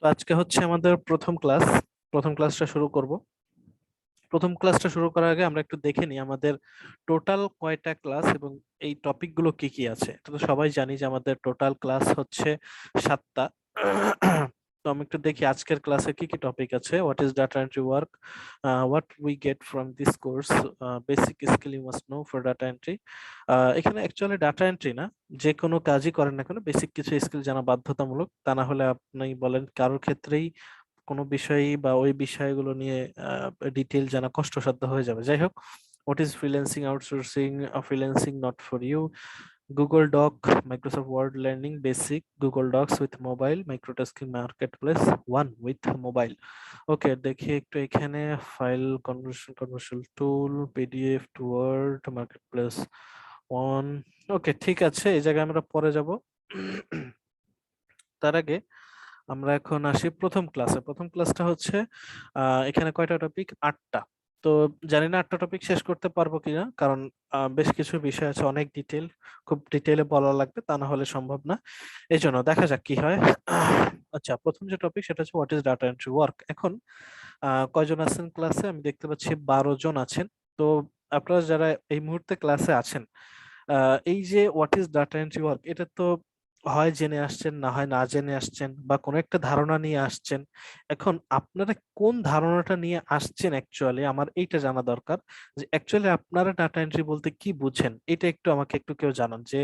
তো আজকে হচ্ছে আমাদের প্রথম ক্লাস। প্রথম ক্লাসটা শুরু করব। প্রথম ক্লাসটা শুরু করার আগে আমরা একটু দেখে নিই আমাদের টোটাল কয়টা ক্লাস এবং এই টপিকগুলো কি কি আছে। এটা তো সবাই জানি যে আমাদের টোটাল ক্লাস হচ্ছে 7টা। তো আমি একটু দেখি আজকের ক্লাসে কি কি টপিক আছে। What is data entry work, what we get from this course, basic skill you must know for data entry. এখানে অ্যাকচুয়ালি ডাটা এন্ট্রি না, যে কোনো কাজই করেন না কেন বেসিক কিছু স্কিল জানা বাধ্যতামূলক। তা না হলে আপনি বলেন কারোর ক্ষেত্রেই কোনো বিষয় বা ওই বিষয়গুলো নিয়ে ডিটেল জানা কষ্টসাধ্য হয়ে যাবে। যাই হোক, what is freelancing, outsourcing, freelancing not for you, Google doc, Microsoft Word learning basic, Google Docs with mobile, microtasking market place one with mobile. Okay, দেখি একটু এখানে file conversion tool, PDF to Word, market place one. Okay, ঠিক আছে, এই জায়গায় আমরা পরে যাব। তার আগে আমরা এখন আসি প্রথম ক্লাসে। প্রথম ক্লাসটা হচ্ছে এখানে কয়টা টপিক? 8টা। তো জানি না 8টা টপিক শেষ করতে পারবো কিনা, কারণ বেশ কিছু বিষয় আছে, অনেক ডিটেল, খুব ডিটেলে বলা লাগবে, তা না হলে সম্ভব না। এই জন্য দেখা যাক কি হয়। আচ্ছা, প্রথম যে টপিক সেটা হচ্ছে what is data entry work. এখন কয়জন আছেন ক্লাসে? আমি দেখতে পাচ্ছি 12 জন আছেন। তো আপনারা যারা এই মুহূর্তে ক্লাসে আছেন, এই যে what is data entry work, এটা তো হয় জেনে আসছেন, না হয় না জেনে আসছেন, বা কোনো একটা ধারণা নিয়ে আসছেন। এখন আপনারা কোন ধারণাটা নিয়ে আসছেন অ্যাকচুয়ালি, আমার এইটা জানা দরকার। যে অ্যাকচুয়ালি আপনারা ডাটা এন্ট্রি বলতে কি বুঝেন, এটা একটু আমাকে একটু কেউ জানান যে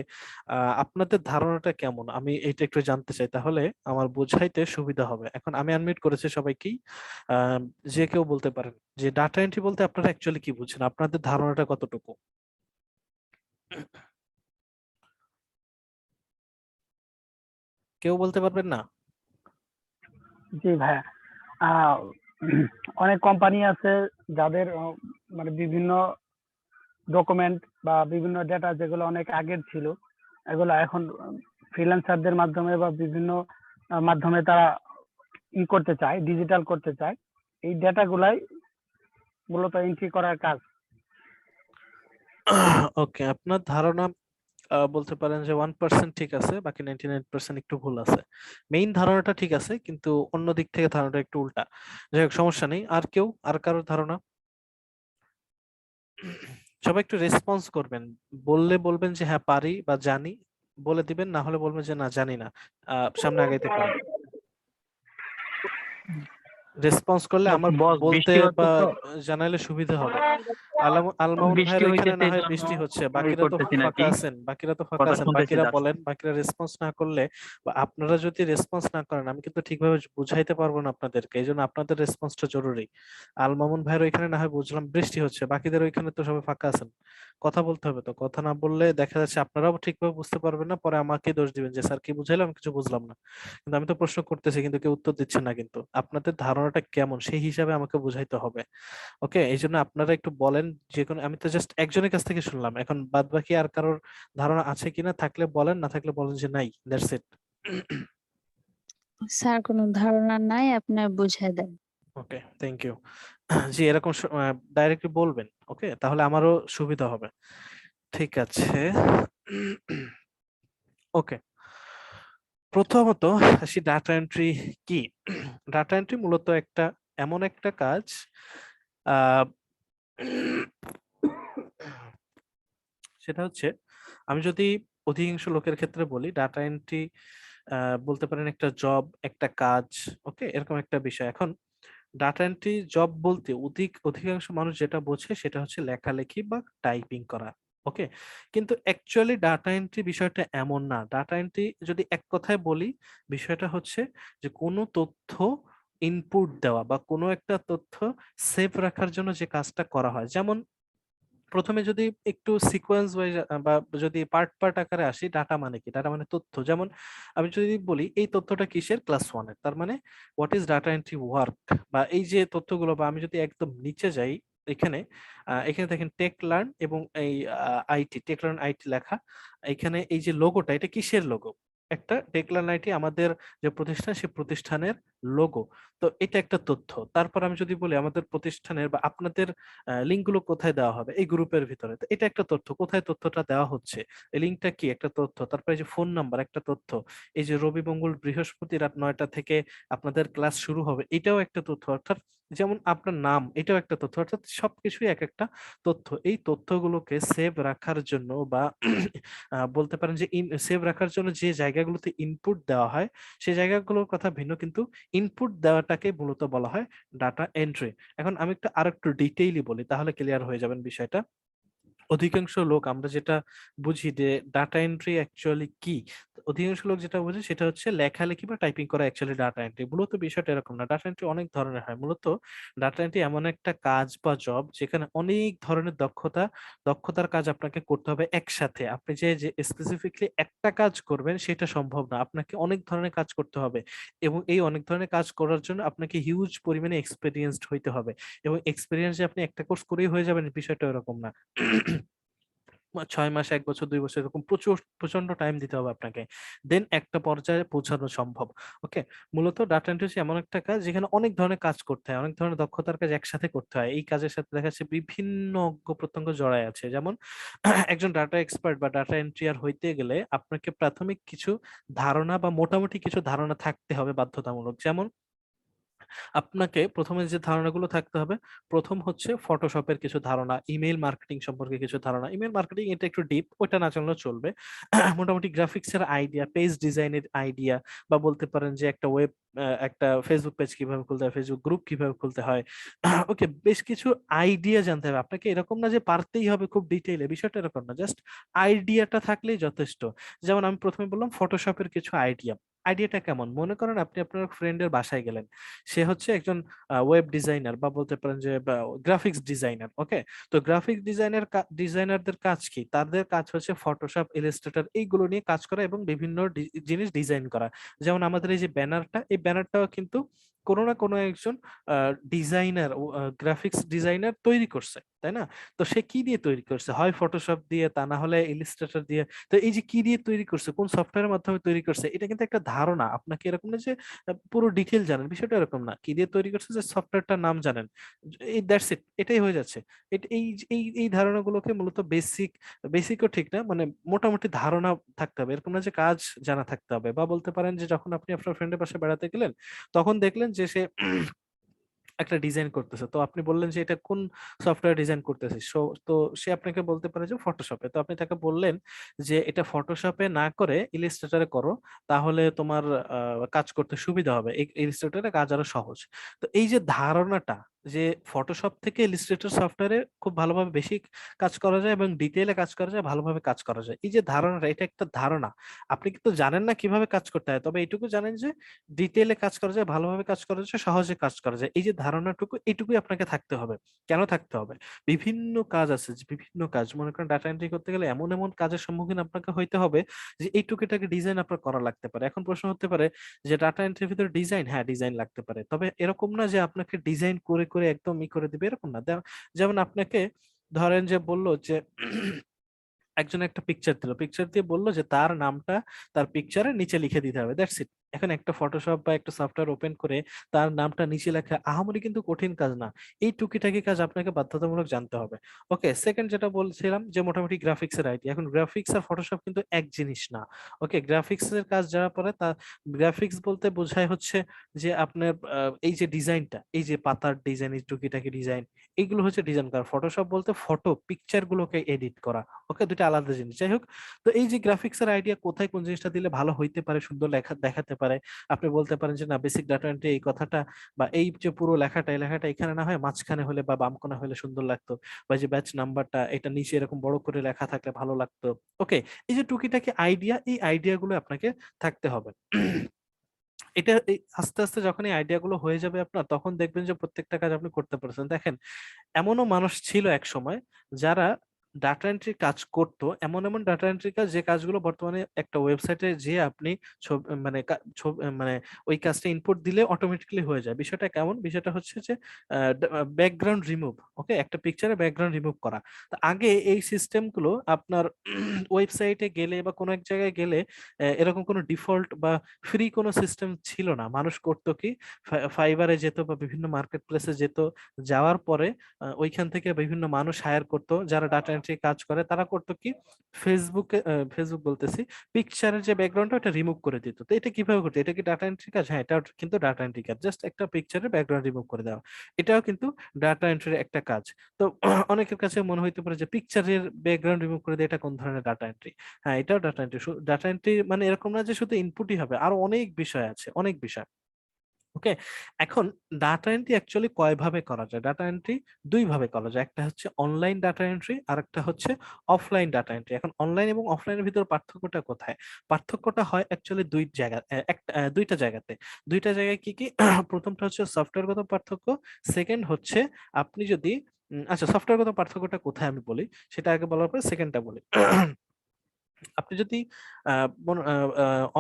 আপনাদের ধারণাটা কেমন, আমি এইটা একটু জানতে চাই, তাহলে আমার বোঝাইতে সুবিধা হবে। এখন আমি আনমিউট করেছি সবাইকেই। আহ, যে কেউ বলতে পারেন যে ডাটা এন্ট্রি বলতে আপনারা অ্যাকচুয়ালি কি বুঝেন, আপনাদের ধারণাটা কতটুকু। কেউ বলতে পারবেন না? জি ভাইয়া। আহ, অনেক কোম্পানি আছে যাদের মানে বিভিন্ন ডকুমেন্ট বা বিভিন্ন ডেটা যেগুলো অনেক আগের ছিল, এগুলো এখন ফ্রিল্যান্সারদের মাধ্যমে বা বিভিন্ন মাধ্যমে তারা করতে চায়, ডিজিটাল করতে চায়। এই ডেটা গুলাই মূলত এন্ট্রি করার কাজ। ওকে, আপনার ধারণা বলতে পারেন যে 1% ঠিক আছে, বাকি 99% একটু ভুল আছে। মেইন ধারণাটা ঠিক আছে, কিন্তু অন্য দিক থেকে ধারণাটা একটু উল্টা। যাই হোক, সমস্যা নেই। আর কেউ, আর কারোর ধারণা? সবাই একটু রেসপন্স করবেন। বললে বলবেন যে হ্যাঁ পারি বা জানি, বলে দিবেন, না হলে বলবেন যে না জানি না। সামনে আগাইতে পারেন। রেসপন্স করলে আমার বস, বলতে বৃষ্টি হচ্ছে বা তো, জানাইলে সুবিধা হবে। আলমামুন বৃষ্টি ভাইয়ের ওইখানে হইতেছে না এই হয় জন্য বৃষ্টি হচ্ছে, ওই বাকিরা তো করতেছি ফাঁকা নাকি, আছেন, বাকিরা তো ফাঁকা কথা আছেন, শুনতেছি বাকিরা জাস্ট। বলেন। বাকিরা রেসপন্স না করলে বা আপনারা যদি রেসপন্স না করেন, আমি কিন্তু ঠিকভাবে বুঝাইতে পারবো না আপনাদেরকে। এই জন্য আপনাদের রেসপন্সটা জরুরি। আলমামুন ভাইয়ের ওইখানে না হয় বুঝলাম বৃষ্টি হচ্ছে, বাকিদের ওইখানে তো সবাই ফাঁকা আছেন। কথা বলতে হবে তো, কথা না বললে দেখা যাচ্ছে আপনারাও ঠিকভাবে বুঝতে পারবেন না, পরে আমাকে দোষ দিবেন যে স্যার কি বুঝাইলাম, কিছু বুঝলাম না। কিন্তু আমি তো প্রশ্ন করতেছি কিন্তু কেউ উত্তর দিচ্ছে না, কিন্তু আপনাদের ধারণাটা কেমন সেই হিসাবে আমাকে বুঝাইতে হবে। ওকে, এই জন্য আপনারা একটু বলেন। যে কোনো, আমি তো জাস্ট একজনের কাছ থেকে শুনলাম, এখন বাদ বাকি আর কারোর ধারণা আছে কিনা, থাকলে বলেন, না থাকলে বলেন যে নাই, দ্যাটস ইট। স্যার কোনো ধারণা নাই, আপনার বুঝাই দেন। ওকে, থ্যাংক ইউ। জি, এরকম ডাইরেক্টলি বলবেন, ওকে, তাহলে আমারও সুবিধা হবে। ঠিক আছে। ওকে, প্রথমত আসি ডাটা এন্ট্রি কি। ডাটা এন্ট্রি মূলত একটা এমন একটা কাজ, আহ, সেটা হচ্ছে, আমি যদি অধিকাংশ লোকের ক্ষেত্রে বলি, ডাটা এন্ট্রি বলতে পারেন একটা জব, একটা কাজ। ওকে, এরকম একটা বিষয়। এখন ডাটা এন্ট্রি জব বলতে অধিকাংশ মানুষ যেটা বোঝে সেটা হচ্ছে লেখালেখি বা টাইপিং করা। ওকে, কিন্তু অ্যাকচুয়ালি ডাটা এন্ট্রি বিষয়টা এমন না। ডাটা এন্ট্রি যদি এক কথায় বলি, বিষয়টা হচ্ছে যে কোনো তথ্য ইনপুট দেওয়া বা কোনো একটা তথ্য সেভ রাখার জন্য যে কাজটা করা হয়। যেমন প্রথমে যদি একটু সিকোয়েন্স ওয়াইজ বা যদি পার্ট পার্ট আকারে আসি, ডাটা মানে কি? ডাটা মানে তথ্য। যেমন আমি যদি বলি এই তথ্যটা কিসের, ক্লাস ওয়ানের, তার মানে what is data entry work. বা এই যে তথ্যগুলো, বা আমি যদি একদম নিচে যাই, এখানে এখানে দেখেন টেক লার্ন এবং এই আইটি, টেক লার্ন আইটি লেখা। এখানে এই যে লোগোটা, এটা কিসের লোগো? একটা টেকলার্ন আইটি আমাদের যে প্রতিষ্ঠান সেই প্রতিষ্ঠানের লোগো। তো এটা একটা তথ্য। তারপর আমি যদি বলি আমাদের প্রতিষ্ঠানের বা আপনাদের লিঙ্কগুলো কোথায় দেওয়া হবে, এই গ্রুপের ভিতরে, তো এটা একটা তথ্য। কোথায় তথ্যটা দেওয়া হচ্ছে, এই লিঙ্কটা কি, একটা তথ্য। তারপরে এই যে ফোন নাম্বার, একটা তথ্য। এই যে রবি মঙ্গল বৃহস্পতি রাত 9টা থেকে আপনাদের ক্লাস শুরু হবে, এটাও একটা তথ্য। অর্থাৎ যেমন আপনার নাম, এটাও একটা তথ্য। অর্থাৎ সবকিছুই এক একটা তথ্য। এই তথ্যগুলোকে সেভ রাখার জন্য বা বলতে পারেন যে সেভ রাখার জন্য যে জায়গাগুলোতে ইনপুট দেওয়া হয় সেই জায়গাগুলোর কথা ভিন্ন, কিন্তু ইনপুট দেওয়াটাকে মূলত বলা হয় ডাটা এন্ট্রি। এখন আমি আরেকটু ডিটেইলি বলি, তাহলে ক্লিয়ার হয়ে যাবেন বিষয়টা। অধিকাংশ লোক আমরা যেটা বুঝি যে ডাটা এন্ট্রি অ্যাকচুয়ালি কি, অধিকাংশ লোক যেটা বুঝে সেটা হচ্ছে লেখালেখি বা টাইপিং করা অ্যাকচুয়ালি ডাটা এন্ট্রি। মূলত বিষয়টা এরকম না। ডাটা এন্ট্রি অনেক ধরনের হয়। মূলত ডাটা এন্ট্রি এমন একটা কাজ বা জব যেখানে অনেক ধরনের দক্ষতার কাজ আপনাকে করতে হবে একসাথে। আপনি যে যে স্পেসিফিকলি একটা কাজ করবেন সেটা সম্ভব না, আপনাকে অনেক ধরনের কাজ করতে হবে। এবং এই অনেক ধরনের কাজ করার জন্য আপনাকে হিউজ পরিমাণে এক্সপিরিয়েন্সড হইতে হবে। এবং এক্সপিরিয়েন্স যে আপনি একটা কোর্স করেই হয়ে যাবেন বিষয়টা এরকম না। 6 মাস, 1 বছর, 2 বছর, এরকম প্রচুর প্রচন্ড টাইম দিতে হবে আপনাকে, দেন একটা পর্যায়ে পৌঁছানো সম্ভব। ওকে। মূলত ডাটা এন্ট্রি হচ্ছে এমন একটা কাজ যেখানে অনেক ধরনের কাজ করতে হয়, অনেক ধরনের দক্ষতার কাজ একসাথে করতে হয়। এই কাজের সাথে দেখা যাচ্ছে বিভিন্ন অঙ্গ প্রত্যঙ্গ জড়ায় আছে। যেমন একজন ডাটা এক্সপার্ট বা ডাটা এন্ট্রিয়ার হইতে গেলে আপনাকে প্রাথমিক কিছু ধারণা বা মোটামুটি কিছু ধারণা থাকতে হবে বাধ্যতামূলক। যেমন আপনাকে প্রথমে যে ধারণাগুলো থাকতে হবে, প্রথম হচ্ছে ফটোশপের কিছু ধারণা, ইমেল মার্কেটিং সম্পর্কে কিছু ধারণা। ইমেল মার্কেটিং এটা একটু ডিপ, ওটা না জানলেও চলবে। মোটামুটি গ্রাফিক্স এর আইডিয়া, পেজ ডিজাইনের আইডিয়া, বা বলতে পারেন যে একটা ফেসবুক পেজ কিভাবে খুলতে হয়, ফেসবুক গ্রুপ কিভাবে খুলতে হয়। ওকে, বেশ কিছু আইডিয়া জানতে হবে আপনাকে। এরকম না যে পারতেই হবে খুব ডিটেইলে, বিষয়টা এরকম না, জাস্ট আইডিয়াটা থাকলেই যথেষ্ট। যেমন আমি প্রথমে বললাম ফটোশপের কিছু আইডিয়া। আইডিয়াটা কেমন, মনে করেন আপনি আপনার ফ্রেন্ডের বাসায় গেলেন, সে হচ্ছে একজন ওয়েব ডিজাইনার বা বলতে পারেন যে গ্রাফিক্স ডিজাইনার। ওকে। তো গ্রাফিক ডিজাইনারদের কাজ কি, তাদের কাজ হচ্ছে ফটোশপ, ইলাস্ট্রেটর এইগুলো নিয়ে কাজ করা এবং বিভিন্ন জিনিস ডিজাইন করা। যেমন আমাদের এই যে ব্যানারটা, এই ব্যানারটাও কিন্তু কোনো না কোনো একজন ডিজাইনার, গ্রাফিক্স ডিজাইনার তৈরি করছে, তাই না? তো সে কি দিয়ে তৈরি করছে, হয় ফটোশপ দিয়ে, তা না হলে ইলাস্ট্রেটর দিয়ে। তো এই যে কি দিয়ে তৈরি করছে, কোন সফটওয়্যারের মাধ্যমে তৈরি করছে, এটা কিন্তু একটা ধারণা। আপনাকে এরকম না যে পুরো ডিটেল জানেন, বিষয়টা এরকম না। কি দিয়ে তৈরি করছে, যে সফটওয়্যারটার নাম জানেন, এই দ্যাটস ইট, এটাই হয়ে যাচ্ছে। এই এই এই ধারণাগুলোকে মূলত বেসিকও ঠিক না, মানে মোটামুটি ধারণা থাকতে হবে। এরকম না যে কাজ জানা থাকতে হবে। বা বলতে পারেন যে যখন আপনি আপনার ফ্রেন্ডের পাশে বেড়াতে গেলেন, তখন দেখলেন যে সে একটা ডিজাইন করতেছে, তো আপনি বললেন যে এটা কোন সফটওয়্যার ডিজাইন করতেছিস, তো সে আপনাকে বলতে পারে যে ফটোশপে। তো আপনি তাকে বললেন যে এটা ফটোশপে না করে ইলিস্ট্রেটরে করো, তাহলে তোমার কাজ করতে সুবিধা হবে, ইলিস্ট্রেটরে কাজ আরো সহজ। তো এই যে ধারণাটা যে ফটোশপ থেকে ইলিস্ট্রেটর সফটওয়্যারে খুব ভালোভাবে বেশি কাজ করা যায় এবং ডিটেইলে কাজ করা যায়, ভালোভাবে কাজ করা যায়, এই যে ধারণাটা, এটা একটা ধারণা। আপনি কিন্তু জানেন না কিভাবে কাজ করতে হয়, তবে এইটুকু জানেন যে ডিটেইলে কাজ করা যায়, ভালোভাবে কাজ করা যায়, সহজে কাজ করা যায়। এই যে ধারণাটুকু, এইটুকুই আপনাকে থাকতে হবে। কেন থাকতে হবে, বিভিন্ন কাজ আছে, যে বিভিন্ন কাজ, মনে করেন ডাটা এন্ট্রি করতে গেলে এমন এমন কাজের সম্মুখীন আপনাকে হইতে হবে যে এই টুকিটাকি ডিজাইন আপনার করা লাগতে পারে। এখন প্রশ্ন হতে পারে যে ডাটা এন্ট্রির ভিতরে ডিজাইন, হ্যাঁ ডিজাইন লাগতে পারে, তবে এরকম না যে আপনাকে ডিজাইন করে করে একদম করে দিবে, এরকম না। যেমন আপনাকে ধরেন যে বললো যে একজন একটা পিকচার দিল, পিকচার দিয়ে বললো যে তার নামটা তার পিকচারের নিচে লিখে দিতে হবে, দ্যাটস ইট। এখন একটা ফটোশপ বা একটা সফটওয়্যার ওপেন করে তার নামটা নিচে লেখা আহামরি কিন্তু কঠিন কাজ না। এই টুকিটাকি কাজ আপনাকে বাধ্যতামূলক জানতে হবে। ওকে, সেকেন্ড যেটা বলছিলাম যে মোটামুটি গ্রাফিক্স এর আইডিয়া। এখন গ্রাফিক্স আর ফটোশপ কিন্তু এক জিনিস না। ওকে, গ্রাফিক্স এর কাজ যারা পারে, তা গ্রাফিক্স বলতে বোঝায় হচ্ছে যে আপনার এই যে ডিজাইনটা, এই যে পাতার ডিজাইন, এই টুকিটাকি ডিজাইন, এইগুলো হচ্ছে ডিজাইন করা। ফটোশপ বলতে ফটো পিকচার গুলোকে এডিট করা। ওকে, দুটো আলাদা জিনিস। যাই হোক, তো এই যে গ্রাফিক্স এর আইডিয়া কোথায় কোন জিনিসটা দিলে ভালো হইতে পারে, সুন্দর লেখা দেখাতে পারে, আপনি বলতে পারেন যে না বেসিক ডাটা এন্ট্রি এই কথাটা বা এই যে পুরো লেখাটা, এই লেখাটা এখানে না হয় মাঝখানে হলে বা বাম কোণা হলে সুন্দর লাগতো, বা যে ব্যাচ নাম্বারটা এটা নিচে এরকম বড় করে লেখা থাকলে ভালো লাগতো। ওকে, এই যে টুকিটাকি আইডিয়া, এই আইডিয়া গুলো আপনাকে থাকতে হবে। এটা আস্তে আস্তে যখন এই আইডিয়া গুলো হয়ে যাবে আপনার, তখন দেখবেন যে প্রত্যেকটা কাজ আপনি করতে পারছেন। দেখেন, এমনও মানুষ ছিল এক সময় যারা ডাটা এন্ট্রি কাজ করতো, এমন এমন ডাটা এন্ট্রি কাজ যে কাজগুলো বর্তমানে একটা ওয়েবসাইটে যে আপনি মানে মানে ওই কাজটা ইনপুট দিলে অটোমেটিক্যালি হয়ে যায়। বিষয়টা কেমন? বিষয়টা হচ্ছে যে ব্যাকগ্রাউন্ড রিমুভ, ওকে, একটা পিকচারে ব্যাকগ্রাউন্ড রিমুভ করা। তো আগে এই সিস্টেম গুলো আপনার ওয়েবসাইটে গেলে বা কোনো এক জায়গায় গেলে এরকম কোনো ডিফল্ট বা ফ্রি কোনো সিস্টেম ছিল না। মানুষ করতো কি, ফাইবারে যেত বা বিভিন্ন মার্কেট প্লেসে যেত, যাওয়ার পরে ওইখান থেকে বিভিন্ন মানুষ হায়ার করতো যারা ডাটা এন্ট্রি কাজ করে। তারা করতো কি, ফেসবুক বলতেছি, পিকচারের যে ব্যাকগ্রাউন্ডটা ওটা রিমুভ করে দিত। তো এটা কিভাবে করতো? এটা কি ডাটা এন্ট্রি কাজ? হ্যাঁ, এটা কিন্তু ডাটা এন্ট্রি কাজ, জাস্ট একটা পিকচারের ব্যাকগ্রাউন্ড রিমুভ করে দেওয়া। এটাও কিন্তু ডাটা এন্ট্রির একটা কাজ। তো অনেকের কাছে মনে হইতে পারে যে পিকচারের ব্যাকগ্রাউন্ড রিমুভ করে দিয়ে এটা কোন ধরনের ডাটা এন্ট্রি? হ্যাঁ, এটাও ডাটা এন্ট্রি। ডাটা এন্ট্রি মানে এরকম না যে শুধু ইনপুটই হবে, আরো অনেক বিষয় আছে, অনেক বিষয়। ওকে, এখন ডাটা এন্ট্রি অ্যাকচুয়ালি কয় ভাবে করা যায়? ডাটা এন্ট্রি দুই ভাবে করা যায়, একটা হচ্ছে অনলাইন ডাটা এন্ট্রি আর একটা হচ্ছে অফলাইন ডাটা এন্ট্রি। এখন অনলাইন এবং অফলাইনের ভিতর পার্থক্যটা কোথায়? পার্থক্যটা হয় অ্যাকচুয়ালি দুই জায়গা, দুইটা জায়গাতে। দুইটা জায়গায় কি কি? প্রথমটা হচ্ছে সফটওয়্যারগত পার্থক্য, সেকেন্ড হচ্ছে আপনি যদি আচ্ছা, সফটওয়্যারগত পার্থক্যটা কোথায় আমি বলি, সেটা আগে বলার পরে সেকেন্ডটা বলি। আপনি যদি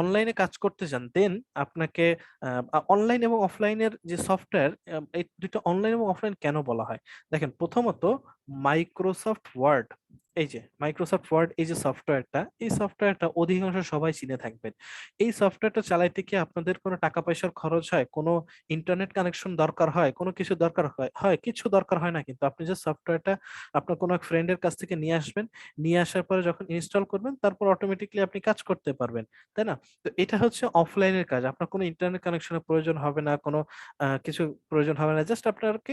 অনলাইনে কাজ করতে চান, দেন আপনাকে অনলাইন এবং অফলাইনের যে সফটওয়্যার, এই দুটো অনলাইন এবং অফলাইন কেন বলা হয়? দেখেন, প্রথমত মাইক্রোসফট ওয়ার্ড, এই যে মাইক্রোসফট ওয়ার্ড, এই যে সফটওয়্যারটা, এই সফটওয়্যারটা অধিকাংশ সবাই চিনে থাকবেন। এই সফটওয়্যারটা চালাইতে কি আপনাদের কোনো টাকা পয়সার খরচ হয়? কোনো ইন্টারনেট কানেকশন দরকার হয়? কোনো কিছু দরকার হয়? কিছু দরকার হয় না। কিন্তু আপনি যে সফটওয়্যারটা আপনার কোনো এক ফ্রেন্ডের কাছ থেকে নিয়ে আসবেন, নিয়ে আসার পরে যখন ইনস্টল করবেন, তারপর অটোমেটিকলি আপনি কাজ করতে পারবেন, তাই না? তো এটা হচ্ছে অফলাইনের কাজ। আপনার কোনো ইন্টারনেট কানেকশনের প্রয়োজন হবে না, কোনো কিছু প্রয়োজন হবে না, জাস্ট আপনাকে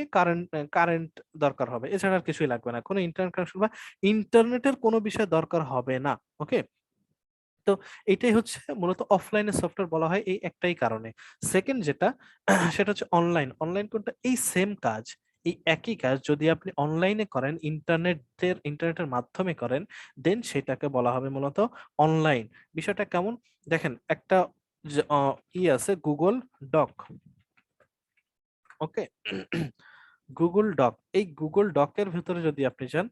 কারেন্ট দরকার হবে, এছাড়া আর কিছুই লাগবে না। কোনো ইন্টারনেট কানেকশন বা ইন্টারনেটের কোনো বিষয় দরকার হবে না। ওকে, তো এটাই হচ্ছে মূলত অফলাইনের সফটওয়্যার বলা হয় এই একটাই কারণে। সেকেন্ড যেটা, সেটা হচ্ছে অনলাইন। অনলাইন কোনটা? এই সেম কাজ, এই একই কাজ যদি আপনি অনলাইনে করেন, ইন্টারনেটের মাধ্যমে করেন, দেন সেটাকে বলা হবে মূলত অনলাইন। বিষয়টা কেমন? দেখেন, একটা আছে গুগল ডক, ওকে, গুগল ডক। এই গুগল ডকের ভিতরে যদি আপনি যান,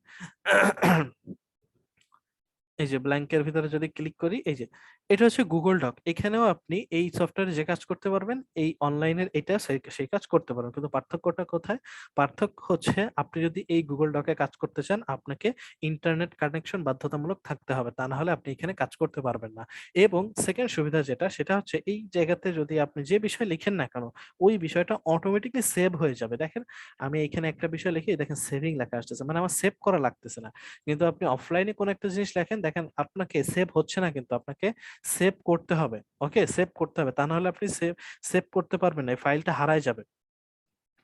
এই যে ব্ল্যাঙ্কের ভিতরে যদি ক্লিক করি, এই যে এটা হচ্ছে গুগল ডক। এখানেও আপনি এই সফটওয়্যারে যে কাজ করতে পারবেন, এই অনলাইনের এটা সেই কাজ করতে পারবেন। কিন্তু পার্থক্যটা কোথায়? পার্থক্য হচ্ছে আপনি যদি এই গুগল ডকে কাজ করতে চান, আপনাকে ইন্টারনেট কানেকশন বাধ্যতামূলক থাকতে হবে, তা না হলে আপনি এখানে কাজ করতে পারবেন না। এবং সেকেন্ড সুবিধা যেটা, সেটা হচ্ছে এই জায়গাতে যদি আপনি যে বিষয় লিখেন না কেন, ওই বিষয়টা অটোমেটিকলি সেভ হয়ে যাবে। দেখেন, আমি এখানে একটা বিষয় লিখি, দেখেন সেভিং লেখা আসতেছে, মানে আমার সেভ করা লাগতেছে না। কিন্তু আপনি অফলাইনে কোন একটা জিনিস লেখেন, দেখেন আপনাকে সেভ হচ্ছে না, কিন্তু আপনাকে সেভ করতে হবে। ওকে, সেভ করতে হবে, তা না হলে আপনি সেভ সেভ করতে পারবেন না, এই ফাইলটা হারায় যাবে।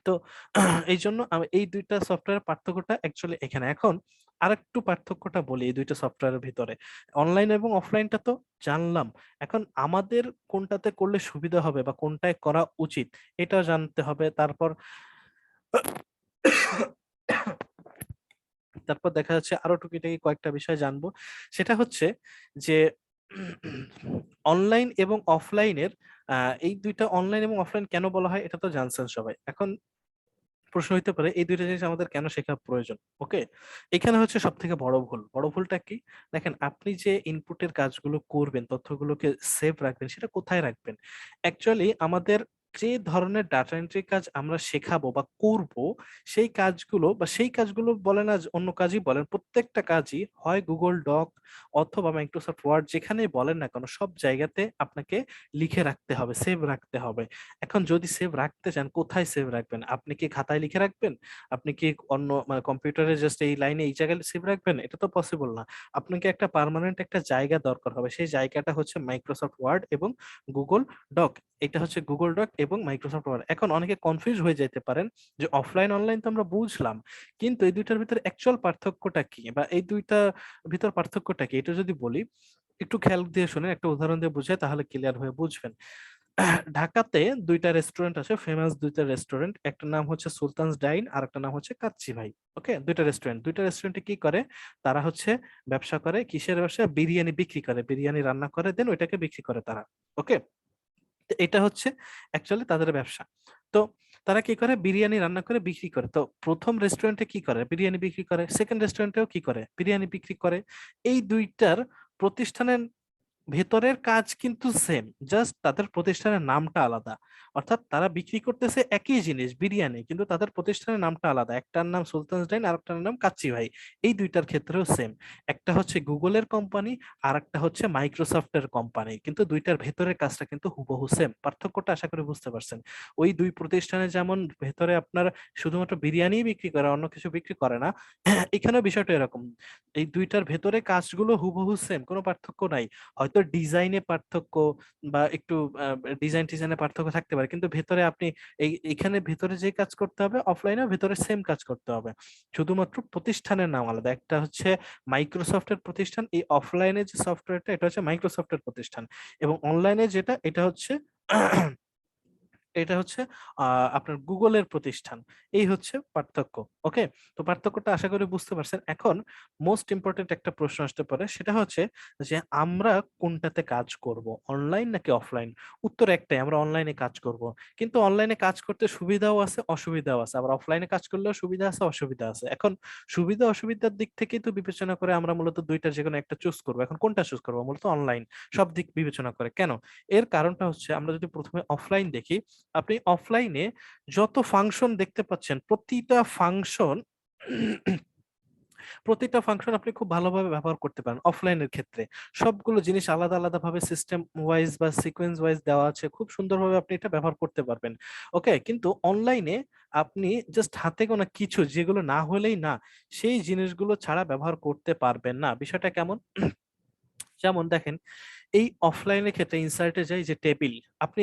তো এই জন্য এই দুইটা সফটওয়্যারের পার্থক্যটা অ্যাকচুয়ালি এখানে। এখন আরেকটু পার্থক্যটা বলি এই দুইটা সফটওয়্যারের ভিতরে। অনলাইন এবং অফলাইনটা তো জানলাম, এখন আমাদের কোনটাতে করলে সুবিধা হবে বা কোনটায় করা উচিত এটাও জানতে হবে। তারপর দেখা যাচ্ছে আরো টুকিটাকি কয়েকটা বিষয় জানবো। সেটা হচ্ছে যে অনলাইন এবং অফলাইনের, এই দুইটা অনলাইন এবং অফলাইন কেন বলা হয় এটা তো জানছেন সবাই। এখন প্রশ্ন হইতে পারে এই দুইটা জিনিস আমাদের কেন শেখা প্রয়োজন? ওকে, এখানে হচ্ছে সব থেকে বড় ভুল। বড় ভুলটা কি? দেখেন, আপনি যে ইনপুটের কাজগুলো করবেন, তথ্যগুলোকে সেভ রাখবেন, সেটা কোথায় রাখবেন? অ্যাকচুয়ালি আমাদের যে ধরনের ডাটা এন্ট্রি কাজ আমরা শেখাবো বা করব, সেই কাজগুলো বলেন আর অন্য কাজই বলেন, প্রত্যেকটা কাজই হয় গুগল ডক অথবা মাইক্রোসফট ওয়ার্ড, যেখানেই বলেন না কেন, সব জায়গাতে আপনাকে লিখে রাখতে হবে, সেভ রাখতে হবে। এখন যদি সেভ রাখতে চান, কোথায় সেভ রাখবেন? আপনি কি খাতায় লিখে রাখবেন? আপনি কি অন্য মানে কম্পিউটারে জাস্ট এই লাইনে এই জায়গায় সেভ রাখবেন? এটা তো পসিবল না। আপনাকে একটা পার্মানেন্ট একটা জায়গা দরকার হবে, সেই জায়গাটা হচ্ছে মাইক্রোসফট ওয়ার্ড এবং গুগল ডক। এটা হচ্ছে গুগল ডক এবং মাইক্রোসফট ওয়ার্ড। এখন অনেকে কনফিউজ হয়ে যেতে পারেন যে অফলাইন অনলাইন তো আমরা বুঝলাম, কিন্তু এই দুইটার ভিতরে অ্যাকচুয়াল পার্থক্যটা কি, বা এই দুইটা ভিতর পার্থক্যটা কি, এটা যদি বলি, একটু খেয়াল দিয়ে শুনে একটা উদাহরণ দিয়ে বুঝাই, তাহলে ক্লিয়ার হয়ে বুঝবেন। ঢাকাতে দুইটা রেস্টুরেন্ট আছে, ফেমাস দুইটা রেস্টুরেন্ট, একটা নাম হচ্ছে সুলতানস ডাইন আর একটা নাম হচ্ছে কাচ্চি ভাই। ওকে, দুইটা রেস্টুরেন্টে কি করে, তারা হচ্ছে ব্যবসা করে, কিসের ব্যবসা? বিরিয়ানি বিক্রি করে, বিরিয়ানি রান্না করে, দেন ওইটাকে বিক্রি করে তারা। ওকে, তো এটা হচ্ছে অ্যাকচুয়ালি তাদের ব্যবসা। তো তারা কি করে, বিরিয়ানি রান্না করে বিক্রি করে। তো প্রথম রেস্টুরেন্টে কি করে, বিরিয়ানি বিক্রি করে, সেকেন্ড রেস্টুরেন্টেও কি করে, বিরিয়ানি বিক্রি করে। এই দুইটার প্রতিষ্ঠানের ভেতরের কাজ কিন্তু সেম, জাস্ট তাদের প্রতিষ্ঠানের নামটা আলাদা। অর্থাৎ তারা বিক্রি করতেছে একই জিনিস বিরিয়ানি, কিন্তু তাদের প্রতিষ্ঠানের নামটা আলাদা। একটার নাম সুলতানস ডাইন আর একটার নাম কাচ্চি ভাই। এই দুইটার ক্ষেত্রেও সেম। একটা হচ্ছে গুগলের কোম্পানি আর একটা হচ্ছে মাইক্রোসফটের কোম্পানি, কিন্তু দুইটার ভেতরের কাজটা কিন্তু হুবহু সেম। পার্থক্যটা আশা করি বুঝতে পারছেন। ওই দুই প্রতিষ্ঠানে যেমন ভেতরে আপনার শুধুমাত্র বিরিয়ানি বিক্রি করে, অন্য কিছু বিক্রি করে না, এখানেও বিষয়টা এরকম। এই দুইটার ভেতরে কাজগুলো হুবহু সেম, কোনো পার্থক্য নাই। হয়তো ডিজাইনে পার্থক্য বা একটু ডিজাইনে পার্থক্য থাকতে পারে, কিন্তু ভেতরে আপনি এখানে ভেতরে যে কাজ করতে হবে, অফলাইনেও ভেতরে সেম কাজ করতে হবে। শুধুমাত্র প্রতিষ্ঠানের নাম আলাদা। একটা হচ্ছে মাইক্রোসফটের প্রতিষ্ঠান, এই অফলাইনে যে সফটওয়্যারটা এটা হচ্ছে মাইক্রোসফটের প্রতিষ্ঠান, এবং অনলাইনে যেটা এটা হচ্ছে এটা হচ্ছে আপনার গুগলের প্রতিষ্ঠান। এই হচ্ছে পার্থক্য। ওকে, তো পার্থক্যটা আশা করি বুঝতে পারছেন। এখন মোস্ট ইম্পর্টেন্ট একটা প্রশ্ন আসতে পারে, সেটা হচ্ছে যে আমরা কোনটাতে কাজ করব, অনলাইন নাকি অফলাইন? উত্তর একটাই, আমরা অনলাইনে কাজ করব। কিন্তু অনলাইনে কাজ করতে সুবিধাও আছে অসুবিধাও আছে, আবার অফলাইনে কাজ করলেও সুবিধা আছে অসুবিধা আছে। এখন সুবিধা অসুবিধার দিক থেকেই তো বিবেচনা করে আমরা মূলত দুইটার যে কোনো একটা চুজ করবো। এখন কোনটা চুজ করবো? মূলত অনলাইন, সব দিক বিবেচনা করে। কেন? এর কারণটা হচ্ছে, আমরা যদি প্রথমে অফলাইন দেখি, আপনি অফলাইনে যত ফাংশন দেখতে পাচ্ছেন, প্রতিটা ফাংশন আপনি খুব ভালোভাবে ব্যবহার করতে পারেন অফলাইনের ক্ষেত্রে। সবগুলো জিনিস আলাদা আলাদা ভাবে সিস্টেম ওয়াইজ বা সিকোয়েন্স ওয়াইজ দেওয়া আছে, খুব সুন্দরভাবে আপনি এটা ব্যবহার করতে পারবেন। ওকে, কিন্তু অনলাইনে আপনি জাস্ট হাতে গোনা কিছু, যেগুলো না হলেই না, সেই জিনিসগুলো ছাড়া ব্যবহার করতে পারবেন না। বিষয়টা কেমন? যেমন দেখেন, এই অফলাইনের ক্ষেত্রে ইনসার্টে যাই, যে টেবিল, আপনি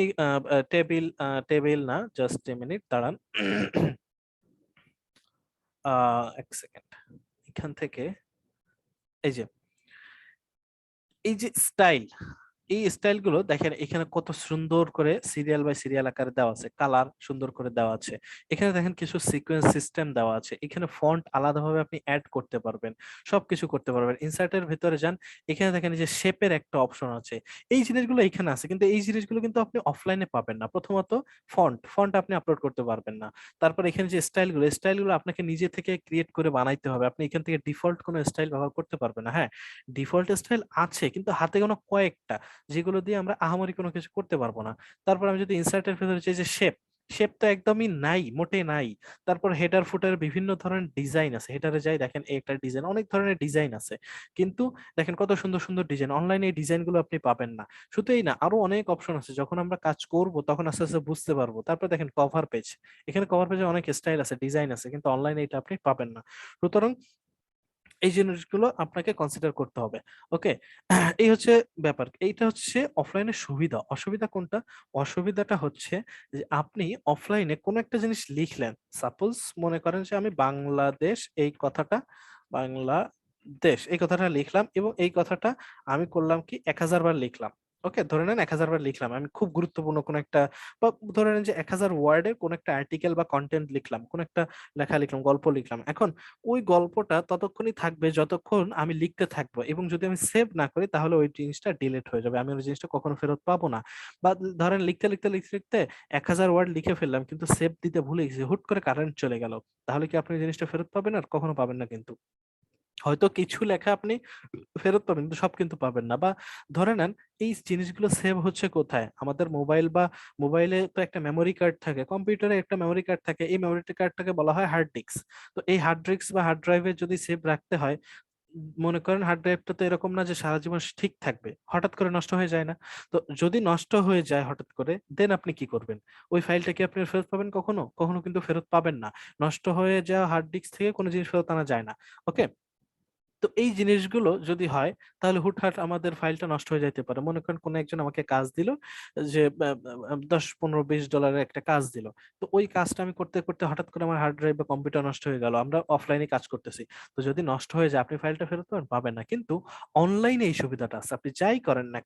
টেবিল না, জাস্ট 2 মিনিট দাঁড়ান। এক সেকেন্ড, এখান থেকে এই যে এই যে স্টাইল, এই স্টাইল গুলো দেখেন এখানে কত সুন্দর করে সিরিয়াল বাই সিরিয়াল আকারে দেওয়া আছে, কালার সুন্দর করে দেওয়া আছে। এখানে দেখেন কিছু সিকোয়েন্স সিস্টেম দেওয়া আছে, এখানে ফন্ট আলাদাভাবে আপনি অ্যাড করতে পারবেন, সবকিছু করতে পারবেন। ইনসার্টের ভেতরে যান, এখানে দেখেন এই যে শেপের একটা অপশন আছে। এই জিনিসগুলো এখানে আছে, কিন্তু এই জিনিসগুলো কিন্তু আপনি অফলাইনে পাবেন না। প্রথমত ফন্ট আপনি আপলোড করতে পারবেন না। তারপর এখানে যে স্টাইলগুলো আপনাকে নিজে থেকে ক্রিয়েট করে বানাইতে হবে। আপনি এখান থেকে ডিফল্ট কোনো স্টাইল ব্যবহার করতে পারবেন না। হ্যাঁ, ডিফল্ট স্টাইল আছে, কিন্তু হাতে গোনা কয়েকটা, যেগুলো দিয়ে আমরা আহামরি কোনো কিছু করতে পারবো না। তারপর আমি যদি ইনসার্টের ভেতরে চাই যে শেপ তো একদমই নাই, মোটে নাই। তারপর হেডার ফুটার বিভিন্ন ধরনের ডিজাইন আছে, হেডারে যাই দেখেন এই একটা ডিজাইন, অনেক ধরনের ডিজাইন আছে, কিন্তু দেখেন কত সুন্দর সুন্দর ডিজাইন। অনলাইনে এই ডিজাইন গুলো আপনি পাবেন না। শুধু এই না, আরো অনেক অপশন আছে, যখন আমরা কাজ করব তখন আস্তে আস্তে বুঝতে পারবো। তারপর দেখেন কভার পেজ, এখানে কভার পেজে অনেক স্টাইল আছে, ডিজাইন আছে, কিন্তু অনলাইনে এটা আপনি পাবেন না। সুতরাং এই জিনিসগুলো আপনাকে কনসিডার করতে হবে। ওকে, এই হচ্ছে ব্যাপার। এইটা হচ্ছে অফলাইনের সুবিধা। অসুবিধা কোনটা? অসুবিধাটা হচ্ছে যে আপনি অফলাইনে কোনো একটা জিনিস লিখলেন, সাপোজ মনে করেন যে আমি বাংলাদেশ, বাংলাদেশ এই কথাটা লিখলাম, এবং এই কথাটা আমি করলাম কি 1000 বার লিখলাম। ওকে, ধরে নেন 1000 বার লিখলাম আমি, খুব গুরুত্বপূর্ণ কোন একটা, বা ধরে নেন যে 1000 ওয়ার্ডে কোন একটা আর্টিকেল বা কন্টেন্ট লিখলাম, কোন একটা লেখা লিখলাম, গল্প লিখলাম। এখন ওই গল্পটা ততক্ষণই থাকবে যতক্ষণ আমি লিখতে থাকবো, এবং যদি আমি সেভ না করি তাহলে ওই জিনিসটা ডিলিট হয়ে যাবে, আমি ওই জিনিসটা কখনো ফেরত পাবো না। বা ধরেন লিখতে লিখতে লিখতে লিখতে 1000 ওয়ার্ড লিখে ফেললাম, কিন্তু সেভ দিতে ভুলে গেছি, হুট করে কারেন্ট চলে গেল, তাহলে কি আপনি ওই জিনিসটা ফেরত পাবেন? আর কখনো পাবেন না। কিন্তু হয়তো কিছু লেখা আপনি ফেরত পাবেন, কিন্তু সব কিন্তু পাবেন না। বা ধরে নেন এই জিনিসগুলো সেভ হচ্ছে কোথায়, আমাদের মোবাইল, বা মোবাইলে তো একটা মেমোরি কার্ড থাকে, কম্পিউটারে একটা মেমোরি কার্ড থাকে, এই মেমোরি কার্ডটাকে বলা হয় হার্ড ডিস্ক। তো এই হার্ড ডিস্ক বা হার্ড ড্রাইভে যদি সেভ রাখতে হয়, মনে করেন হার্ড ড্রাইভটা তো এরকম না যে সারা জীবন ঠিক থাকবে, হঠাৎ করে নষ্ট হয়ে যায় না। তো যদি নষ্ট হয়ে যায় হঠাৎ করে, দেন আপনি কি করবেন? ওই ফাইলটা কি আপনি ফেরত পাবেন? কখনো কখনো কিন্তু ফেরত পাবেন না। নষ্ট হয়ে যাওয়া হার্ড ডিস্ক থেকে কোনো জিনিস ফেরত আনা যায় না। ওকে, তো এই জিনিসগুলো যদি হয়, তাহলে হুটহাট আমাদের ফাইলটা নষ্ট হয়ে যাইতে পারে। মনে করেন কোন একজন আমাকে কাজ দিল, যে 10, 15, 20 ডলারের একটা কাজ দিল। তো ওই কাজটা আমি করতে করতে হঠাৎ করে আমার হার্ড ড্রাইভ বা কম্পিউটার নষ্ট হয়ে গেল, আমরা অফলাইনে কাজ করতেছি। তো যদি নষ্ট হয়ে যায়, আপনি ফাইলটা ফেরত পাবেন না। কিন্তু অনলাইনে এই সুবিধাটা আছে, আপনি যাই করেন না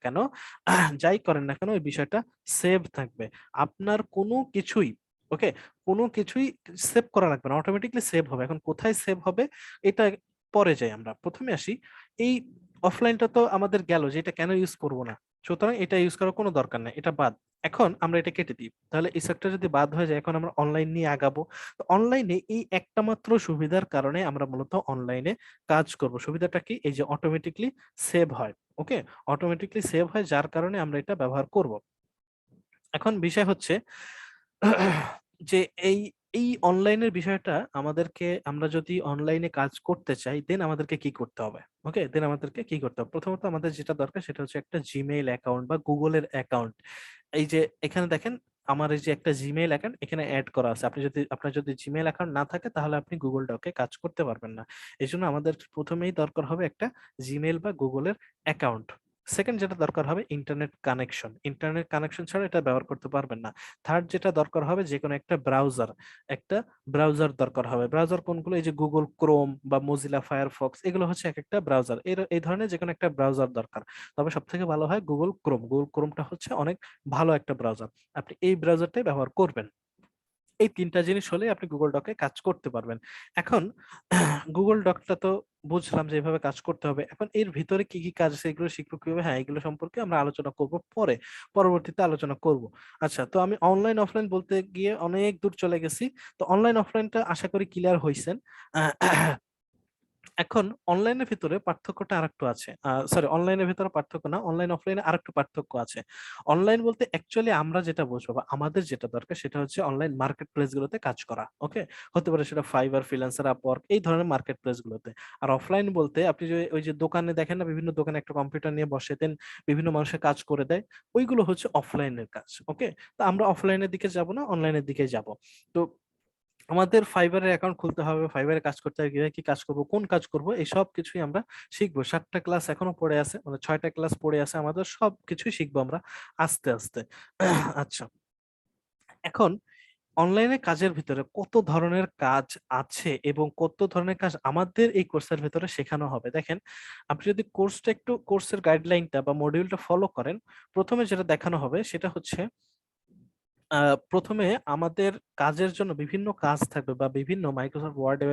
কেন, ওই বিষয়টা সেভ থাকবে। আপনার কোনো কিছুই, ওকে, কোনো কিছুই সেভ করা লাগবে না, অটোমেটিকলি সেভ হবে। এখন কোথায় সেভ হবে, এটা পরে যাই। আমরা প্রথমে আসি, এই অফলাইনটা তো আমাদের গেল, যে এটা কেন ইউজ করব না। সুতরাং এটা ইউজ করার কোনো দরকার নাই, এটা বাদ। এখন আমরা এটা কেটে দিই, তাহলে এই সেক্টর যদি বাদ হয়ে যায়, এখন আমরা অনলাইন নিয়ে আগাবো। তো অনলাইনে এই একটা মাত্র সুবিধার কারণে আমরা মূলত অনলাইনে কাজ করব। সুবিধাটা কি? এই যে অটোমেটিকলি সেভ হয়। ওকে, অটোমেটিকলি সেভ হয়, যার কারণে আমরা এটা ব্যবহার করব। এখন বিষয় হচ্ছে যে এই এই অনলাইনের বিষয়টা আমাদেরকে, আমরা যদি অনলাইনে কাজ করতে চাই দেন আমাদেরকে কি করতে হবে? ওকে, দেন আমাদেরকে কি করতে হবে? প্রথমত আমাদের যেটা দরকার সেটা হচ্ছে একটা জিমেইল অ্যাকাউন্ট বা গুগলের অ্যাকাউন্ট। এই যে এখানে দেখেন, আমার এই যে একটা জিমেইল অ্যাকাউন্ট এখানে অ্যাড করা আছে। আপনার যদি জিমেইল অ্যাকাউন্ট না থাকে তাহলে আপনি গুগল ডকে কাজ করতে পারবেন না। এই জন্য আমাদের প্রথমেই দরকার হবে একটা জিমেইল বা গুগলের অ্যাকাউন্ট। সেকেন্ড যেটা দরকার হবে ইন্টারনেট কানেকশন। ইন্টারনেট কানেকশন ছাড়া এটা ব্যবহার করতে পারবেন না। থার্ড যেটা দরকার হবে যে কোনো একটা ব্রাউজার। একটা ব্রাউজার দরকার হবে। ব্রাউজার কোনগুলো? এই যে গুগল ক্রোম বা মোজিলা ফায়ারফক্স, এগুলো হচ্ছে এক একটা ব্রাউজার। এই ধরনের যে কোনো একটা ব্রাউজার দরকার। তবে সব থেকে ভালো হয় গুগল ক্রোম। গুগল ক্রোমটা হচ্ছে অনেক ভালো একটা ব্রাউজার। আপনি এই ব্রাউজারটাই ব্যবহার করবেন। এই তিনটা জিনিস হলে আপনি গুগল ডকে কাজ করতে পারবেন। এখন গুগল ডকটা তো বুঝলাম যে এভাবে কাজ করতে হবে। এখন এর ভিতরে কি কি কাজ আছে এগুলো শিখবো কিভাবে? হ্যাঁ, এগুলো সম্পর্কে আমরা আলোচনা করব পরে, পরবর্তীতে আলোচনা করব। আচ্ছা, তো আমি অনলাইন অফলাইন বলতে গিয়ে অনেক দূর চলে গেছি। তো অনলাইন অফলাইনটা আশা করি ক্লিয়ার হইছেন। এখন অনলাইনের ভিতরে পার্থক্যটা আরেকটু আছে। সরি, অনলাইনের ভিতরে পার্থক্য না, অনলাইন অফলাইনে আরেকটু পার্থক্য আছে। অনলাইন বলতে অ্যাকচুয়ালি আমরা যেটা বুঝবো বা আমাদের যেটা দরকার সেটা হচ্ছে অনলাইন মার্কেট প্লেস গুলোতে কাজ করা। ওকে, হতে পারে সেটা ফাইবার, ফ্রিল্যান্সার, আপওয়ার্ক, এই ধরনের মার্কেট প্লেস গুলোতে। আর অফলাইন বলতে আপনি যে ওই যে দোকানে দেখেন না, বিভিন্ন দোকানে একটা কম্পিউটার নিয়ে বসে দেন, বিভিন্ন মানুষের কাজ করে দেয়, ওইগুলো হচ্ছে অফলাইনের কাজ। ওকে, তো আমরা অফলাইনের দিকে যাব না, অনলাইনের দিকে যাব। তো আমাদের ফাইবারের অ্যাকাউন্ট খুলতে হবে, ফাইবারে কাজ করতে হবে, কিভাবে কি কাজ করব, কোন কাজ করব, এই সব কিছুই আমরা শিখবো। 7টা ক্লাস এখনো পড়ে আছে, মানে 6টা ক্লাস পড়ে আছে, আমাদের সব কিছুই শিখবো আমরা আস্তে আস্তে। আচ্ছা, এখন অনলাইনে কাজের ভিতরে কত ধরনের কাজ আছে এবং কত ধরনের কাজ আমাদের এই কোর্সের ভিতরে শেখানো হবে দেখেন। আপনি যদি কোর্সের গাইডলাইনটা বা মডিউলটা ফলো করেন, প্রথমে যেটা দেখানো হবে সেটা হচ্ছে প্রথমে আমাদের কাজের জন্য বিভিন্ন কাজ থাকবে বা বিভিন্ন মাইক্রোসফট ওয়ার্ডে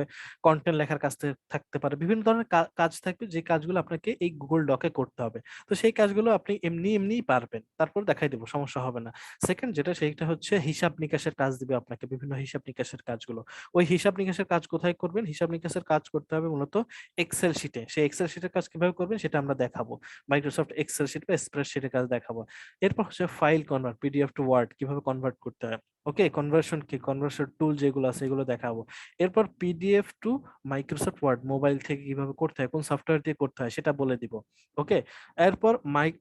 কন্টেন্ট লেখার কাজ থাকতে পারে, বিভিন্ন ধরনের কাজ থাকবে যে কাজগুলো আপনাকে এই গুগল ডকে করতে হবে। তো সেই কাজগুলো আপনি এমনি এমনিই পারবেন, তারপর দেখাই দেবো, সমস্যা হবে না। সেকেন্ড যেটা, সেইটা হচ্ছে হিসাব নিকাশের কাজ দিবে আপনাকে, বিভিন্ন হিসাব নিকাশের কাজগুলো। ওই হিসাব নিকাশের কাজ কোথায় করবেন? হিসাব নিকাশের কাজ করতে হবে মূলত এক্সেল শিটে। সেই এক্সেল শিটের কাজ কিভাবে করবেন সেটা আমরা দেখাবো, মাইক্রোসফট এক্সেল শিট বা স্প্রেডশিটের কাজ দেখাবো। এরপর হচ্ছে file convert, PDF to word কিভাবে কনভার্ট করতে হয়। ওকে, কনভার্সন কি, কনভার্সন টুল যেগুলো আছে এগুলো দেখাবো। এরপর PDF to Microsoft Word mobile থেকে কিভাবে করতে হয়, কোন সফটওয়্যার দিয়ে করতে হয় সেটা বলে দিব। ওকে, এরপর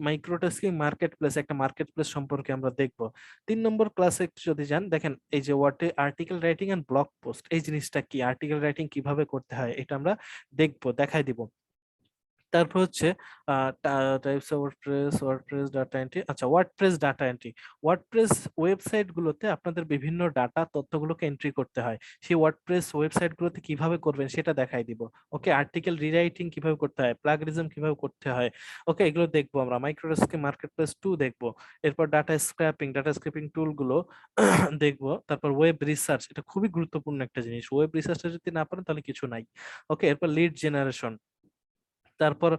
মাইক্রোটাস্কিং মার্কেট প্লেস, একটা মার্কেট প্লেস সম্পর্কে আমরা দেখব। 3 নম্বর ক্লাসে যদি যান, দেখেন এই যে ওয়ার্ডে article writing and blog post, এই জিনিসটা কি, আর্টিকেল রাইটিং কিভাবে করতে হয় এটা আমরা দেখবো, দেখাই দিব। তারপর হচ্ছে types of WordPress data entry. আচ্ছা, WordPress data entry, WordPress website গুলোতে আপনাদের বিভিন্ন ডাটা তথ্যগুলোকে এন্ট্রি করতে হয়, সেই ওয়ার্ডপ্রেস ওয়েবসাইট গুলোতে কিভাবে করবেন সেটা দেখাই দিব। ওকে, আর্টিকেল রিরাইটিং কিভাবে করতে হয়, প্লাগরিজম কিভাবে করতে হয়, ওকে, এগুলো দেখবো আমরা। মাইক্রোডেস্ক মার্কেট প্লেস 2 দেখবো। এরপর ডাটা স্ক্র্যাপিং টুল গুলো দেখবো। তারপর ওয়েব রিসার্চ, এটা খুবই গুরুত্বপূর্ণ একটা জিনিস, ওয়েব রিসার্চটা যদি না পারেন তাহলে কিছু নাই। ওকে, এরপর লিড জেনারেশন, তারপর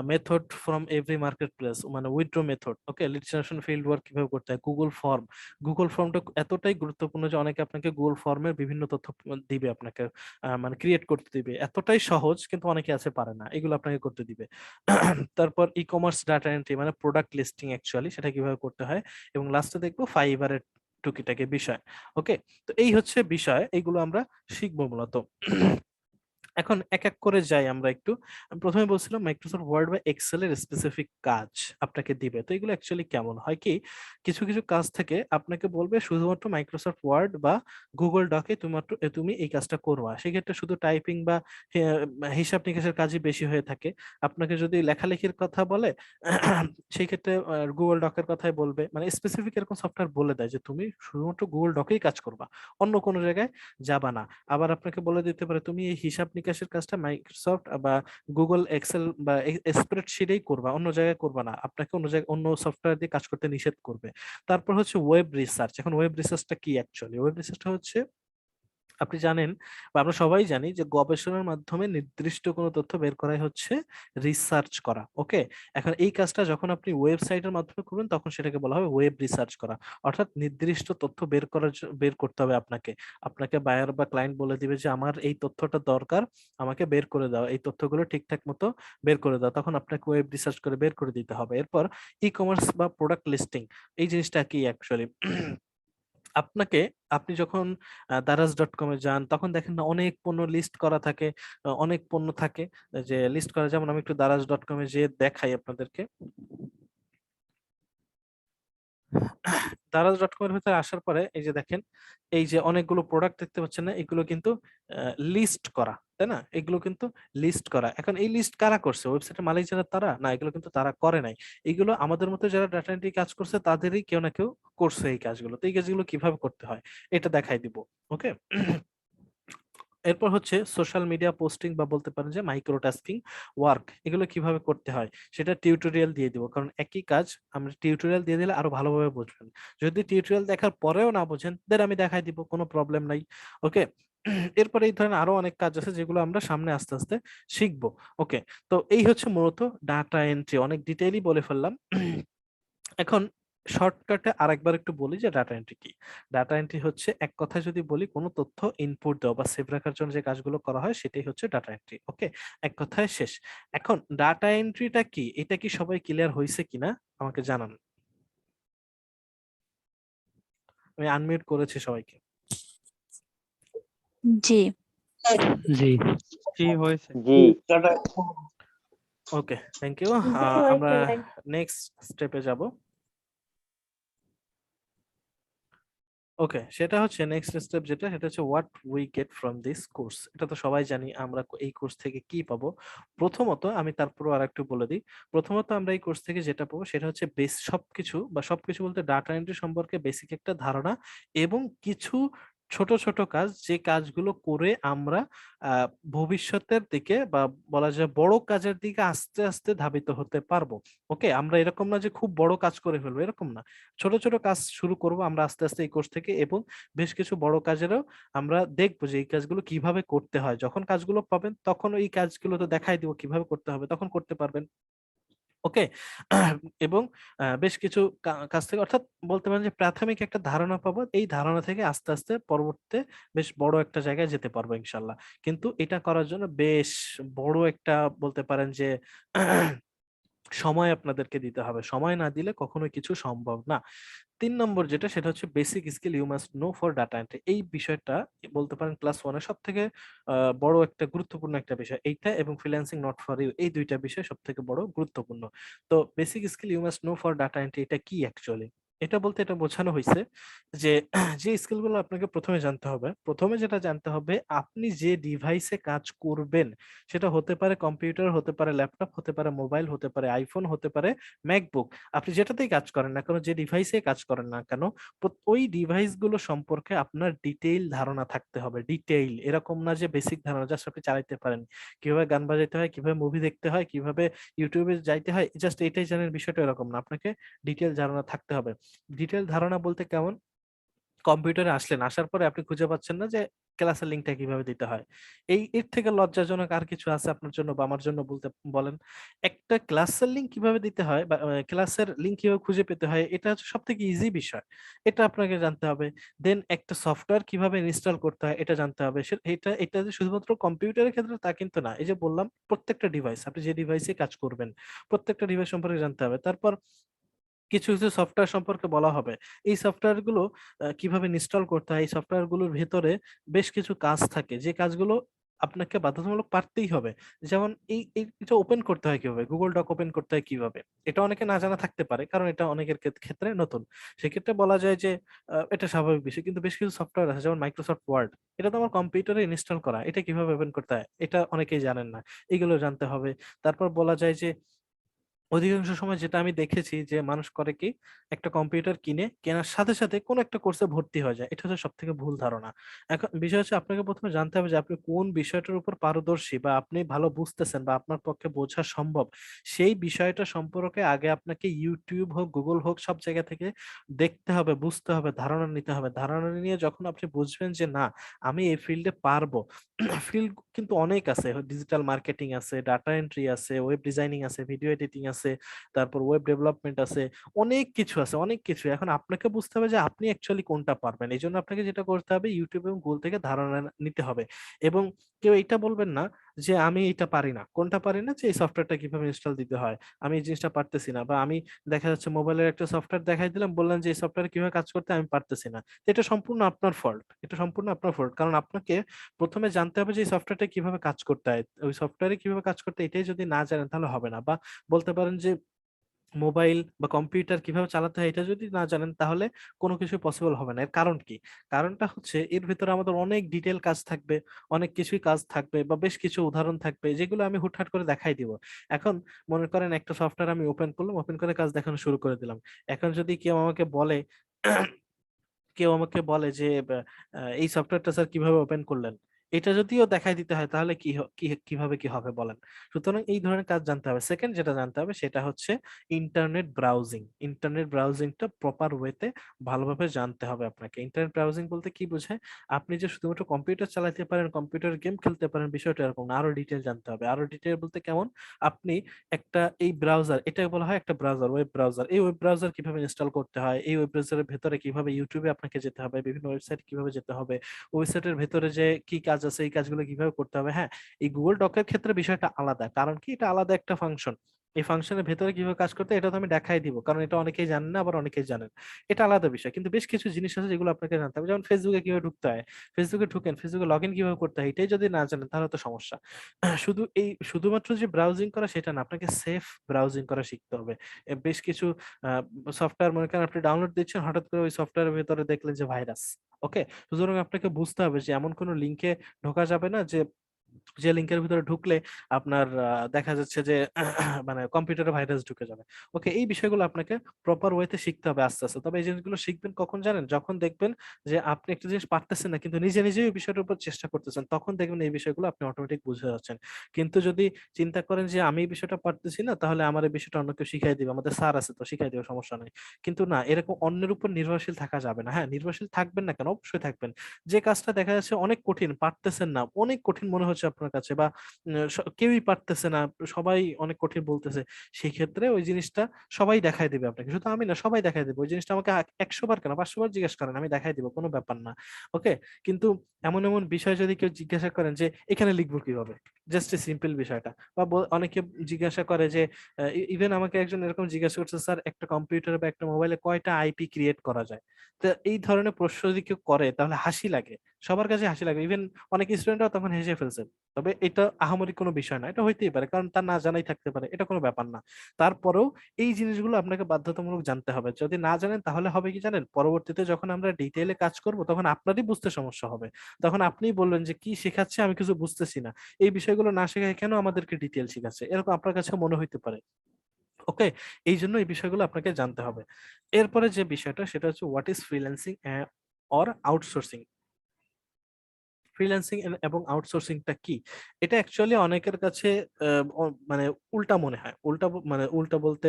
method from every market place, মানে উইথড্র মেথড। ওকে, লিড জেনারেশন, ফিল্ড ওয়ার্ক কিভাবে করতে হয়, গুগল ফর্ম। গুগল ফর্মটা এতটাই গুরুত্বপূর্ণ যে অনেকে আপনাকে গুগল ফর্মের বিভিন্ন তথ্য দিবে আপনাকে, মানে ক্রিয়েট করতে দিবে, এতটাই সহজ, কিন্তু অনেকে আছে পারে না, এগুলো আপনাকে করতে দিবে। তারপর ই কমার্স ডাটা এন্ট্রি, মানে প্রোডাক্ট লিস্টিং অ্যাকচুয়ালি সেটা কিভাবে করতে হয়। এবং লাস্টে দেখবো ফাইবারের টুকিটাকি বিষয়। ওকে, তো এই হচ্ছে বিষয়, এইগুলো আমরা শিখবো মূলত। এখন এক এক করে যাই আমরা একটু। আমি প্রথমে বলছিলাম মাইক্রোসফট ওয়ার্ড বা এক্সেল এর স্পেসিফিক কাজ আপনাকে দিবে। তো এগুলো অ্যাকচুয়ালি কেমন হয় কি, কিছু কিছু কাজ থেকে আপনাকে বলবে শুধুমাত্র মাইক্রোসফট ওয়ার্ড বা গুগল ডকে তুমি এই কাজটা করবা। সেক্ষেত্রে শুধু টাইপিং বা হিসাব নিকাশের কাজই বেশি হয়ে থাকে। আপনাকে যদি লেখালেখির কথা বলে সেই ক্ষেত্রে গুগল ডকের কথাই বলবে, মানে স্পেসিফিক এরকম সফটওয়্যার বলে দেয় যে তুমি শুধুমাত্র গুগল ডকেই কাজ করবা, অন্য কোনো জায়গায় যাবা না। আবার আপনাকে বলে দিতে পারে তুমি এই হিসাব নিকাশের কাজটা মাইক্রোসফট বা গুগল এক্সেল বা স্প্রেডশিটেই করবা, অন্য জায়গায় করবা না, আপনাকে অন্য জায়গায় অন্য সফটওয়্যার দিয়ে কাজ করতে নিষেধ করবে। তারপর হচ্ছে ওয়েব রিসার্চ। এখন ওয়েব রিসার্চটা কি অ্যাকচুয়ালি? ওয়েব রিসার্চটা হচ্ছে আপনি জানেন বা আমরা সবাই জানি যে গবেষণার মাধ্যমে নির্দিষ্ট কোনো তথ্য বের করাই হচ্ছে রিসার্চ করা। ওকে, এখন এই কাজটা যখন আপনি ওয়েবসাইটের মাধ্যমে করবেন তখন সেটাকে বলা হবে ওয়েব রিসার্চ করা। অর্থাৎ নির্দিষ্ট তথ্য বের করতে হবে আপনাকে। আপনাকে বায়ার বা ক্লায়েন্ট বলে দিবে যে আমার এই তথ্যটা দরকার, আমাকে বের করে দাও, এই তথ্যগুলো ঠিকঠাক মতো বের করে দাও, তখন আপনাকে ওয়েব রিসার্চ করে বের করে দিতে হবে। এরপর ই কমার্স বা প্রোডাক্ট লিস্টিং, এই জিনিসটা কি অ্যাকচুয়ালি আপনাকে, আপনি যখন দারাজ.কমে যান তখন দেখেন না অনেক পণ্য লিস্ট করা থাকে, অনেক পণ্য থাকে যে লিস্ট করা। যেমন আমি একটু দারাজ.কমে যে দেখাই আপনাদেরকে। দারাজ.কম এর ভিতরে আসার পরে এই যে দেখেন, এই যে অনেকগুলো প্রোডাক্ট দেখতে পাচ্ছেন না, এগুলো কিন্তু লিস্ট করা, তাই না? এগুলো কিন্তু লিস্ট করা। এখন এই লিস্ট কারা করছে? ওয়েবসাইটের মালিক যারা, তারা না, এগুলো কিন্তু তারা করে নাই। এগুলো আমাদের মতো যারা ডাটা এন্ট্রি কাজ করছে তাদেরই কেউ না কেউ করছে এই কাজগুলো। তো এই কাজগুলো কিভাবে করতে হয় এটা দেখাই দিব। ওকে, এরপর হচ্ছে সোশ্যাল মিডিয়া পোস্টিং বা বলতে পারেন যে মাইক্রো টাস্কিং ওয়ার্ক, এগুলো কিভাবে করতে হয় সেটা টিউটোরিয়াল দিয়ে দিব। কারণ একই কাজ আমরা টিউটোরিয়াল দিয়ে দিলে আরো ভালোভাবে বুঝবেন। যদি টিউটোরিয়াল দেখার পরেও না বুঝেন দেন আমি দেখাই দিব, কোনো প্রবলেম নাই। ওকে, এরপরে এই ধরনের আরো অনেক কাজ আছে যেগুলো আমরা সামনে আস্তে আস্তে শিখবো। ওকে, তো এই হচ্ছে মূলত ডাটা এন্ট্রি, অনেক ডিটেইলি বলে ফেললাম। এখন শর্টকাটে আরেকবার একটু বলি যে ডাটা এন্ট্রি কি। ডাটা এন্ট্রি হচ্ছে এক কথায় যদি বলি কোনো তথ্য ইনপুট দেওয়া বা সেভ রাখার জন্য যে কাজগুলো করা হয় সেটাই হচ্ছে ডাটা এন্ট্রি। ওকে, এক কথায় শেষ। এখন ডাটা এন্ট্রিটা কি, এটা কি সবাই ক্লিয়ার হয়েছে কিনা আমাকে জানান। আমি আনমিউট করেছি সবাইকে। জি। জি। জি হয়েছে। জি। ওকে, থ্যাংক ইউ। আমরা নেক্সট স্টেপে যাব। ওকে, সেটা হচ্ছে নেক্সট স্টেপ যেটা, সেটা হচ্ছে what we get from this course. এটা তো সবাই জানি আমরা এই কোর্স থেকে কি পাবো। প্রথমত আমি তারপরও আর একটু বলে দিই। প্রথমত আমরা এই কোর্স থেকে যেটা পাবো সেটা হচ্ছে সবকিছু বা সবকিছু বলতে ডাটা এন্ট্রি সম্পর্কে বেসিক একটা ধারণা এবং কিছু ছোট ছোট কাজ, যে কাজগুলো করে আমরা আহ ভবিষ্যতের দিকে বা বলা যায় বড় কাজের দিকে আস্তে আস্তে ধাবিত হতে পারবো। ওকে, আমরা এরকম না যে খুব বড় কাজ করে ফেলবো, এরকম না। ছোট ছোট কাজ শুরু করব আমরা আস্তে আস্তে এই কোর্স থেকে, এবং বেশ কিছু বড় কাজেরও আমরা দেখবো যে এই কাজগুলো কিভাবে করতে হয়। যখন কাজগুলো পাবেন তখন ওই কাজগুলো তো দেখাই দিব কিভাবে করতে হবে, তখন করতে পারবেন। ওকে, এবং বেশ কিছু কাজ থেকে, অর্থাৎ বলতে পারেন যে প্রাথমিক একটা ধারণা পাবো, এই ধারণা থেকে আস্তে আস্তে পরবর্তীতে বেশ বড় একটা জায়গায় যেতে পারবো ইনশাল্লাহ। কিন্তু এটা করার জন্য বেশ বড় একটা বলতে পারেন যে সময় আপনাদেরকে দিতে হবে। সময় না দিলে কখনোই কিছু সম্ভব না। 3 নম্বর যেটা, সেটা হচ্ছে basic skill you must know for data entry. এই বিষয়টা বলতে পারেন ক্লাস 1 এর সব থেকে বড় একটা গুরুত্বপূর্ণ একটা বিষয় এইটা, এবং ফ্রিল্যান্সিং নট ফর ইউ, এই দুইটা বিষয় সব থেকে বড় গুরুত্বপূর্ণ। তো basic skill you must know for data entry এটা কি অ্যাকচুয়ালি? এটা বলতে এটা বোঝানো হয়েছে যে যে স্কিলগুলো আপনাকে প্রথমে জানতে হবে, প্রথমে যেটা জানতে হবে আপনি যে ডিভাইসে কাজ করবেন, সেটা হতে পারে কম্পিউটার, হতে পারে ল্যাপটপ, হতে পারে মোবাইল, হতে পারে আইফোন, হতে পারে ম্যাকবুক। আপনি যেটাতেই কাজ করেন না কেন, যে ডিভাইসে কাজ করেন না কেন, ওই ডিভাইস গুলো সম্পর্কে আপনার ডিটেইল ধারণা থাকতে হবে। ডিটেইল, এরকম না যে বেসিক ধারণা জাস্ট আপনি চালাইতে পারেন, কিভাবে গান বাজাইতে হয়, কিভাবে মুভি দেখতে হয়, কিভাবে ইউটিউবে যাইতে হয়, জাস্ট এটাই জানেন, বিষয়টা এরকম না। আপনাকে ডিটেইল ধারণা থাকতে হবে। ডিটেইল ধারণা বলতে কেমন, কম্পিউটারে আসলেন, আসার পরে আপনি খুঁজে পাচ্ছেন না যে ক্লাসের লিঙ্কটা কিভাবে দিতে হয়। এর থেকে লজ্জাজনক আর কিছু আছে আপনার জন্য বা আমার জন্য বলতে বলেন? একটা ক্লাসের লিঙ্ক কিভাবে দিতে হয় বা ক্লাসের লিঙ্ক কিভাবে খুঁজে পেতে হয়, এটা হচ্ছে সব থেকে ইজি বিষয়। এটা আপনাকে জানতে হবে। দেন একটা সফটওয়্যার কিভাবে ইনস্টল করতে হয় এটা জানতে হবে। এটা যে শুধুমাত্র কম্পিউটারের ক্ষেত্রে তা কিন্তু না। এই যে বললাম প্রত্যেকটা ডিভাইস, আপনি যে ডিভাইসে কাজ করবেন প্রত্যেকটা ডিভাইস সম্পর্কে জানতে হবে। তারপর কিছু কিছু সফটওয়্যার সম্পর্কে বলা হবে। এই সফটওয়্যার গুলো কিভাবে ইনস্টল করতে হয়, এই সফটওয়্যার গুলোর ভেতরে বেশ কিছু কাজ থাকে যে কাজগুলো আপনাকে বাধ্যতামূলক পারতেই হবে। যেমন এটা ওপেন করতে হয় কিভাবে, গুগল ডক ওপেন করতে হয় কিভাবে, এটা অনেকে না জানা থাকতে পারে কারণ এটা অনেকের ক্ষেত্রে নতুন। সেক্ষেত্রে বলা যায় যে এটা স্বাভাবিক বিষয়। কিন্তু বেশ কিছু সফটওয়্যার আছে যেমন মাইক্রোসফট ওয়ার্ড, এটা তো আমার কম্পিউটারে ইনস্টল করা, এটা কিভাবে ওপেন করতে হয় এটা অনেকেই জানেন না, এগুলো জানতে হবে। তারপর বলা যায় যে অধিকাংশ সময় যেটা আমি দেখেছি যে মানুষ করে কি, একটা কম্পিউটার কিনে কেনার সাথে সাথে কোন একটা কোর্সে ভর্তি হয়ে যায়। এটা হচ্ছে সব থেকে ভুল ধারণা। এখন বিষয় হচ্ছে আপনাকে প্রথমে জানতে হবে যে আপনি কোন বিষয়টার উপর পারদর্শী বা আপনি ভালো বুঝতেছেন বা আপনার পক্ষে বোঝা সম্ভব, সেই বিষয়টা সম্পর্কে আগে আপনাকে ইউটিউব হোক, গুগল হোক, সব জায়গা থেকে দেখতে হবে, বুঝতে হবে, ধারণা নিতে হবে। ধারণা নিয়ে যখন আপনি বুঝবেন যে না, আমি এই ফিল্ডে পারবো, ফিল্ড কিন্তু অনেক আছে, ডিজিটাল মার্কেটিং আছে, ডাটা এন্ট্রি আছে, ওয়েব ডিজাইনিং আছে, ভিডিও এডিটিং আছে, তারপর ওয়েব ডেভেলপমেন্ট আছে, অনেক কিছু আছে, অনেক কিছু। এখন আপনাকে বুঝতে হবে যে আপনি অ্যাকচুয়ালি কোনটা পারবেন। এই জন্য আপনাকে যেটা করতে হবে, ইউটিউব এবং গুগল থেকে ধারণা নিতে হবে। এবং কেউ এটা বলবেন না যে আমি এটা পারি না, কোনটা পারি না, যে এই সফটওয়্যারটা কিভাবে ইনস্টল দিতে হয়, আমি এই জিনিসটা পারতেছি না, বা আমি দেখা যাচ্ছে মোবাইলের একটা সফটওয়্যার দেখাই দিলাম, বললেন যে এই সফটওয়্যার কিভাবে কাজ করতে আমি পারতেছি না। তো এটা সম্পূর্ণ আপনার ফল্ট, এটা সম্পূর্ণ আপনার ফল্ট। কারণ আপনাকে প্রথমে জানতে হবে যে এই সফটওয়্যারটা কিভাবে কাজ করতে হয়, ওই সফটওয়্যারে কিভাবে কাজ করতে হয়, এটাই যদি না জানেন তাহলে হবে না। বা বলতে পারেন যে মোবাইল বা কম্পিউটার কিভাবে চালাতে হয় এটা যদি না জানেন তাহলে কোনো কিছু পসিবল হবে না। এর কারণ কি? কারণটা হচ্ছে এর ভিতরে আমাদের অনেক ডিটেল কাজ থাকবে, অনেক কিছুই কাজ থাকবে, বা বেশ কিছু উদাহরণ থাকবে যেগুলো আমি হুটহাট করে দেখাই দিব। এখন মনে করেন একটা সফটওয়্যার আমি ওপেন করলাম, ওপেন করে কাজ দেখানো শুরু করে দিলাম। এখন যদি কেউ আমাকে বলে যে এই সফটওয়্যারটা স্যার কিভাবে ওপেন করলেন, এটা যদিও দেখাই দিতে হয় তাহলে কিভাবে কি হবে বলেন। সুতরাং এই ধরনের কাজ জানতে হবে। সেকেন্ড যেটা জানতে হবে সেটা হচ্ছে ইন্টারনেট ব্রাউজিং। ইন্টারনেট ব্রাউজিংটা প্রপার ওয়েতে ভালোভাবে জানতে হবে আপনাকে। ইন্টারনেট ব্রাউজিং বলতে কি বোঝায়? আপনি যে শুধুমাত্র কম্পিউটার চালাতে পারেন, কম্পিউটার গেম খেলতে পারেন, বিষয়টা এরকম না, আরো ডিটেল জানতে হবে। আরো ডিটেল বলতে কেমন? আপনি একটা এই ব্রাউজার, এটা বলা হয় একটা ব্রাউজার, ওয়েব ব্রাউজার, এই ওয়েব ব্রাউজার কিভাবে ইনস্টল করতে হয়, এই ওয়েব ব্রাউজারের ভেতরে কিভাবে ইউটিউবে আপনাকে যেতে হবে, বিভিন্ন ওয়েবসাইট কিভাবে যেতে হবে, ওয়েবসাইটের ভেতরে যে কি কাজ আছে এই কাজগুলো কিভাবে করতে হবে। হ্যাঁ, এই গুগল ডকের ক্ষেত্রে বিষয়টা আলাদা, কারণ কি এটা আলাদা একটা ফাংশন। এই ফাংশনের ভেতরে কিভাবে কাজ করতে হয় এটা তো আমি দেখাই দিব, কারণ এটা অনেকেই জানেন না, আবার অনেকেই জানেন। এটা আলাদা বিষয়। কিন্তু বেশ কিছু জিনিস আছে যেগুলো আপনাকে জানতে হবে, যেমন ফেসবুকে কিভাবে ঢুকতে হয়, ফেসবুকে ঢুকেন, ফেসবুকে লগ ইন কিভাবে করতে হয়, এটাই যদি না জানেন তাহলে তো সমস্যা। শুধুমাত্র যে ব্রাউজিং করা সেটা না, আপনাকে সেফ ব্রাউজিং করা শিখতে হবে। বেশ কিছু সফটওয়্যার মনে করেন আপনি ডাউনলোড দিচ্ছেন, হঠাৎ করে ওই সফটওয়্যারের ভেতরে দেখলেন যে ভাইরাস। ওকে, সুতরাং আপনাকে বুঝতে হবে যে এমন কোনো লিঙ্কে ঢোকা যাবে না যে যে লিঙ্কের ভিতরে ঢুকলে আপনার দেখা যাচ্ছে যে মানে কম্পিউটারে ভাইরাস ঢুকে যাবে। ওকে, এই বিষয়গুলো আপনাকে প্রপার ওয়েতে শিখতে হবে আস্তে আস্তে। তবে এই জিনিসগুলো শিখবেন কখন জানেন? যখন দেখবেন যে আপনি একটা জিনিস পারতেছেন না কিন্তু নিজে নিজেই ওই বিষয়টার উপর চেষ্টা করতেছেন, তখন দেখবেন এই বিষয়গুলো আপনি অটোমেটিক বুঝে যাচ্ছেন। কিন্তু যদি চিন্তা করেন যে আমি এই বিষয়টা পারতেছি না, তাহলে আমার এই বিষয়টা অন্য কেউ শিখাই দিবে, আমাদের স্যার আছে তো শিখাই দিবে, সমস্যা নাই। কিন্তু না, এরকম অন্যের উপর নির্ভরশীল থাকা যাবে না। হ্যাঁ, নির্ভরশীল থাকবেন না কেন, অবশ্যই থাকবেন। যে কাজটা দেখা যাচ্ছে অনেক কঠিন, পারতেছেন না, অনেক কঠিন মনে হচ্ছে আপনার কাছে, বা কেউই পারতেছে না, সবাই অনেক কঠিন বলতেছে, সেই ক্ষেত্রে ওই জিনিসটা সবাই দেখাই দিবে আপনাকে। শুধু আমি না, সবাই দেখাই দিবে। ওই জিনিসটা আমাকে 100 বার কেন, 500 বার জিজ্ঞেস করেন, আমি দেখাই দিব, কোনো ব্যাপার না। ওকে, কিন্তু এমন এমন বিষয় যদি কেউ জিজ্ঞাসা করেন যে এখানে লিখবো কিভাবে, জাস্ট সিম্পল বিষয়টা, বা অনেকে জিজ্ঞাসা করে যে ইভেন আমাকে একজন এরকম জিজ্ঞাসা করছে, স্যার একটা কম্পিউটার বা একটা মোবাইলে কয়টা আইপি ক্রিয়েট করা যায়? তো এই ধরনের প্রশ্ন যদি কেউ করে তাহলে হাসি লাগে, সবার কাছে হাসি লাগে, ইভেন অনেক স্টুডেন্টরাও তখন হেসে ফেলছে। তবে এটা আহামরি কোনো বিষয় না, এটা হইতেই পারে, কারণ তার না জানাই থাকতে পারে, এটা কোনো ব্যাপার না। তারপরেও এই জিনিসগুলো আপনাকে বাধ্যতামূলক জানতে হবে। যদি না জানেন তাহলে হবে কি জানেন, পরবর্তীতে যখন আমরা ডিটেইলে কাজ করব তখন আপনারই বুঝতে সমস্যা হবে। তখন আপনিই বলবেন যে কি শেখাচ্ছে আমি কিছু বুঝতেছি না, এই বিষয়গুলো না শেখায় কেন আমাদেরকে ডিটেইল শেখাচ্ছে, এরকম আপনার কাছে মনে হইতে পারে। ওকে, এই জন্য এই বিষয়গুলো আপনাকে জানতে হবে। এরপরে যে বিষয়টা সেটা হচ্ছে what is freelancing or outsourcing. Freelancing এবং আউটসোর্সিংটা কি? এটা অ্যাকচুয়ালি অনেকের কাছে মানে উল্টা মনে হয়, মানে উল্টা বলতে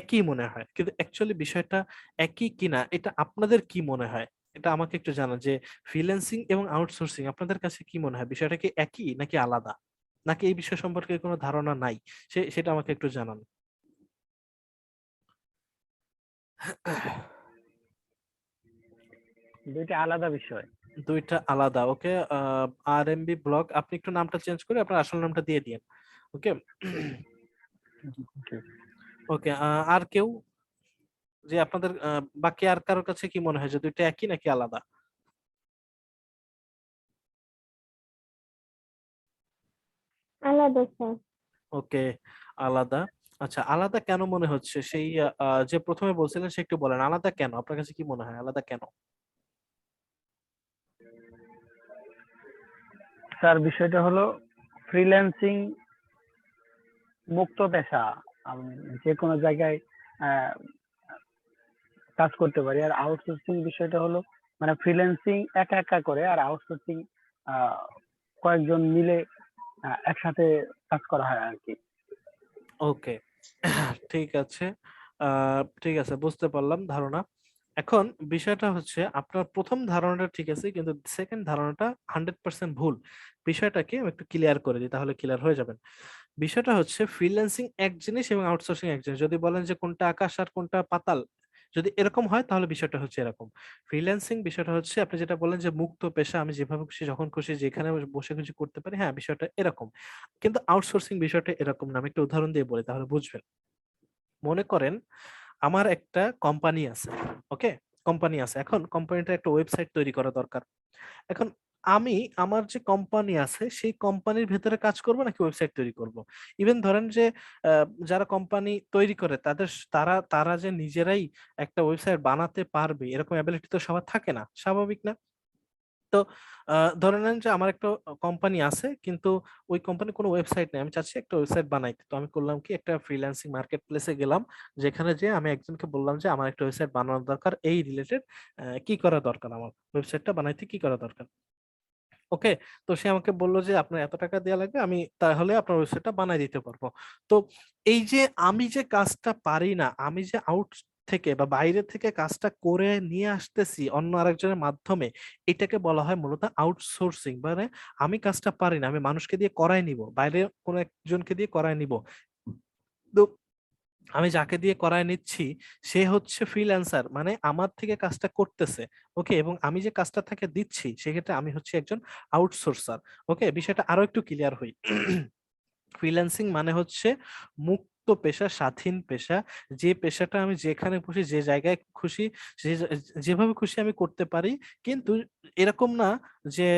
একই মনে হয়, কিন্তু অ্যাকচুয়ালি বিষয়টা একই কিনা এটা আপনাদের কি মনে হয়, এটা আমাকে একটু জানান যে ফ্রিল্যান্সিং এবং আউটসোর্সিং আপনাদের কাছে কি মনে হয়, বিষয়টা কি একই নাকি আলাদা, নাকি এই বিষয় সম্পর্কে কোনো ধারণা নাই, সেটা আমাকে একটু জানান। দুইটা আলাদা বিষয়। দুইটা আলাদা, ওকে। RMB ব্লগ, আপনি একটু নামটা চেঞ্জ করে আপনার আসল নামটা দিয়ে দিন। ওকে। Okay. ওকে, আর কেউ, যে আপনাদের বাকি আর কারোর কাছে কি মনে হয় যে দুইটা একই নাকি আলাদা? আলাদা স্যার। ওকে, আলাদা। আচ্ছা, আলাদা কেন মনে হচ্ছে, সেই যে প্রথমে বলছিলেন সে একটু বলেন, আলাদা কেন, আপনার কাছে কি মনে হয় আলাদা কেন? স্যার বিষয়টা হলো ফ্রিল্যান্সিং মুক্ত পেশা, আমি যে কোনো জায়গায় আহ, কাজ করতে পারি। আর আউটসোর্সিং বিষয়টা হলো মানে ফ্রিল্যান্সিং একা একা করে, আর আউটসোর্সিং কয়েকজন মিলে একসাথে কাজ করা হয় আর কি। ওকে, ঠিক আছে। ঠিক আছে, বুঝতে পারলাম ধারণা। এখন বিষয়টা হচ্ছে আপনার প্রথম ধারণাটা ঠিক আছে, কিন্তু সেকেন্ড ধারণাটা 100% ভুল। বিষয়টাকে আমি একটু ক্লিয়ার করে দিই, তাহলে ক্লিয়ার হয়ে যাবেন। বিষয়টা হচ্ছে ফ্রিল্যান্সিং এক জিনিস এবং আউটসোর্সিং এক জিনিস। যদি বলেন যে কোনটা আকাশ আর কোনটা পাতাল, যদি এরকম হয় তাহলে বিষয়টা হচ্ছে এরকম। ফ্রিল্যান্সিং বিষয়টা হচ্ছে আপনি যেটা বলেন যে মুক্ত পেশা, আমি যেভাবে খুশি যখন খুশি যেখানে বসে খুশি করতে পারি, হ্যাঁ বিষয়টা এরকম। কিন্তু আউটসোর্সিং বিষয়টা এরকম না। আমি একটা উদাহরণ দিয়ে বলি তাহলে বুঝবেন। মনে করেন আমার একটা কোম্পানি আছে, ওকে, কোম্পানি আছে। এখন কোম্পানিটা একটা ওয়েবসাইট তৈরি করা দরকার। এখন আমি আমার যে কোম্পানি আছে সেই কোম্পানির ভেতরে কাজ করব নাকি ওয়েবসাইট তৈরি করব? ইভেন ধরেন যে যারা কোম্পানি তৈরি করে তাদের তারা তারা যে নিজেরাই একটা ওয়েবসাইট বানাতে পারবে এরকম অ্যাবিলিটি তো সবার থাকে না, স্বাভাবিক না? তো ধরে নেন যে আমার একটা কোম্পানি আছে, কিন্তু ওই কোম্পানি কোনো ওয়েবসাইট নেই, আমি চাচ্ছি একটা ওয়েবসাইট বানাইতে। তো আমি করলাম কি, একটা ফ্রিল্যান্সিং মার্কেট প্লেসে গেলাম, যেখানে যে আমি একজনকে বললাম যে আমার একটা ওয়েবসাইট বানানোর দরকার, এই রিলেটেড কি করা দরকার, আমার ওয়েবসাইটটা বানাইতে কি করা দরকার। ওকে, তো সে আমাকে বললো যে আপনার এত টাকা দেওয়া লাগবে, আমি তাহলে আপনার ওয়েবসাইটটা বানাই দিতে পারবো। তো এই যে আমি যে কাজটা পারি না, আমি যে আউট থেকে বা বাইরে থেকে কাজটা করে নিয়ে আসতেছি অন্য আরেকজনের মাধ্যমে, এটাকে বলা হয় মূলত আউটসোর্সিং। মানে আমি কাজটা পারি না, আমি মানুষকে দিয়ে করাই নিব, বাইরে কোনো একজনকে দিয়ে করাই নিব। তো আমি যাকে দিয়ে করায় নিচ্ছি সে হচ্ছে ফ্রিল্যান্সার, মানে আমার থেকে কাজটা করতেছে। ওকে, এবং আমি যে কাজটা তাকে দিচ্ছি সেক্ষেত্রে আমি হচ্ছে একজন আউটসোর্সার। ওকে, বিষয়টা আরো একটু ক্লিয়ার হই। ফ্রিল্যান্সিং মানে হচ্ছে মুক্ত পেশা, স্বাধীন পেশা। যে পেশাটা আমি যেখানে খুশি যে জায়গায় খুশি যেভাবে খুশি আমি করতে পারি। কিন্তু এরকম না যে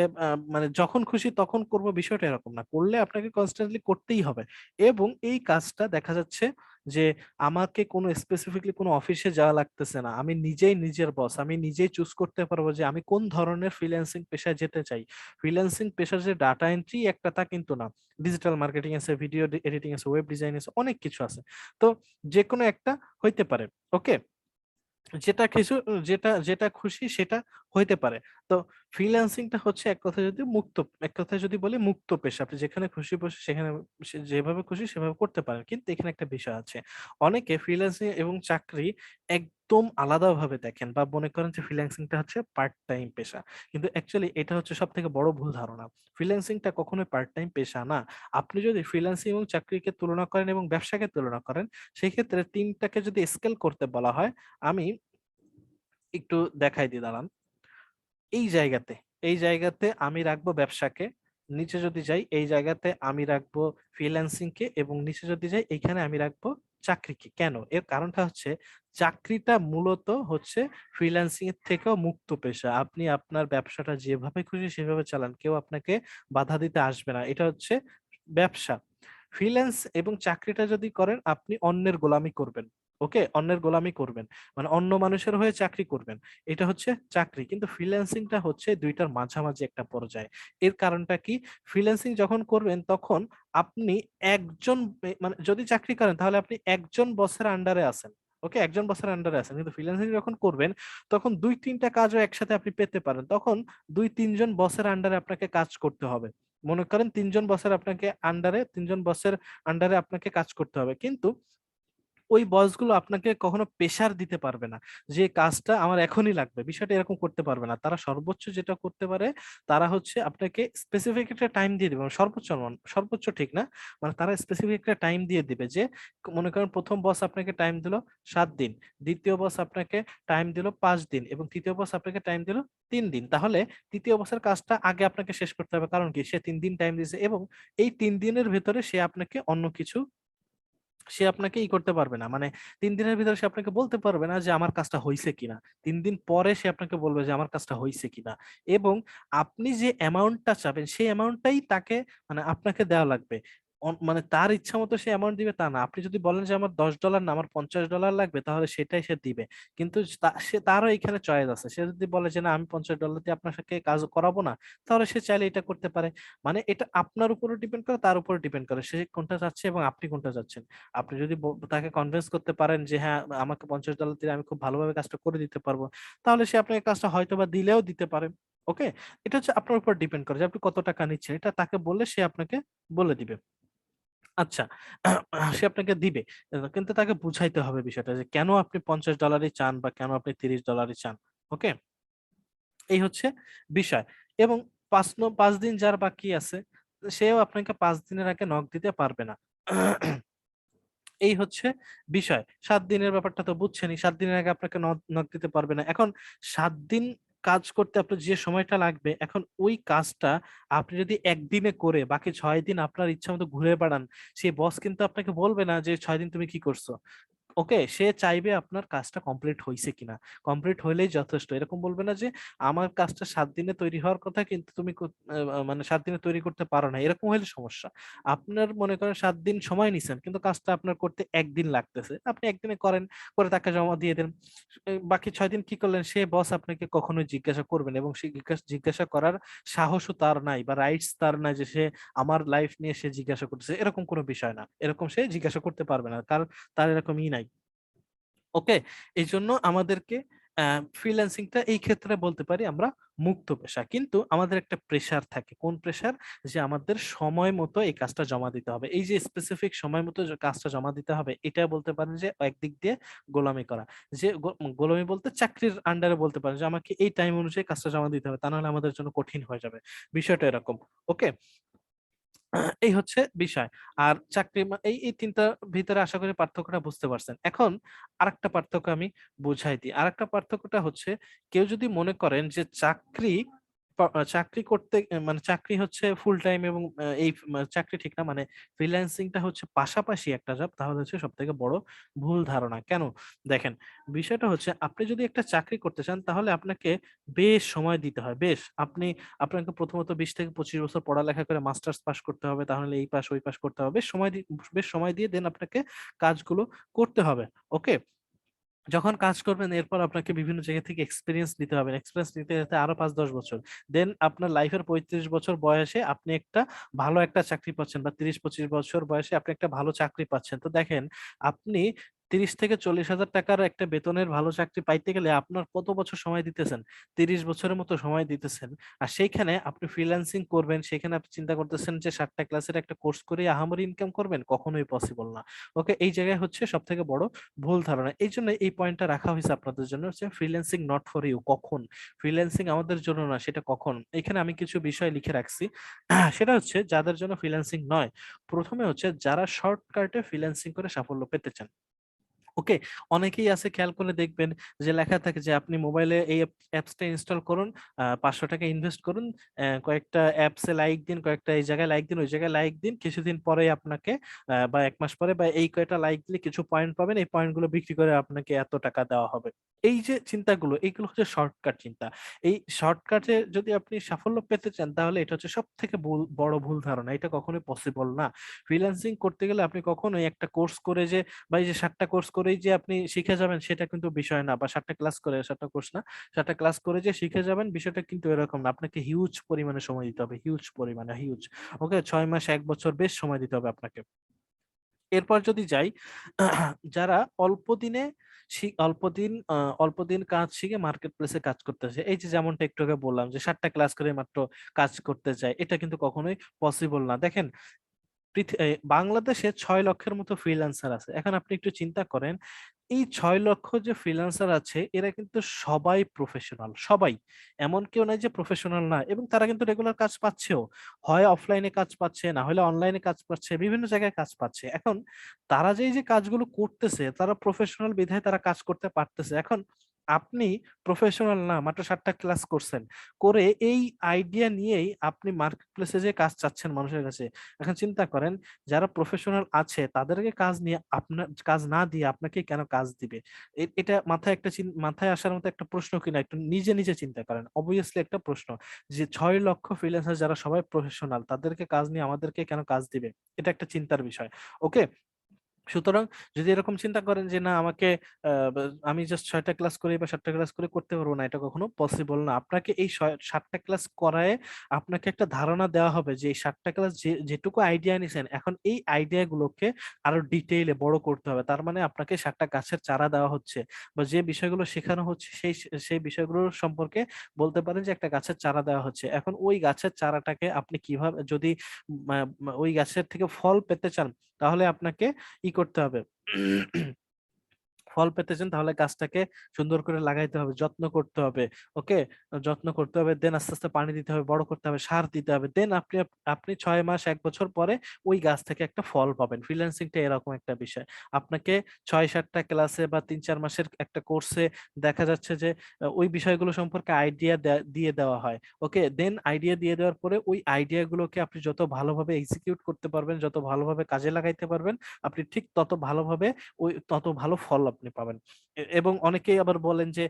মানে যখন খুশি তখন করব, বিষয়টা এরকম না। করলে আপনাকে কনস্ট্যান্টলি করতেই হবে। এবং এই কাজটা দেখা যাচ্ছে যে আমাকে কোনো স্পেসিফিকলি কোনো অফিসে যাওয়া লাগতেছে না, আমি নিজেই নিজের বস, আমি নিজেই চুজ করতে পারবো যে আমি কোন ধরনের ফ্রিল্যান্সিং পেশায় যেতে চাই। ফ্রিল্যান্সিং পেশার যে ডাটা এন্ট্রি একটা তা কিন্তু না, ডিজিটাল মার্কেটিং আছে, ভিডিও এডিটিং আছে, ওয়েব ডিজাইন আছে, অনেক কিছু আছে। তো যে কোনো একটা হইতে পারে। ওকে, যেটা কিছু যেটা যেটা খুশি সেটা হইতে পারে। তো ফ্রিল্যান্সিংটা হচ্ছে এক কথায় যদি মুক্ত, এক কথায় যদি বলি মুক্ত পেশা। আপনি যেখানে খুশি বসে সেখানে যেভাবে খুশি সেভাবে করতে পারেন। কিন্তু এখানে একটা বিষয় আছে, অনেকে ফ্রিল্যান্সিং এবং চাকরি একদম আলাদাভাবে দেখেন বা মনে করেন যে ফ্রিল্যান্সিংটা হচ্ছে পার্ট টাইম পেশা। কিন্তু অ্যাকচুয়ালি এটা হচ্ছে সব থেকে বড় ভুল ধারণা। ফ্রিল্যান্সিংটা কখনোই পার্ট টাইম পেশা না। আপনি যদি ফ্রিল্যান্সিং এবং চাকরিকে তুলনা করেন এবং ব্যবসাকে তুলনা করেন, সেই ক্ষেত্রে তিনটাকে যদি স্কেল করতে বলা হয়, আমি একটু দেখাই দিই, দাঁড়ান। এই জায়গাতে এই জায়গাতে আমি রাখবো ব্যবসাকে, নিচে যদি যাই এই জায়গাতে আমি রাখবো ফ্রিল্যান্সিং কে, এবং নিচে যদি যাই এইখানে আমি রাখবো চাকরিকে। কেন? এর কারণটা হচ্ছে চাকরিটা মূলত হচ্ছে ফ্রিল্যান্সিং এর থেকেও মুক্ত পেশা। আপনি আপনার ব্যবসাটা যেভাবে খুশি সেভাবে চালান, কেউ আপনাকে বাধা দিতে আসবে না, এটা হচ্ছে ব্যবসা। ফ্রিল্যান্স এবং চাকরিটা যদি করেন আপনি অন্যের গোলামি করবেন। ওকে, অন্যের গোলামি করবেন, মানে অন্য মানুষের হয়ে চাকরি করবেন, এটা হচ্ছে চাকরি। কিন্তু ফ্রিল্যান্সিংটা হচ্ছে দুইটার মাঝামাঝি একটা পর্যায়ে। এর কারণটা কি? ফ্রিল্যান্সিং যখন করবেন তখন আপনি একজন মানে যদি চাকরি করেন তাহলে আপনি একজন বসের আন্ডারে আছেন। ওকে, একজন বসের আন্ডারে আছেন। কিন্তু ফ্রিল্যান্সিং যখন করবেন তখন দুই তিনটা কাজও একসাথে আপনি পেতে পারেন, তখন দুই তিনজন বসের আন্ডারে আপনাকে কাজ করতে হবে। মনে করেন তিনজন বসের আন্ডারে আপনাকে কাজ করতে হবে, কিন্তু ওই বসগুলো আপনাকে কখনো প্রেসার দিতে পারবে না যে কাজটা আমার এখনই লাগবে, বিষয়টা এরকম করতে পারবে না। তারা সর্বোচ্চ যেটা করতে পারে, তারা হচ্ছে আপনাকে স্পেসিফিক একটা টাইম দিয়ে দিবে, মানে সর্বোচ্চ ঠিক না, মানে তারা স্পেসিফিক একটা টাইম দিয়ে দিবে যে মনে করেন প্রথম বস আপনাকে টাইম দিল 7 দিন, দ্বিতীয় বস আপনাকে টাইম দিল 5 দিন, এবং তৃতীয় বস আপনাকে টাইম দিল 3 দিন। তাহলে তৃতীয় বসের কাজটা আগে আপনাকে শেষ করতে হবে, কারণ কি সে 3 দিন টাইম দিয়েছে, এবং এই 3 দিনের ভেতরে সে আপনাকে অন্য কিছু সে আপনাকে করতে পারবে না। মানে 3 দিনের ভিতরে সে আপনাকে বলতে পারবে না যে আমার কাজটা হয়েছে কিনা। 3 দিন পরে সে আপনাকে বলবে যে আমার কাজটা হয়েছে কিনা। এবং আপনি যে অ্যামাউন্টটা চাবেন সেই অ্যামাউন্টটাই তাকে মানে আপনাকে দেওয়া লাগবে। মানে তার ইচ্ছা মতো সে অ্যামাউন্ট দিবে তা না। আপনি যদি বলেন যে আমার $10 না আমার $50 লাগবে, তাহলে সেটাই সে দিবে। কিন্তু সে তারও এখানে চয়েস আছে। সে যদি বলে যে না আমি $50 দিয়ে আপনার সাথে কাজ করাবো না, তাহলে সে চাইলে এটা করতে পারে। মানে এটা আপনার উপরে ডিপেন্ড করে, তার উপরে ডিপেন্ড করে সে কোনটা চাচ্ছে এবং আপনি কোনটা চাচ্ছেন। আপনি যদি তাকে কনভিন্স করতে পারেন যে হ্যাঁ আমাকে $50 দিলে আমি খুব ভালোভাবে কাজটা করে দিতে পারবো, তাহলে সে আপনাকে কাজটা হয়তো বা দিলেও দিতে পারে। ওকে, এটা হচ্ছে আপনার উপর ডিপেন্ড করে যে আপনি কত টাকা নিচ্ছেন, এটা তাকে বললে সে আপনাকে বলে দিবে। আচ্ছা, সে আপনাকে দিবে, কিন্তু তাকে বুঝাইতে হবে বিষয়টা যে কেন আপনি $50 চান বা কেন আপনি $30 চান। ওকে, এই হচ্ছে বিষয়। এবং 5 দিন যার বাকি আছে, সেও আপনাকে 5 দিনের আগে নক দিতে পারবে না। এই হচ্ছে বিষয়। 7 দিনের ব্যাপারটা তো বুঝছেনই, 7 দিনের আগে আপনাকে নক দিতে পারবে না। এখন 7 দিন কাজ করতে আপনার যে সময়টা লাগবে, এখন ওই কাজটা আপনি যদি একদিনে করে বাকি 6 দিন আপনার ইচ্ছা মতো ঘুরে বেড়ান, সেই বস কিন্তু আপনাকে বলবে না যে 6 দিন তুমি কি করছো। ওকে, সে চাইবে আপনার কাজটা কমপ্লিট হয়েছে কিনা, কমপ্লিট হইলেই যথেষ্ট। এরকম বলবে না যে আমার কাজটা 7 দিনে তৈরি হওয়ার কথা কিন্তু তুমি মানে 7 দিনে তৈরি করতে পারো না, এরকম হলে সমস্যা। আপনার মনে করেন 7 দিন সময় নিছেন কিন্তু কাজটা আপনার করতে একদিন লাগতেছে, আপনি একদিনে করেন, করে তাকে জমা দিয়ে দেন। বাকি 6 দিন কি করলেন সে বস আপনাকে কখনোই জিজ্ঞাসা করবেন, এবং সে জিজ্ঞাসা করার সাহসও তার নাই বা রাইটস তার নাই যে সে আমার লাইফ নিয়ে সে জিজ্ঞাসা করতেছে, এরকম কোনো বিষয় না। এরকম সে জিজ্ঞাসা করতে পারবে না, কারণ তার এরকমই নাই। ওকে, এই জন্য আমাদেরকে ফ্রিল্যান্সিংটা এই ক্ষেত্রে বলতে পারি আমরা মুক্ত পেশা। কিন্তু আমাদের একটা প্রেসার থাকে। কোন প্রেসার? যে আমাদের সময় মতো এই কাজটা জমা দিতে হবে। এই যে স্পেসিফিক সময় মতো যে কাজটা জমা দিতে হবে, এটা বলতে পারেন যে একদিক দিয়ে গোলামি করা। যে গোলামি বলতে চাকরির আন্ডারে বলতে পারেন যে আমাকে এই টাইম অনুযায়ী কাজটা জমা দিতে হবে, তা নাহলে আমাদের জন্য কঠিন হয়ে যাবে। বিষয়টা এরকম। ওকে, এই হচ্ছে বিষয়। আর চাকরি এই এই তিনটার ভিতরে আশা করি পার্থক্যটা বুঝতে পারছেন। এখন আরেকটা পার্থক্য আমি বুঝাই দিই। আরেকটা পার্থক্যটা হচ্ছে, কেউ যদি মনে করেন যে চাকরি করতে মানে চাকরি হচ্ছে ফুল টাইম এবং চাকরি ঠিক না, মানে ফ্রিল্যান্সিংটা হচ্ছে পাশাপাশি একটা জব, তাহলে হচ্ছে সব থেকে বড় ভুল ধারণা। কেন? দেখেন, বিষয়টা হচ্ছে আপনি যদি একটা চাকরি করতে চান তাহলে আপনাকে বেশ সময় দিতে হয়। আপনাকে প্রথমত 20 থেকে 25 বছর পড়ালেখা করে মাস্টার্স পাস করতে হবে, তাহলে এই পাস ওই পাস করতে হবে, বেশ সময় দিয়ে দেন আপনাকে কাজগুলো করতে হবে। ওকে, যখন কাজ করবেন এরপর আপনাকে বিভিন্ন জায়গা থেকে এক্সপিরিয়েন্স নিতে হবে, এক্সপিরিয়েন্স নিতে নিতে আরো 5-10 বছর, দেন আপনার লাইফের 35 বছর বয়সে আপনি একটা ভালো একটা চাকরি পাচ্ছেন, বা 30-25 বছর বয়সে আপনি একটা ভালো চাকরি পাচ্ছেন। তো দেখেন, আপনি 30 থেকে 40 হাজার টাকার একটা বেতনের ভালো চাকরি পাইতে গেলে আপনার কত বছর সময় দিতেছেন? 30 বছরের মতো সময় দিতেছেন। আর সেইখানে আপনি ফ্রিল্যান্সিং করবেন, সেখানে আপনি চিন্তা করতেছেন যে 7টা ক্লাসের একটা কোর্স করে আহামরি ইনকাম করবেন, কখনোই পসিবল না। ওকে, এই জায়গায় হচ্ছে সব থেকে বড় ভুল ধারণা। এই জন্য এই পয়েন্টটা রাখা হয়েছে আপনাদের জন্য, হচ্ছে ফ্রিল্যান্সিং নট ফর ইউ। কখন ফ্রিল্যান্সিং আমাদের জন্য না, সেটা কখন? এখানে আমি কিছু বিষয় লিখে রাখছি। সেটা হচ্ছে যাদের জন্য ফ্রিল্যান্সিং নয়। প্রথমে হচ্ছে যারা শর্টকাটে ফ্রিল্যান্সিং করে সাফল্য পেতে চান। ওকে, অনেকেই আছে, খেয়াল করে দেখবেন যে লেখা থাকে যে আপনি মোবাইলে এই অ্যাপসটা ইনস্টল করুন, 500 টাকা ইনভেস্ট করুন, কয়েকটা অ্যাপসে লাইক দিন, কয়েকটা এই জায়গায় লাইক দিন, ওই জায়গায় লাইক দিন, কিছুদিন পরে আপনাকে বা 1 মাস পরে বা এই কয়টা লাইক দিলে কিছু পয়েন্ট পাবেন, এই পয়েন্টগুলো বিক্রি করে আপনাকে এত টাকা দেওয়া হবে। এই যে চিন্তাগুলো, এইগুলো হচ্ছে শর্টকাট চিন্তা। এই শর্টকাটে যদি আপনি সাফল্য পেতে চান তাহলে এটা হচ্ছে সব থেকে বড় ভুল ধারণা, এটা কখনোই পসিবল না। ফ্রিল্যান্সিং করতে গেলে আপনি কখনোই একটা কোর্স করে যে বা এই যে 7টা কোর্স করেই যে আপনি শিখে যাবেন সেটা কিন্তু বিষয় না, বা 7টা ক্লাস করে, 7টা কোর্স না, 7টা ক্লাস করে যে শিখে যাবেন বিষয়টা কিন্তু এরকম না। আপনাকে হিউজ পরিমাণে সময় দিতে হবে, হিউজ পরিমাণে, হিউজ। ওকে, 6 মাস 1 বছর বেশ সময় দিতে হবে আপনাকে। এরপর যদি যাই, যারা অল্প দিন কাজ শিখে মার্কেট প্লেসে কাজ করতেছে, এই যে যেমনটা একটু আগে বললাম যে 7টা ক্লাস করে মাত্র কাজ করতে চায়, এটা কিন্তু কখনোই পসিবল না। দেখেন, বাংলাদেশে 6 লক্ষের মতো ফ্রিল্যান্সার আছে। এখন আপনি একটু চিন্তা করেন, এই 6 লক্ষ যে ফ্রিল্যান্সার আছে এরা কিন্তু সবাই প্রফেশনাল, সবাই, এমন কেউ নাই যে প্রফেশনাল না, এবং তারা কিন্তু রেগুলার কাজ পাচ্ছেও। হয় অফলাইনে কাজ পাচ্ছে, না হলে অনলাইনে কাজ পাচ্ছে, বিভিন্ন জায়গায় কাজ পাচ্ছে। এখন তারা যে এই যে কাজগুলো করতেছে, তারা প্রফেশনাল বিধায় তারা কাজ করতে পারতেছে। এখন আপনি প্রফেশনাল না, মাত্র 7টা ক্লাস করছেন, করে এই আইডিয়া নিয়েই আপনি মার্কেট প্লেসে যে কাজ চাচ্ছেন মানুষের কাছে। এখন চিন্তা করেন, যারা প্রফেশনাল আছে তাদেরকে কাজ নিয়ে আপনার কাজ না দিয়ে আপনাকে কেন কাজ দিবে? এটা মাথায় একটা মাথায় আসার মতো একটা প্রশ্ন কিনা, একটু নিজে নিজে চিন্তা করেন। অবভিয়াসলি একটা প্রশ্ন, যে 6 লক্ষ ফ্রিল্যান্সার যারা সবাই প্রফেশনাল, তাদেরকে কাজ নিয়ে আমাদেরকে কেন কাজ দিবে? এটা একটা চিন্তার বিষয়। ওকে, সুতরাং যদি এরকম চিন্তা করেন যে না আমাকে আমি জাস্ট 6টা ক্লাস করে বা 7টা ক্লাস করে করতে পারবো না, এটা কখনো পসিবল না। আপনাকে এই 7টা ক্লাস করায় আপনাকে একটা ধারণা দেওয়া হবে যে এই 7টা ক্লাস যেটুকু আইডিয়া নিছেন, এখন এই আইডিয়া গুলোকে আরো ডিটেইলে বড় করতে হবে। তার মানে আপনাকে 7টা গাছের চারা দেওয়া হচ্ছে, বা যে বিষয়গুলো শেখানো হচ্ছে সেই সেই বিষয়গুলো সম্পর্কে বলতে পারেন যে একটা গাছের চারা দেওয়া হচ্ছে। এখন ওই গাছের চারাটাকে আপনি কিভাবে, যদি ওই গাছের থেকে ফল পেতে চান, তাহলে আপনাকে ই করতে হবে। ফল পেতে চান তাহলে গাছটাকে সুন্দর করে লাগাইতে হবে, যত্ন করতে হবে। ওকে, যত্ন করতে হবে, দেন আস্তে আস্তে পানি দিতে হবে, বড় করতে হবে, সার দিতে হবে, দেন আপনি আপনি 6 মাস 1 বছর পরে ওই গাছ থেকে একটা ফল পাবেন। ফ্রিল্যান্সিংটা এরকম একটা বিষয়। আপনাকে 6-7টা ক্লাসে বা 3-4 মাসের একটা কোর্সে দেখা যাচ্ছে যে ওই বিষয়গুলো সম্পর্কে আইডিয়া দিয়ে দেওয়া হয়। ওকে, দেন আইডিয়া দিয়ে দেওয়ার পরে ওই আইডিয়া গুলোকে আপনি যত ভালোভাবে এক্সিকিউট করতে পারবেন, যত ভালোভাবে কাজে লাগাইতে পারবেন, আপনি ঠিক তত ভালোভাবে ওই তত ভালো ফল আপনি পাবেন। এবং অনেকেই আবার বলেন যে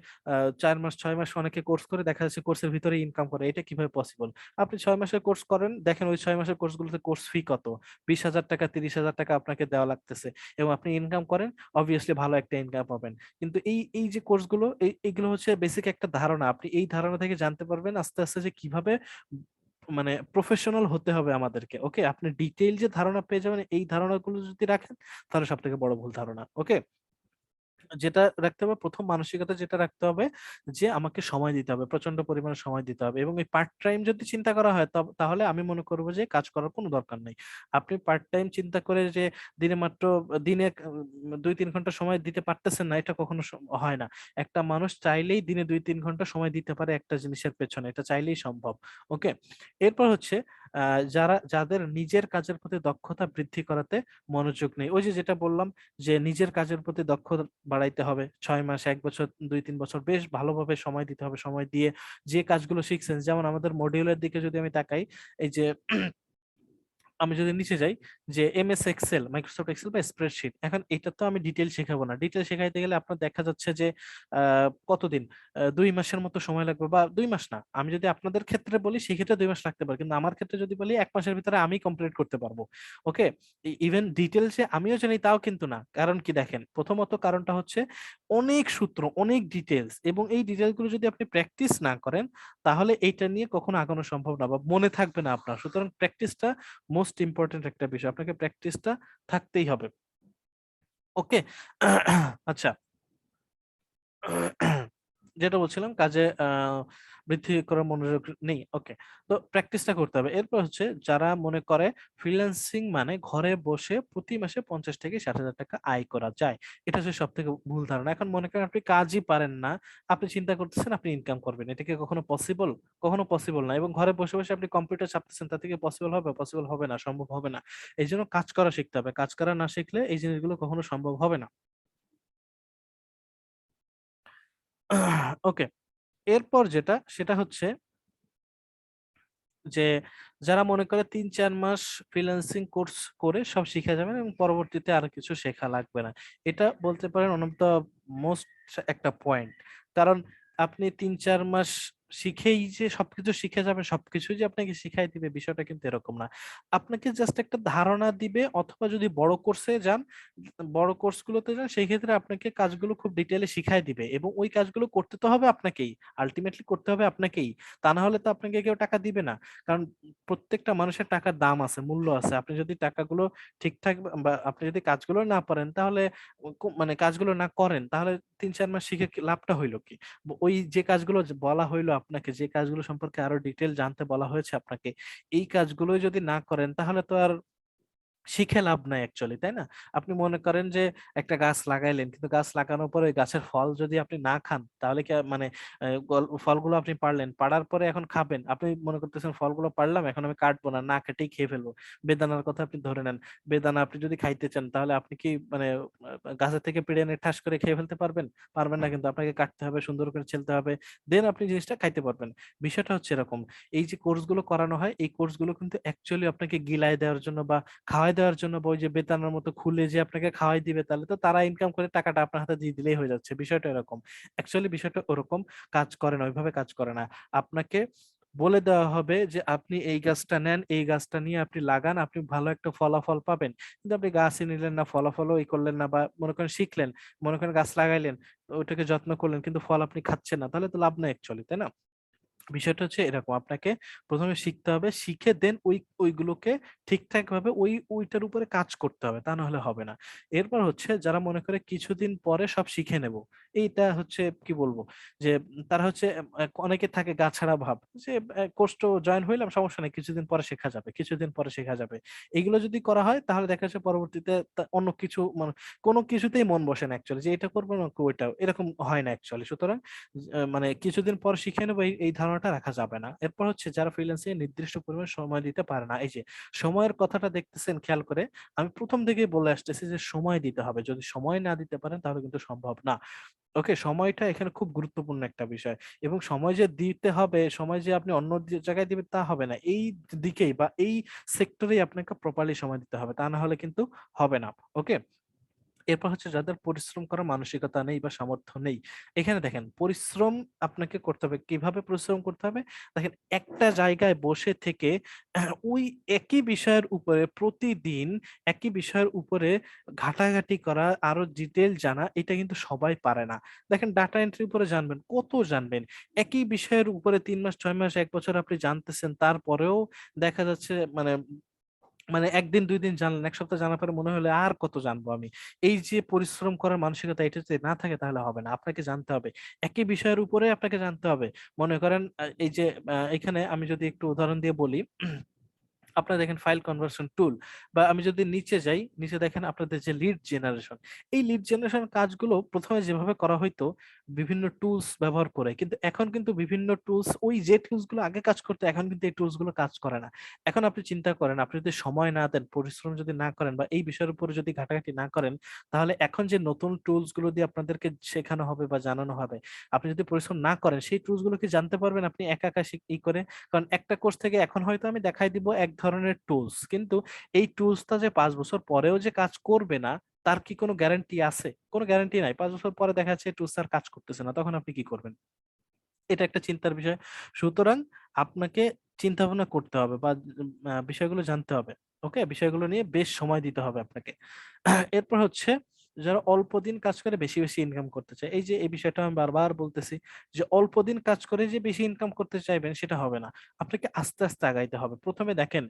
4 মাস 6 মাস অনেকে কোর্স করে দেখা যাচ্ছে কোর্সের ভিতরে ইনকাম করে, এটা কিভাবে পসিবল? আপনি 6 মাসের কোর্স করেন, দেখেন ওই 6 মাসের কোর্সগুলোতে কোর্স ফি কত, 20,000 টাকা 30,000 টাকা আপনাকে দেওয়া লাগতেছে, এবং আপনি ইনকাম করেন, অবভিয়াসলি ভালো একটা ইনকাম পাবেন। কিন্তু এই এই যে কোর্সগুলো, এইগুলো হচ্ছে বেসিক একটা ধারণা। আপনি এই ধারণা থেকে জানতে পারবেন আস্তে আস্তে যে কিভাবে মানে প্রফেশনাল হতে হবে আমাদেরকে। ওকে, আপনি ডিটেইল যে ধারণা পেয়ে যাবেন, এই ধারণাগুলো যদি রাখেন তাহলে সব থেকে বড় ভুল ধারণা। ওকে, যেটা রাখতে হবে, প্রথম মানসিকতা যেটা রাখতে হবে, যে আমাকে সময় দিতে হবে, প্রচন্ড পরিমাণে সময় দিতে হবে। এবং এই পার্ট টাইম যদি চিন্তা করা হয় তাহলে আমি মনে করবো যে কাজ করার কোনো দরকার নেই। আপনি পার্ট টাইম চিন্তা করে যে দিনে 2-3 ঘন্টা সময় দিতে পারতেছেন না, এটা কখনো হয় না। একটা মানুষ চাইলেই দিনে 2-3 ঘন্টা সময় দিতে পারে একটা জিনিসের পেছনে, এটা চাইলেই সম্ভব। ওকে, এরপর হচ্ছে যাদের নিজের কাজের প্রতি দক্ষতা বৃদ্ধি করাতে মনোযোগ নেই। ওই যে যেটা বললাম, যে নিজের কাজের প্রতি দক্ষতা বাড়াইতে হবে, 6 মাস 1 বছর 2-3 বছর বেশ ভালোভাবে সময় দিতে হবে। সময় দিয়ে যে কাজগুলো শিখছেন, যেমন আমাদের মডিউলের দিকে যদি আমি তাকাই, এই যে আমি যদি নিচে যাই, যে এমএস এক্সেল, মাইক্রোসফট এক্সেল বা স্প্রেডশিট, এখন এটা তো আমি ডিটেল শেখাবো না। ডিটেল শেখাইতে গেলে আপনার দেখা যাচ্ছে যে কতদিন, 2 মাসের মতো সময় লাগবে, বা 2 মাস না, আমি যদি আপনাদের ক্ষেত্রে বলি সেক্ষেত্রে 2 মাস লাগতে পারে, কিন্তু আমার ক্ষেত্রে যদি বলি 1 মাসের ভিতরে আমি কমপ্লিট করতে পারবো। ওকে, ইভেন ডিটেল যে আমিও জানি তাও কিন্তু না। কারণ কি দেখেন, প্রথমত কারণটা হচ্ছে অনেক সূত্র, অনেক ডিটেলস, এবং এই ডিটেলস গুলো যদি আপনি প্র্যাকটিস না করেন তাহলে এইটা নিয়ে কখনো আগানো সম্ভব না, বা মনে থাকবে না আপনার। সুতরাং প্র্যাকটিসটা মোস্ট ইম্পর্টেন্ট একটা বিষয়, আপনাকে প্র্যাকটিসটা থাকতেই হবে। ওকে, আচ্ছা, যেটা বলছিলাম, কাজে বৃদ্ধি করার মনোযোগ নেই। ওকে, তো প্র্যাকটিসটা করতে হবে। এরপর হচ্ছে যারা মনে করে ফ্রিল্যান্সিং মানে ঘরে বসে প্রতি মাসে 50 থেকে 60 হাজার টাকা আয় করা যায়, এটা হচ্ছে সব থেকে ভুল ধারণা। এখন মনে করেন আপনি কাজই পারেন না, আপনি চিন্তা করতেছেন আপনি ইনকাম করবেন, এটা কি কখনো পসিবল? কখনো পসিবল না। এবং ঘরে বসে বসে আপনি কম্পিউটার চাপতেছেন, তা থেকে পসিবল হবে? পসিবল হবে না, সম্ভব হবে না। এই জন্য কাজ করা শিখতে হবে, কাজ করা না শিখলে এই জিনিসগুলো কখনো সম্ভব হবে না। ওকে, এরপর যেটা সেটা হচ্ছে যে যারা মনে করে 3-4 মাস ফ্রিল্যান্সিং কোর্স করে সব শিখে যাবেন এবং পরবর্তীতে আর কিছু শেখা লাগবে না, এটা বলতে পারেন ওয়ান অফ দ্য মোস্ট একটা পয়েন্ট। কারণ আপনি 3-4 মাস শিখেই যে সবকিছু শিখে যাবেন, সবকিছু যে আপনাকে শিখাই দিবে, বিষয়টা কিন্তু এরকম না। আপনাকে জাস্ট একটা ধারণা দিবে, অথবা যদি বড় কোর্সে যান, বড় কোর্স গুলোতে যান, সেই ক্ষেত্রে আপনাকে কাজগুলো খুব ডিটেইলে শিখাই দিবে, এবং ওই কাজগুলো করতে তো হবে আপনাকেই, আলটিমেটলি করতে হবে আপনাকেই। তা না হলে তো আপনাকে কেউ টাকা দিবে না। কারণ প্রত্যেকটা মানুষের টাকার দাম আছে, মূল্য আছে। আপনি যদি টাকাগুলো ঠিকঠাক, বা আপনি যদি কাজগুলো না পারেন, তাহলে মানে কাজগুলো না করেন, তাহলে 3-4 মাস শিখে লাভটা হইলো কি? ওই যে কাজগুলো বলা হইলো আপনাকে, যে কাজগুলো সম্পর্কে আরো ডিটেল জানতে বলা হয়েছে আপনাকে, এই কাজগুলো যদি না করেন তাহলে তো আর শিখে লাভ নাই অ্যাকচুয়ালি, তাই না? আপনি মনে করেন যে একটা গাছ লাগাইলেন, কিন্তু গাছ লাগানোর পরে ওই গাছের ফল যদি আপনি না খান, তাহলে কি মানে ফলগুলো আপনি পারলেন, পাড়ার পরে এখন খাবেন, আপনি মনে করতেছেন ফলগুলো পারলাম এখন আমি কাটবো না, না কেটেই খেয়ে ফেলবো। বেদানার কথা আপনি ধরে নেন, বেদানা আপনি যদি খাইতে চান তাহলে আপনি কি মানে গাছের থেকে পেড়ে এনে ঠাস করে খেয়ে ফেলতে পারবেন? পারবেন না, কিন্তু আপনাকে কাটতে হবে, সুন্দর করে ছেলতে হবে, দেন আপনি জিনিসটা খাইতে পারবেন। বিষয়টা হচ্ছে এরকম, এই যে কোর্সগুলো করানো হয় এই কোর্সগুলো কিন্তু অ্যাকচুয়ালি আপনাকে গিলায় দেওয়ার জন্য বা খাওয়াই দেওয়ার জন্য, বা ওই যে বেতানোর মতো খুলে যে আপনাকে খাওয়াই দিবে, তাহলে তো তারা ইনকাম করে টাকাটা আপনার হাতে দিয়ে দিলেই হয়ে যাচ্ছে। বিষয়টা এরকম, অ্যাকচুয়ালি বিষয়টা ওরকম কাজ করে না, ওইভাবে কাজ করে না। আপনাকে বলে দেওয়া হবে যে আপনি এই গাছটা নেন, এই গাছটা নিয়ে আপনি লাগান, আপনি ভালো একটা ফলাফল পাবেন। কিন্তু আপনি গাছই নিলেন না, ফলাফলও এই করলেন না, বা মনে করেন শিখলেন, মনে করেন গাছ লাগাইলেন, ওইটাকে যত্ন করলেন, কিন্তু ফল আপনি খাচ্ছেন না, তাহলে তো লাভ নাই অ্যাকচুয়ালি, তাই না? বিষয়টা হচ্ছে এরকম, আপনাকে প্রথমে শিখতে হবে, শিখে দেন ওইগুলোকে ঠিকঠাক ভাবে ওইটার উপরে কাজ করতে হবে, তা না হলে হবে না। এরপর হচ্ছে যারা মনে করে কিছুদিন পরে সব শিখে নেব, এইটা হচ্ছে কি বলবো, যে তারা হচ্ছে অনেকে থাকে গা ছাড়া ভাব, যে কোর্স তো জয়েন হইলাম, সমস্যা নেই, কিছুদিন পরে শেখা যাবে, কিছুদিন পরে শেখা যাবে। এগুলো যদি করা হয় তাহলে দেখা যাচ্ছে পরবর্তীতে অন্য কিছু মানে কোনো কিছুতেই মন বসে না অ্যাকচুয়ালি, যে এটা করবো না ওইটা, এরকম হয় না অ্যাকচুয়ালি। সুতরাং মানে কিছুদিন পর শিখে নেবো, এই ধারণাটা রাখা যাবে না। এরপর হচ্ছে যারা ফ্রিল্যান্সিং নির্দিষ্ট পরিমাণ সময় দিতে পারে না, এই যে সময়ের কথাটা দেখতেছেন খেয়াল করে, আমি প্রথম থেকেই বলে আসতেছি যে সময় দিতে হবে, যদি সময় না দিতে পারেন তাহলে কিন্তু সম্ভব না। ওকে, সময়টা এখানে খুব গুরুত্বপূর্ণ একটা বিষয়, এবং সময় যে দিতে হবে, সময় যে আপনি অন্য জায়গায় দিবেন তা হবে না, এই দিকেই বা এই সেক্টরেই আপনাকে প্রপারলি সময় দিতে হবে, তা না হলে কিন্তু হবে না। ওকে, এরপর হচ্ছে যাদের পরিশ্রম করার মানসিকতা নেই বা সামর্থ্য নেই, এখানে দেখেন পরিশ্রম আপনাকে করতে হবে। কিভাবে পরিশ্রম করতে হবে? দেখেন, একটা জায়গায় বসে থেকে ওই একই বিষয়ের উপরে প্রতিদিন একই বিষয়ের উপরে ঘাটাঘাটি করা, আরো ডিটেল জানা, এটা কিন্তু সবাই পারে না। দেখেন, ডাটা এন্ট্রি উপরে জানবেন, কত জানবেন? একই বিষয়ের উপরে 3 মাস 6 মাস 1 বছর আপনি জানতেছেন, তারপরেও দেখা যাচ্ছে মানে মানে একদিন 2 দিন জানলেন, 1 সপ্তাহ জানার পরে মনে হলো আর কত জানবো আমি। এই যে পরিশ্রম করার মানসিকতা, এটা যদি না থাকে তাহলে হবে না, আপনাকে জানতে হবে, একই বিষয়ের উপরে আপনাকে জানতে হবে। মনে করেন এই যে এখানে আমি যদি একটু উদাহরণ দিয়ে বলি, আপনারা দেখেন ফাইল কনভার্সন টুল, বা আমি যদি নিচে যাই, নিচে দেখেন আপনাদের যে লিড জেনারেশন, এই লিড জেনারেশন কাজগুলো প্রথমে যেভাবে করা হইতো বিভিন্ন টুলস ব্যবহার করে, কিন্তু এখন কিন্তু বিভিন্ন টুলস, ওই যে টুলস গুলো আগে কাজ করতো এখন কিন্তু এই টুলস গুলো কাজ করে না। এখন আপনি চিন্তা করেন, আপনি যদি সময় না দেন, পরিশ্রম যদি না করেন, বা এই বিষয়ের উপরে যদি ঘাটাঘাটি না করেন, তাহলে এখন যে নতুন টুলস গুলো দিয়ে আপনাদেরকে শেখানো হবে বা জানানো হবে, আপনি যদি পরিশ্রম না করেন, সেই টুলস গুলো কি জানতে পারবেন আপনি একা একা ই করে? কারণ একটা কোর্স থেকে এখন হয়তো আমি দেখাই দিব এক ধরনের টুলস, কিন্তু এই টুলসটা যে 5 বছর পরেও যে কাজ করবে না, তার কি কোনো গ্যারান্টি আছে? কোনো গ্যারান্টি নাই। 5 বছর পরে দেখা যাচ্ছে টুলস আর কাজ করতেছে না, তখন আপনি কি করবেন? এটা একটা চিন্তার বিষয়। সুতরাং আপনাকে চিন্তা ভাবনা করতে হবে, বা বিষয়গুলো জানতে হবে। ওকে, বিষয়গুলো নিয়ে বেশ সময় দিতে হবে আপনাকে। এরপর হচ্ছে যারা অল্প দিন কাজ করে বেশি বেশি ইনকাম করতে চায়, এই যে এই বিষয়টা আমি বারবার বলতেছি, যে অল্প দিন কাজ করে যে বেশি ইনকাম করতে চাইবেন সেটা হবে না, আপনাকে আস্তে আস্তে আগাইতে হবে। প্রথমে দেখেন,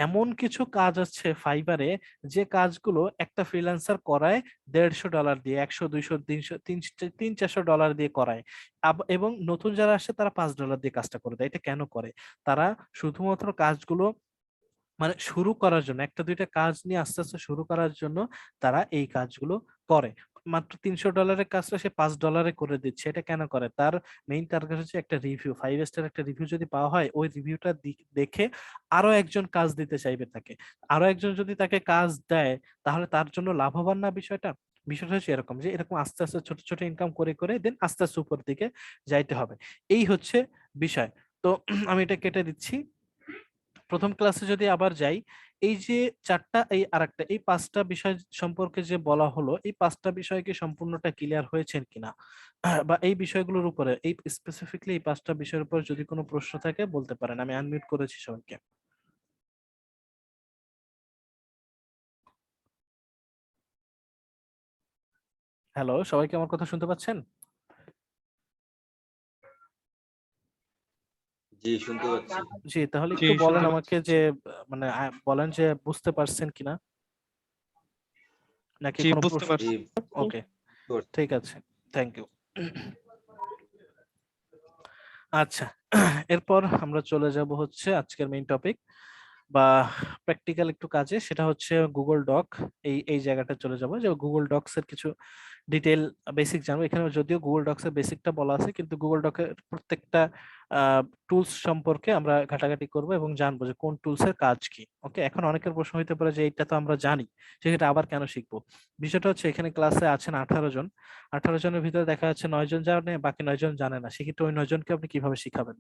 এমন কিছু কাজ আছে ফাইবারে, যে কাজগুলো একটা ফ্রিল্যান্সার করায় $150 দিয়ে, 100 200 300 300 400 ডলার দিয়ে করায়। এবং নতুন যারা আসে তারা $5 দিয়ে কাজটা করে দেয়। এটা কেন করে? তারা শুধুমাত্র কাজগুলো মানে শুরু করার জন্য, একটা দুইটা কাজ নিয়ে আস্তে আস্তে শুরু করার জন্য তারা এই কাজগুলো করে। মাত্র $300 কাজটা সে $5 করে দিচ্ছে। এটা কেন করে? তার মেইন টার্গেট হচ্ছে একটা রিভিউ, 5 স্টার একটা রিভিউ যদি পাওয়া হয়, ওই রিভিউটা দেখে আরো একজন কাজ দিতে চাইবে তাকে। আরো একজন যদি তাকে কাজ দেয়, তাহলে তার জন্য লাভবান না বিষয়টা? বিষয়টা হচ্ছে এরকম, যে এরকম আস্তে আস্তে ছোট ছোট ইনকাম করে করে দেন আস্তে আস্তে উপর দিকে যাইতে হবে। এই হচ্ছে বিষয়। তো আমি এটা কেটে দিচ্ছি। প্রথম ক্লাসে যদি আবার যাই, এই যে চারটা, এই আরেকটা, এই 5টা বিষয় সম্পর্কে যে বলা হলো, এই 5টা বিষয় কি সম্পূর্ণটা ক্লিয়ার হয়েছেন কিনা, বা এই বিষয়গুলোর উপরে, এই স্পেসিফিকলি এই 5টা বিষয়ের উপর যদি কোনো প্রশ্ন থাকে বলতে পারেন। আমি আনমিউট করেছি সবাইকে। হ্যালো, সবাই কি আমার কথা শুনতে পাচ্ছেন? জি, শুনতে পাচ্ছি। জি, তাহলে জি, একটু বলেন শুনতে আমাকে পাচ্ছি। যে মানে বলেন যে বুঝতে পারছেন কিনা, নাকি জি, কোনো বুঝতে প্রশ্ন? জি, পারছি। ওকে, পাচ্ছি। ঠিক আছে, থ্যাংক ইউ। আচ্ছা, এরপর আমরা চলে যাব হচ্ছে আজকের মেইন টপিক। বা প্র্যাকটিক্যাল একটু কাজে, সেটা হচ্ছে গুগল ডক। এই জায়গাটা চলে যাবো, যে গুগল ডকস এর কিছু ডিটেল বেসিক জানবো। এখানে যদিও গুগল ডকস এর বেসিকটা বলা আছে, কিন্তু গুগল ডকের প্রত্যেকটা টুলস সম্পর্কে আমরা ঘাটাঘাটি করব এবং জানবো যে কোন টুলস এর কাজ কি। ওকে, এখন অনেকের প্রশ্ন হইতে পারে যে এটা তো আমরা জানি, সেক্ষেত্রে আবার কেন শিখবো। বিষয়টা হচ্ছে এখানে ক্লাসে আছেন 18 জন, 18 জনের ভিতরে দেখা যাচ্ছে 9 জন জানে, বাকি 9 জন জানে না। সেক্ষেত্রে ওই 9 জনকে আপনি কিভাবে শিখাবেন?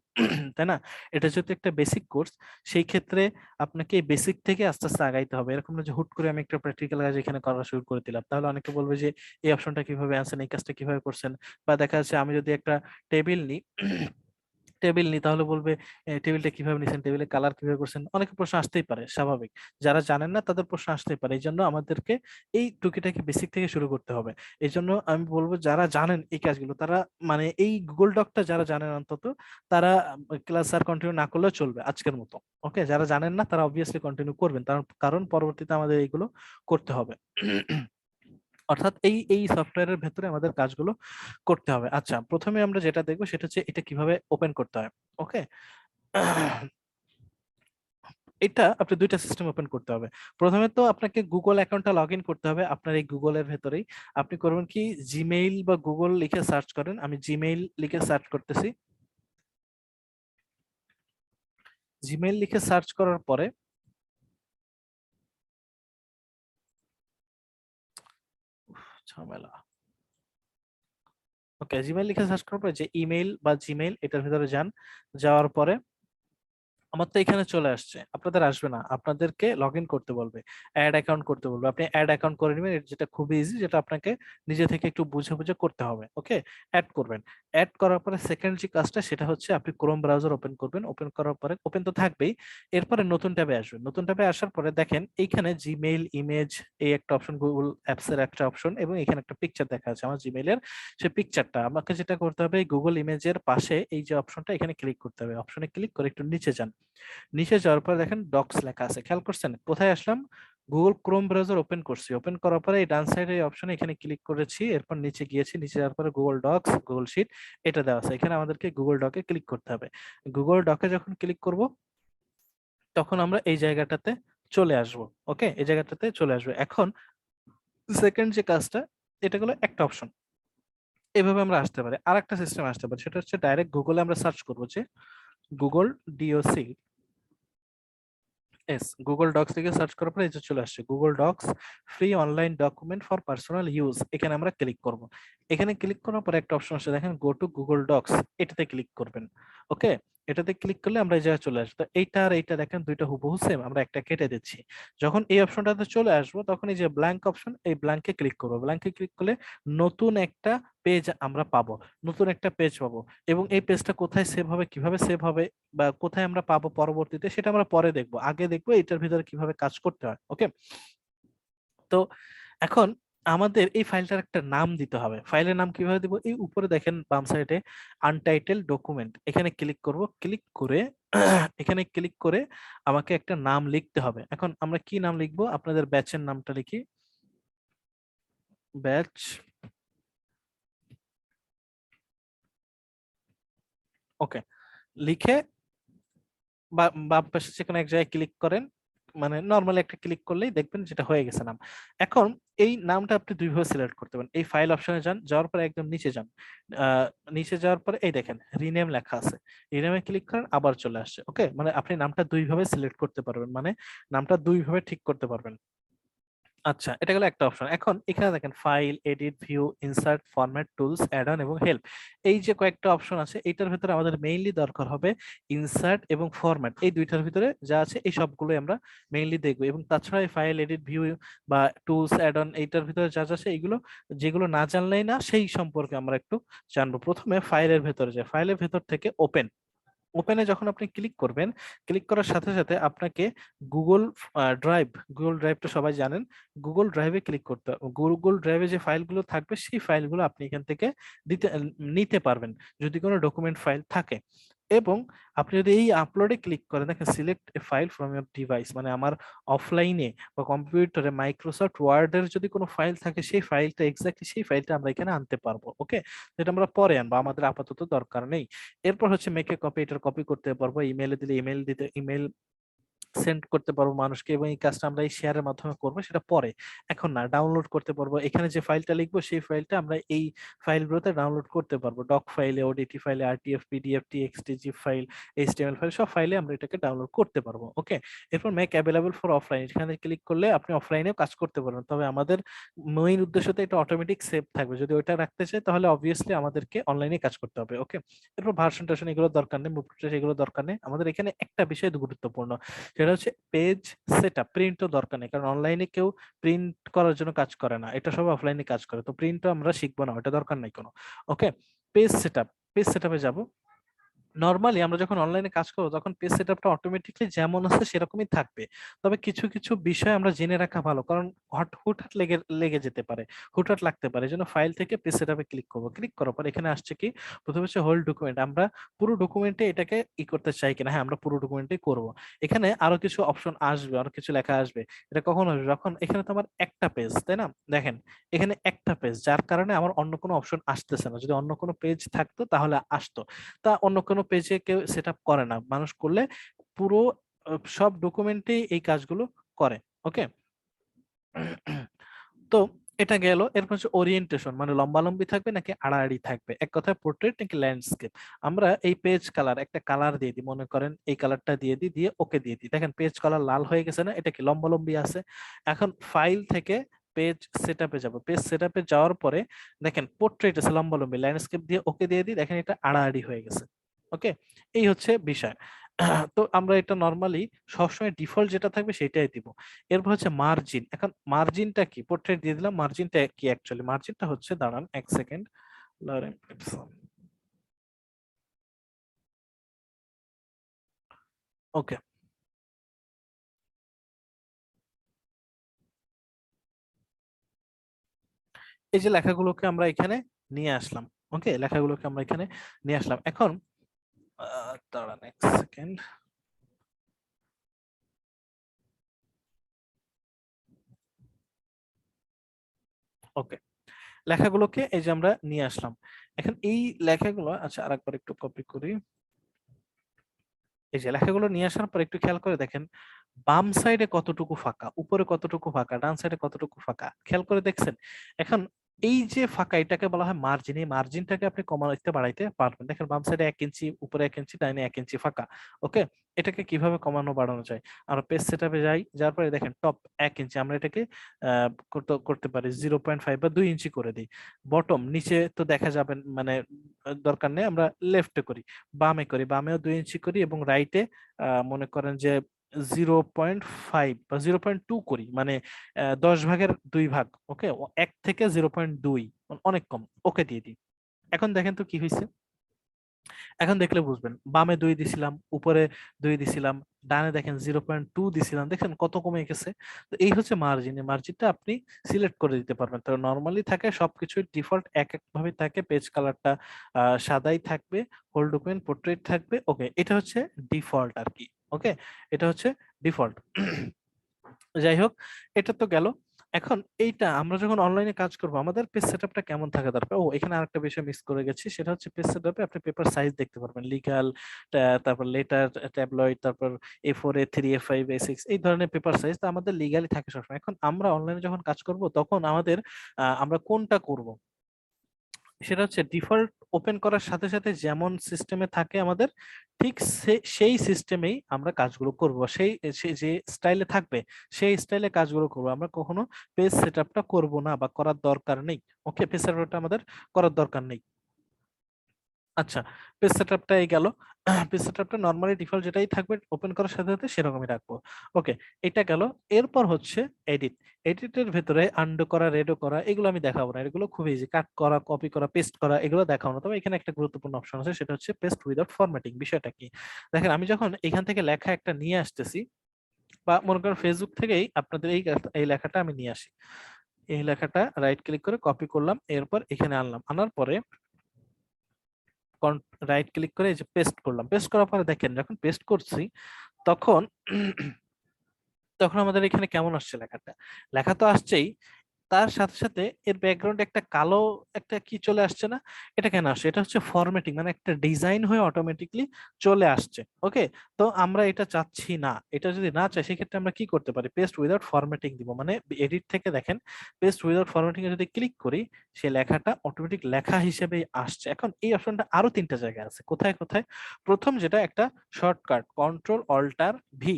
তাই না? এটা যেহেতু একটা বেসিক কোর্স, সেই ক্ষেত্রে আপনাকে এই বেসিক থেকে আস্তে আস্তে আগাইতে হবে। এরকম না যে হুট করে আমি একটা প্র্যাকটিক্যাল কাজ এখানে করা শুরু করে দিলাম, তাহলে অনেকে বলবে যে এই অপশনটা কিভাবে আনছেন, এই কাজটা কিভাবে করছেন। বা দেখা যাচ্ছে আমি যদি একটা টেবিল নিই, তাহলে বলবে টেবিলটা কিভাবে নিছেন, টেবিলের কালার কিভাবে করছেন। অনেক প্রশ্ন আসতেই পারে, স্বাভাবিক। যারা জানেন না তাদের প্রশ্ন আসতেই পারে, এই জন্য আমাদেরকে এই টুকিটাকি বেসিক থেকে শুরু করতে হবে। এই জন্য আমি বলবো যারা জানেন এই কাজগুলো, তারা মানে এই গুগল ডকটা যারা জানেন অন্তত, তারা ক্লাস আর কন্টিনিউ না করলেও চলবে আজকের মতো। ওকে, যারা জানেন না তারা অবভিয়াসলি কন্টিনিউ করবেন, কারণ কারণ পরবর্তীতে আমাদের এইগুলো করতে হবে। অর্থাৎ এই এই সফটওয়্যারের ভেতরে আমাদের কাজগুলো করতে হবে। আচ্ছা, প্রথমে আমরা যেটা দেখবো সেটা হচ্ছে এটা কিভাবে ওপেন করতে হয়। ওকে, এটা আপনি দুইটা সিস্টেম ওপেন করতে হবে। প্রথমে তো আপনাকে গুগল অ্যাকাউন্টটা লগ ইন করতে হবে আপনার এই গুগলের ভেতরেই। আপনি করবেন কি, জিমেইল বা গুগল লিখে সার্চ করেন। আমি জিমেইল লিখে সার্চ করতেছি। জিমেইল লিখে সার্চ করার পরে ঝামেলা। ওকে, জিমেইল লিখে সার্চ করার পরে যে ইমেইল বা জিমেইল, এটার ভিতরে যান। যাওয়ার পরে আমার তো এখানে চলে আসছে, আপনাদের আসবে না, আপনাদেরকে লগ ইন করতে বলবে, অ্যাড অ্যাকাউন্ট করতে বলবে। আপনি অ্যাড অ্যাকাউন্ট করে নেবেন, যেটা খুবই ইজি, যেটা আপনাকে নিজে থেকে একটু বুঝে বুঝে করতে হবে। ওকে, অ্যাড করবেন। অ্যাড করার পরে সেকেন্ড যে কাজটা সেটা হচ্ছে আপনি ক্রোম ব্রাউজার ওপেন করবেন। ওপেন করার পরে, ওপেন তো থাকবেই, এরপরে নতুন ট্যাবে আসবেন। নতুন ট্যাবে আসার পরে দেখেন এইখানে জিমেইল, ইমেজ, এই একটা অপশন, গুগল অ্যাপস এর একটা অপশন, এবং এখানে একটা পিকচার দেখা আছে আমার জিমেইলের। সেই পিকচারটা আমাকে যেটা করতে হবে, গুগল ইমেজের পাশে এই যে অপশনটা, এখানে ক্লিক করতে হবে। অপশনে ক্লিক করে একটু নিচে যান। নিচে যাওয়ার পর দেখেন ডক্স লেখা আছে, খেয়াল করছেন? কোথায় আসলাম? গুগল ক্রোম ব্রাউজার ওপেন করছি। ওপেন করার পরে এই ডান সাইডে এই অপশনে এখানে ক্লিক করেছি, এরপর নিচে গিয়েছি। নিচে যাওয়ার পরে গুগল ডক্স, গুগল শিট, এটা দেওয়া আছে। এখানে আমাদেরকে গুগল ডকে ক্লিক করতে হবে। গুগল ডকে যখন ক্লিক করব, তখন আমরা এই জায়গাটাতে চলে আসব। ওকে, এই জায়গাটাতে চলে আসবে। এখন সেকেন্ড যে কাজটা, এটা হলো একটা অপশন। এভাবে আমরা আসতে পারি। আর একটা সিস্টেম আসতে পারে, সেটা হচ্ছে ডাইরেক্ট গুগলে আমরা সার্চ করবো যে Google D O C, S, Google Docs থেকে সার্চ করার পরে এই যে চলে আসছে Google Docs free online document for personal use. এখানে আমরা ক্লিক করব। এখানে ক্লিক করার পরে একটা অপশন আসছে, দেখেন গো টু গুগল ডক্স, এটাতে ক্লিক করবেন। ওকে, এটাতে ক্লিক করলে আমরা এই জায়গায় চলে আসবো। তো এইটা আর এইটা দেখেন দুইটা হুবহু সেম, আমরা একটা কেটে দিচ্ছি। যখন এই অপশনটাতে চলে আসবো, তখন এই যে ব্ল্যাঙ্ক অপশন, এই ব্ল্যাঙ্কে ক্লিক করবো। ব্ল্যাঙ্কে ক্লিক করলে নতুন একটা পেজ আমরা পাবো, নতুন একটা পেজ পাবো। এবং এই পেজটা কোথায় সেভ হবে, কিভাবে সেভ হবে, বা কোথায় আমরা পাবো পরবর্তীতে, সেটা আমরা পরে দেখবো। আগে দেখবো এটার ভিতরে কিভাবে কাজ করতে হয়। ওকে, তো এখন আমাদের এই ফাইলটার একটা নাম দিতে হবে। ফাইলের নাম কিভাবে দিব? এই উপরে দেখেন বাম সাইডে আনটাইটেল ডকুমেন্ট, এখানে ক্লিক করব। ক্লিক করে এখানে ক্লিক করে আমাকে একটা নাম লিখতে হবে। এখন আমরা কি নাম লিখবো? আপনাদের ব্যাচের নামটা লিখি, ব্যাচ। ওকে, লিখে বাম পাশে যে কোনো এক জায়গায় ক্লিক করেন, মানে নর্মালি একটা ক্লিক করলেই দেখবেন যেটা হয়ে গেছে নাম। এখন এই নামটা আপনি দুইভাবে সিলেক্ট করতে পারেন। এই ফাইল অপশনে যান, যাওয়ার পরে একদম নিচে যান। নিচে যাওয়ার পরে এই দেখেন রিনেম লেখা আছে, রিনেমে ক্লিক করেন, আবার চলে আসছে। ওকে, মানে আপনি নামটা দুইভাবে সিলেক্ট করতে পারবেন, মানে নামটা দুইভাবে ঠিক করতে পারবেন। আচ্ছা, এটা গেল একটা অপশন। এখন এখানে দেখেন file, edit, view, insert, format, tools, add on এবং হেল্প, এই যে কয়েকটা অপশন আছে, এইটার ভিতরে আমাদের মেইনলি দরকার হবে ইনসার্ট এবং ফরম্যাট। এই দুইটার ভিতরে যা আছে এই সবগুলো আমরা মেইনলি দেখবো। এবং তাছাড়া ফাইল, এডিট, ভিউ বা টুলস, অ্যাড অন, এইটার ভিতরে যা যা আছে এইগুলো, যেগুলো না জানলেই না, সেই সম্পর্কে আমরা একটু জানবো। প্রথমে ফাইলের ভেতরে যায়, ফাইলের ভেতর থেকে ওপেন, ওপেনে যখন আপনি ক্লিক করবেন, ক্লিক করার সাথে সাথে আপনাকে গুগল ড্রাইভ, গুগল ড্রাইভটা সবাই জানেন, গুগল ড্রাইভে ক্লিক করতে হবে। গুগল ড্রাইভে যে ফাইলগুলো থাকবে সেই ফাইলগুলো আপনি এখান থেকে নিতে পারবেন, যদি কোনো ডকুমেন্ট ফাইল থাকে। এবং আপনি যদি এই আপলোডে ক্লিক করেন, দেখেন select A file from your device, মানে আমার অফলাইনে বা কম্পিউটারে মাইক্রোসফট ওয়ার্ডের যদি কোনো ফাইল থাকে, সেই ফাইলটা এক্স্যাক্টলি সেই ফাইলটা আমরা এখানে আনতে পারবো। ওকে, যেটা আমরা পরে আনবো, আমাদের আপাতত দরকার নেই। এরপর হচ্ছে মেক এ কপি, এটার কপি করতে পারবো। ইমেইলে দিলে ইমেইল দিতে, ইমেইল সেন্ড করতে পারবো মানুষকে, এবং এই কাজটা আমরা এই শেয়ারের মাধ্যমে করবো, সেটা পরে, এখন না। ডাউনলোড করতে পারবো, এখানে যে ফাইলটা লিখবো সেই ফাইলটা আমরা এই ফাইলগুলোতে ডাউনলোড করতে পারবো, ডক ফাইলে, ওডিটি ফাইলে, RTF, PDF, TXT, zip file, HTML file, সব ফাইলে আমরা এটাকে ডাউনলোড করতে পারবো। ওকে, এরপর মেক অ্যাভেলেবল ফর অফলাইন, এখানে ক্লিক করলে আপনি অফলাইনেও কাজ করতে পারবেন, তবে আমাদের মেইন উদ্দেশ্যতে এটা অটোমেটিক সেভ থাকবে। যদি ওইটা রাখতে চাই তাহলে অবভিয়াসলি আমাদেরকে অনলাইনে কাজ করতে হবে। ওকে, এরপর ভার্সন টার্সন এগুলো দরকার নেই, মুভ এগুলো দরকার নেই। আমাদের এখানে একটা বিষয় গুরুত্বপূর্ণ, সেটা হচ্ছে পেজ সেটআপ। প্রিন্টও দরকার নেই, কারণ অনলাইনে কেউ প্রিন্ট করার জন্য কাজ করে না, এটা সব অফলাইনে কাজ করে, তো প্রিন্টও আমরা শিখবো না, এটা দরকার নাই কোনো। ওকে, পেজ সেটআপ, পেজ সেটআপে যাব। নরমালি আমরা যখন অনলাইনে কাজ করবো তখন পেজ সেটআপটা অটোমেটিকলি যেমন আছে সেরকমই থাকবে, তবে কিছু কিছু বিষয় আমরা জেনে রাখা ভালো, কারণ হুটহাট লেগে লেগে যেতে পারে, হুটহাট লাগতে পারে। এই জন্য ফাইল থেকে পেজ সেটআপে ক্লিক করবো, ক্লিক করার পর এখানে আসছে কি, প্রথমে হচ্ছে হোল ডকুমেন্ট, আমরা পুরো ডকুমেন্টে এটাকে করতে চাই কিনা। হ্যাঁ, আমরা পুরো ডকুমেন্টেই করব। এখানে আরো কিছু অপশন আসবে, আরো কিছু লেখা আসবে। এটা কখন আসবে, যখন এখানে তো আমার একটা পেজ, তাই না? দেখেন এখানে একটা পেজ, যার কারণে আমার অন্য কোনো অপশন আসতেছে না। যদি অন্য কোনো পেজ থাকতো তাহলে আসতো, তা অন্য কোনো পেজে কেউ সেট আপ করে না, মানুষ করলে পুরো সব ডকুমেন্টে এই কাজগুলো করে। ওকে, তো এটা গেল। এরপর হচ্ছে ওরিয়েন্টেশন, মানে লম্বালম্বি থাকবে নাকি আড়াআড়ি থাকবে, এক কথায় পোর্ট্রেট নাকি ল্যান্ডস্কেপ। আমরা এই পেজ কালার, একটা কালার দিয়ে দিই, মনে করেন এই কালারটা দিয়ে দিই, দিয়ে ওকে দিয়ে দিই। দেখেন পেজ কালার লাল হয়ে গেছে না, এটা কি লম্বালম্বি আছে। এখন ফাইল থেকে পেজ সেটআপে যাব, পেজ সেটআপে যাওয়ার পরে দেখেন পোর্ট্রেট আছে লম্বালম্বি, ল্যান্ডস্কেপ দিয়ে ওকে দিয়ে দিই, দেখেন এটা আড়াআড়ি হয়ে গেছে। ওকে, এই হচ্ছে বিষয়। তো আমরা এটা নরমালি সবসময় ডিফল্ট যেটা থাকবে সেটাই দিব। এরপর হচ্ছে মার্জিন। এখন মার্জিনটা কি, পোর্ট্রেট দিয়ে দিলাম, মার্জিনটা কি অ্যাকচুয়ালি, মার্জিনটা হচ্ছে, দাঁড়ান এক সেকেন্ড, ওকে, এই যে লেখাগুলোকে আমরা এখানে নিয়ে আসলাম। ওকে, লেখাগুলোকে আমরা এখানে নিয়ে আসলাম। এখন দাঁড়ান এক সেকেন্ড, ওকে, লেখাগুলোকে এই যে আমরা নিয়ে আসলাম। এখন এই লেখাগুলো, আচ্ছা আরেকবার একটু কপি করি। এই যে লেখাগুলো নিয়ে আসার পর একটু খেয়াল করে দেখেন, বাম সাইডে কতটুকু ফাঁকা, উপরে কতটুকু ফাঁকা, ডান সাইডে কতটুকু ফাঁকা, খেয়াল করে দেখছেন। এখন এই যে ফাঁকা, এটাকে বলা হয় মার্জিন। এই মার্জিনটাকে আপনি কমাইতে বাড়াইতে পারবেন। দেখেন বাম সাইডে 1 ইঞ্চি, উপরে 1 ইঞ্চি, ডাইনে 1 ইঞ্চি ফাঁকা। ওকে, এটাকে কিভাবে কমানো বাড়ানো যায়, আমরা পেজ সেটআপে যাই, যার পরে দেখেন টপ 1 ইঞ্চি, আমরা এটাকে করতে পারি 0.5 বা 2 ইঞ্চি করে দিই। বটম নিচে তো দেখা যাবে, মানে দরকার নেই, আমরা লেফটে করি, বামে করি, বামেও 2 ইঞ্চি করি, এবং রাইটে মনে করেন যে 0.5 বা 0.2 করি, মানে 10 ভাগের 2 ভাগ। ওকে, 1 থেকে 0.2, অনেক কম। ওকে দিয়ে দিই। এখন দেখেন তো কি হয়েছে, এখন দেখলে বুঝবেন, বামে 2 দিছিলাম, উপরে 2 দিছিলাম, ডানে দেখেন 0.2 দিছিলাম, দেখেন কত কমে গেছে। তো এই হচ্ছে মার্জিন। মার্জিনটা আপনি সিলেক্ট করে দিতে পারবেন। তো নর্মালি থাকে সবকিছু ডিফল্ট এক এক ভাবে থাকে, পেজ কালারটা সাদাই থাকবে, হোল ডকুমেন্ট পোর্ট্রেট থাকবে। ওকে, এটা হচ্ছে ডিফল্ট আর কি। ওকে, এটা হচ্ছে ডিফল্ট। যাই হোক, এটা তো গেল। এখন এইটা আমরা যখন অনলাইনে কাজ করব, আমাদের পেজ সেটআপটা কেমন থাকা দরকার। ও, এখানে আরেকটা বিষয় মিস করে গেছি, সেটা হচ্ছে পেজ সেটআপে আপনি পেপার সাইজ দেখতে পারবেন, লিগ্যাল, তারপর লেটার, ট্যাবলয়েড, তারপর A4, A3, A5, A6, এই ধরনের পেপার সাইজ তো আমাদের লিগ্যালি থাকে সবসময়। এখন আমরা অনলাইনে যখন কাজ করব তখন আমাদের আমরা কোনটা করব, সেটা হচ্ছে ডিফল্ট ওপেন করার সাথে সাথে যেমন সিস্টেমে থাকে আমাদের, ঠিক সেই সিস্টেমেই আমরা কাজগুলো করব, সেই যে স্টাইলে থাকবে সেই স্টাইলে কাজগুলো করব। আমরা কখনো পেজ সেটআপটা করব না বা করার দরকার নেই। ওকে, পেজ সেটআপটা আমাদের করার দরকার নেই। আচ্ছা, পেজ সেটআপটা এই গেল। পেজ সেটআপটা নরমালি ডিফল্ট যেটাই থাকবে ওপেন করার সাথে সাথে সেরকমই রাখবো। ওকে, এটা গেল। এরপর হচ্ছে এডিট। এডিটের ভেতরে আন্ডু করা, রেডো করা, এগুলো আমি দেখাবো না, এগুলো খুব ইজি। কাট করা, কপি করা, পেস্ট করা, এগুলো দেখাবো না। তবে এখানে একটা গুরুত্বপূর্ণ অপশন আছে, সেটা হচ্ছে পেস্ট উইদাউট ফরম্যাটিং। বিষয়টা কি, দেখেন আমি যখন এখান থেকে লেখা একটা নিয়ে আসতেছি, বা মনে করেন ফেসবুক থেকেই আপনাদের এই লেখাটা আমি নিয়ে আসি, এই লেখাটা রাইট ক্লিক করে কপি করলাম, এরপর এখানে আনলাম, আনার পরে রাইট ক্লিক করে এই যে পেস্ট করলাম। পেস্ট করার পরে দেখেন যখন পেস্ট করছি তখন তখন আমাদের এখানে কেমন আসছে লেখাটা, লেখা তো আসছেই, তার সাথে সাথে এর ব্যাকগ্রাউন্ডে একটা কালো একটা কি চলে আসছে না? এটা কেন আসছে? এটা হচ্ছে ফরম্যাটিং, মানে একটা ডিজাইন হয়ে অটোমেটিকলি চলে আসছে। ওকে, তো আমরা এটা চাচ্ছি না। এটা যদি না চাই সেক্ষেত্রে আমরা কি করতে পারি? পেস্ট উইদাউট ফরম্যাটিং দিব, মানে এডিট থেকে দেখেন পেস্ট উইদাউট ফরম্যাটিং এ যদি ক্লিক করি সে লেখাটা অটোমেটিক লেখা হিসেবে আসছে। এখন এই অপশনটা আরো 3টা জায়গায় আছে। কোথায় কোথায়? প্রথম যেটা একটা shortcut control alt V,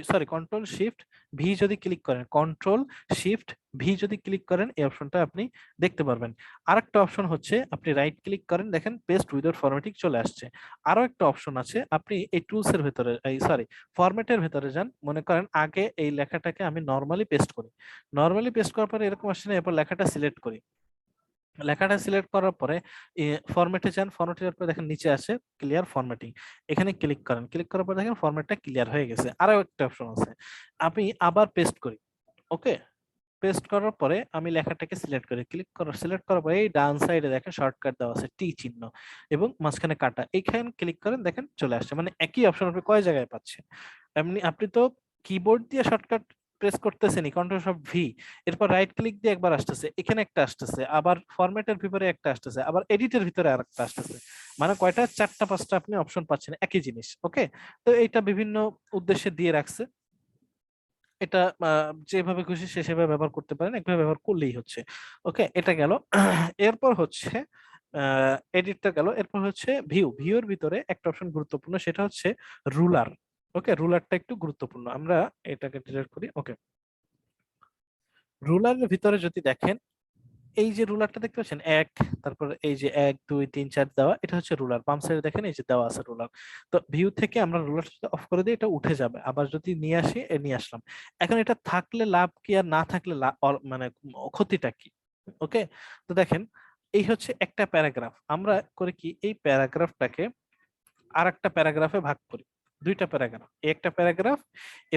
sorry control shift V যদি ক্লিক করেন, কন্ট্রোল শিফট ভি যদি ক্লিক করেন এই অপশনটা আপনি দেখতে পারবেন। আরেকটা অপশন হচ্ছে আপনি রাইট ক্লিক করেন, দেখেন পেস্ট উইদাউট ফরম্যাটিং চলে আসছে। আরো একটা অপশন আছে, আপনি এই টুলস এর ভেতরে, এই সরি ফরম্যাটের ভেতরে যান। মনে করেন আগে এই লেখাটাকে আমি নর্মালি পেস্ট করি, নর্মালি পেস্ট করার পরে এরকম আসছে না, এরপর লেখাটা সিলেক্ট করি, লেখাটা সিলেক্ট করার পরে ফরম্যাটে যান, ফরম্যাটে যাওয়ার পরে দেখেন নিচে আছে ক্লিয়ার ফরম্যাটিং, এখানে ক্লিক করেন, ক্লিক করার পরে দেখেন ফরম্যাটটা ক্লিয়ার হয়ে গেছে। আরো একটা অপশন আছে, আমি আবার পেস্ট করি। ওকে, পেস্ট করার পরে আমি লেখাটাকে সিলেক্ট করি, সিলেক্ট করার পরে এই ডান সাইডে দেখেন শর্টকাট দেওয়া আছে টি চিহ্ন এবং মাঝখানে কাটা, এইখানে ক্লিক করেন দেখেন চলে আসছে। মানে একই অপশন আপনি কয় জায়গায় পাচ্ছেন? এমনি আপনি তো কিবোর্ড দিয়ে শর্টকাট প্রেস করতেছেনই, কন্ট্রোল সব ভি, এরপর রাইট ক্লিক দিয়ে একবার আসতেছে, এখানে একটা আসতেছে, আবার ফরম্যাটের ভিতরে একটা আসতেছে, আবার এডিটের ভিতরে আরেকটা আসতেছে। মানে কয়টা? 4টা 5টা আপনি অপশন পাচ্ছেন একই জিনিস। ওকে, তো এটা বিভিন্ন উদ্দেশ্যে দিয়ে রাখছে। এটা যেভাবে খুশি সে সেভাবে ব্যবহার করতে পারেন, একভাবে ব্যবহার করলেই হচ্ছে। ওকে, এটা গেল। এরপর হচ্ছে এডিটটা গেল, এরপর হচ্ছে ভিউর ভিতরে একটা অপশন গুরুত্বপূর্ণ, সেটা হচ্ছে রুলার। ওকে, রুলারটা একটু গুরুত্বপূর্ণ, আমরা এটাকে ডিলিট করি। ওকে, রুলারের ভিতরে যদি দেখেন এই যে রুলারটা দেখতে পাচ্ছেন এক, তারপর এই যে 1 2 3 4 দেওয়া, এটা হচ্ছে রুলার। বাম সাইডে দেখেন এই যে দেওয়া আছে রুলার। তো ভিউ থেকে আমরা রুলার অফ করে দিই, এটা উঠে যাবে। আবার যদি নিয়ে আসি, নিয়ে আসলাম। এখন এটা থাকলে লাভ কি আর না থাকলে মানে ক্ষতিটা কি? ওকে, তো দেখেন এই হচ্ছে একটা প্যারাগ্রাফ, আমরা করে কি এই প্যারাগ্রাফটাকে আর একটা প্যারাগ্রাফে ভাগ করি। 2টা প্যারাগ্রাফ, একটা প্যারাগ্রাফ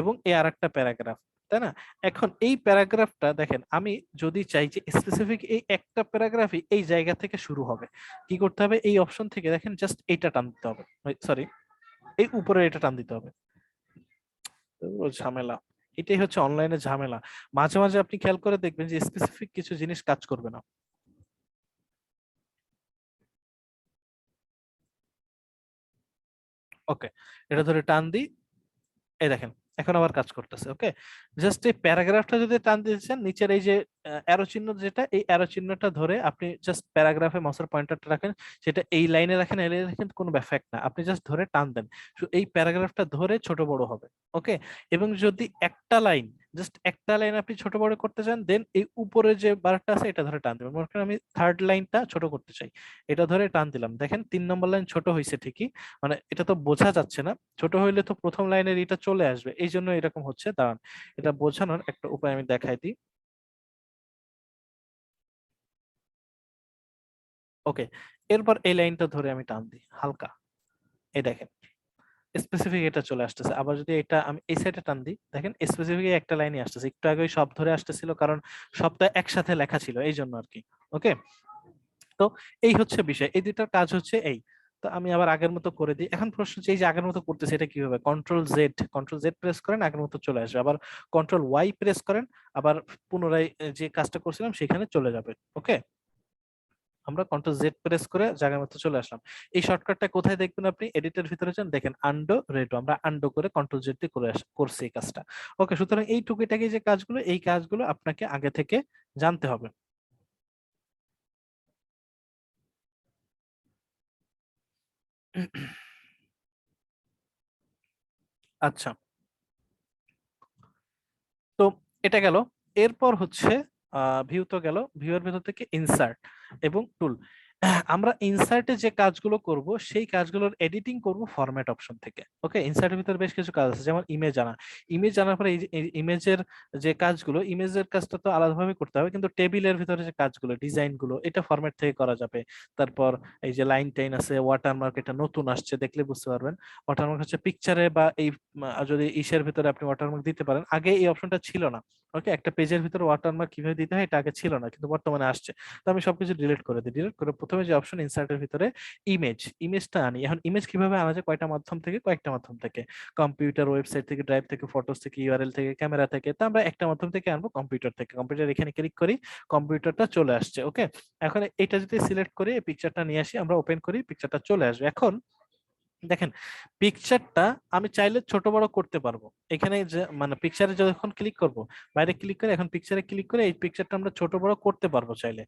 এবং আর একটা প্যারাগ্রাফ, তাই না? এখন এই প্যারাগ্রাফটা দেখেন, আমি যদি চাই যে স্পেসিফিক এই একটা প্যারাগ্রাফই এই জায়গা থেকে শুরু হবে, কি করতে হবে? এই অপশন থেকে দেখেন জাস্ট এইটা টান দিতে হবে, সরি এই উপরে এটা টান দিতে হবে। ও ঝামেলা, এটাই হচ্ছে অনলাইনে ঝামেলা। মাঝে মাঝে আপনি খেয়াল করে দেখবেন যে স্পেসিফিক কিছু জিনিস কাজ করবে না। ওকে, এটা ধরে টান দিই, এই দেখেন এখন আবার কাজ করতেছে। ওকে, জাস্ট এই প্যারাগ্রাফটা যদি টান দিয়েছেন, নিচের এই যে অ্যারো চিহ্ন, যেটা এই অ্যারো চিহ্নটা ধরে আপনি জাস্ট প্যারাগ্রাফে মাউসের পয়েন্টারটা রাখেন, সেটা এই লাইনে রাখেন, এই লাইনে রাখেন, কোনো এফেক্ট না, আপনি জাস্ট ধরে টান দেন, এই প্যারাগ্রাফটা ধরে ছোট বড় হবে। ওকে, এবং যদি একটা লাইন, জাস্ট একটা লাইন আপনি ছোট বড় করতে চান, দেন এই উপরে যে বারটা আছে এটা ধরে টান দিবেন। মনে করেন আমি 3rd লাইনটা ছোট করতে চাই, এটা ধরে টান দিলাম, দেখেন 3 নম্বর লাইন ছোট হয়েছে ঠিকই, মানে এটা তো বোঝা যাচ্ছে না, ছোট হইলে তো প্রথম লাইনের এটা চলে আসবে, এই জন্য এরকম হচ্ছে। দাঁড়ান, এটা বোঝানোর একটা উপায় আমি দেখাই দিই। ওকে, এরপর এই লাইনটা ধরে আমি টান দিই হালকা, এই দেখেন স্পেসিফিক এটা চলে আসতেছে। আবার যদি এটা আমি এই সাইডে টান দিই, দেখেন স্পেসিফিক একটা লাইনই আসতেছে, একটু আগে ওই সব ধরে আসতেছিল কারণ সবটা একসাথে লেখা ছিল এই জন্য আর কি। ওকে, তো এই হচ্ছে বিষয়, এই দুটার কাজ হচ্ছে এই। তো আমি আবার আগের মতো করে দিই। এখন প্রশ্ন হচ্ছে এই যে আগের মতো করতেছে এটা কিভাবে? কন্ট্রোল জেড প্রেস করেন, আগের মতো চলে আসবে। আবার কন্ট্রোল ওয়াই প্রেস করেন, আবার পুনরায় যে কাজটা করছিলাম সেখানে চলে যাবে। ওকে, আমরা কন্ট্রোল জেড প্রেস করে জায়গার মতো চলে আসলাম। এই শর্টকাটটা কোথায় দেখবেন? আপনি এডিটের ভিতরে যান, দেখেন আন্ডো রেডো, আমরা আন্ডো করে কন্ট্রোল জেড দিয়ে করছি এই কাজটা। ওকে, সুতরাং এই টুকিটাকি যে কাজগুলো, এই কাজগুলো আপনাকে আগে থেকে জানতে হবে। আচ্ছা, তো এটা গেল। এরপর হচ্ছে ভিউ তো গেল, ভিউয়ের ভেতর থেকে ইনসার্ট এবং টুল। আমরা ইনসার্টে যে কাজগুলো করব সেই কাজগুলোর এডিটিং করব ফরম্যাট অপশন থেকে। ওকে, ইনসার্টের ভিতরে বেশ কিছু কাজ আছে, যেমন ইমেজ আনা। ইমেজ আনার পরে এই ইমেজের যে কাজগুলো, ইমেজের কাজটা তো আলাদাভাবে করতে হবে, কিন্তু টেবিলের ভিতরে যে কাজগুলো, ডিজাইন গুলো, এটা ফরম্যাট থেকে করা যাবে। তারপর এই যে লাইন টাইন আছে, ওয়াটারমার্ক, এটা নতুন আসছে, দেখলে বুঝতে পারবেন। ওয়াটারমার্ক হচ্ছে পিকচারে বা এই যদি ইসের ভিতরে আপনি ওয়াটারমার্ক দিতে পারেন, আগে এই অপশনটা ছিল না। ওকে, একটা পেজের ভিতরে ওয়াটারমার্ক কিভাবে দিতে হয় এটা আগে ছিল না, কিন্তু বর্তমানে আসছে। তো আমি সবকিছু ডিলিট করে দিই। ডিলিট করে প্রথমে যে অপশন ইনসার্টের ভিতরে ইমেজটা আনি। এখন ইমেজ কিভাবে আনা যায়? কয়টা মাধ্যম থেকে? কয়েকটা মাধ্যম থেকে, কম্পিউটার, ওয়েবসাইট থেকে, ড্রাইভ থেকে, ফটোস থেকে, ইউআরএল থেকে, ক্যামেরা থেকে। তো আমরা একটা মাধ্যম থেকে আনবো, কম্পিউটার থেকে। কম্পিউটার এখানে ক্লিক করি, কম্পিউটারটা চলে আসছে। ওকে, এখন এটা যদি সিলেক্ট করি, এই পিকচারটা নিয়ে আসি, আমরা ওপেন করি, পিকচারটা চলে আসবে। এখন দেখেন, পিকচারটা আমি চাইলে ছোট বড় করতে পারবো। এখানে যে মানে পিকচারে যখন ক্লিক করব, বাইরে ক্লিক করে এখন পিকচারে ক্লিক করে এই পিকচারটা আমরা ছোট বড় করতে পারবো চাইলে।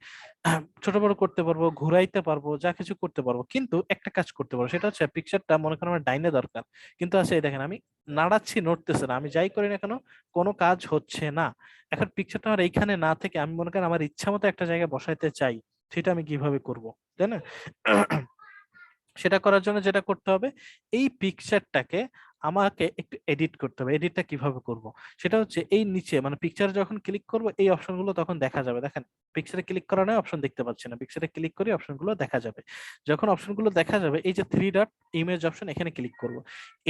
ছোট বড় করতে পারবো, ঘুরাইতে পারবো, যা কিছু করতে পারবো। কিন্তু একটা কাজ করতে পারবো, সেটা হচ্ছে পিকচারটা মনে করেন আমার ডাইনে দরকার, কিন্তু আছে এই দেখেন আমি নাড়াচ্ছি, নড়তেছে না। আমি যাই করি না কেন, কোনো কাজ হচ্ছে না। এখন পিকচারটা আমার এইখানে না থেকে আমি মনে করেন আমার ইচ্ছা মতো একটা জায়গায় বসাইতে চাই, সেটা আমি কিভাবে করব, তাই না? সেটা করার জন্য যেটা করতে হবে, এই পিকচারটাকে আমাকে একটু এডিট করতে হবে। এডিটটা কিভাবে করব? সেটা হচ্ছে এই নিচে মানে পিকচারে যখন ক্লিক করব এই অপশনগুলো তখন দেখা যাবে। দেখেন, পিকচারে ক্লিক করা নয়, অপশন দেখতে পাচ্ছি না। পিকচারে ক্লিক করি, অপশনগুলো দেখা যাবে। যখন অপশনগুলো দেখা যাবে, এই যে থ্রি ডট ইমেজ অপশন, এখানে ক্লিক করব।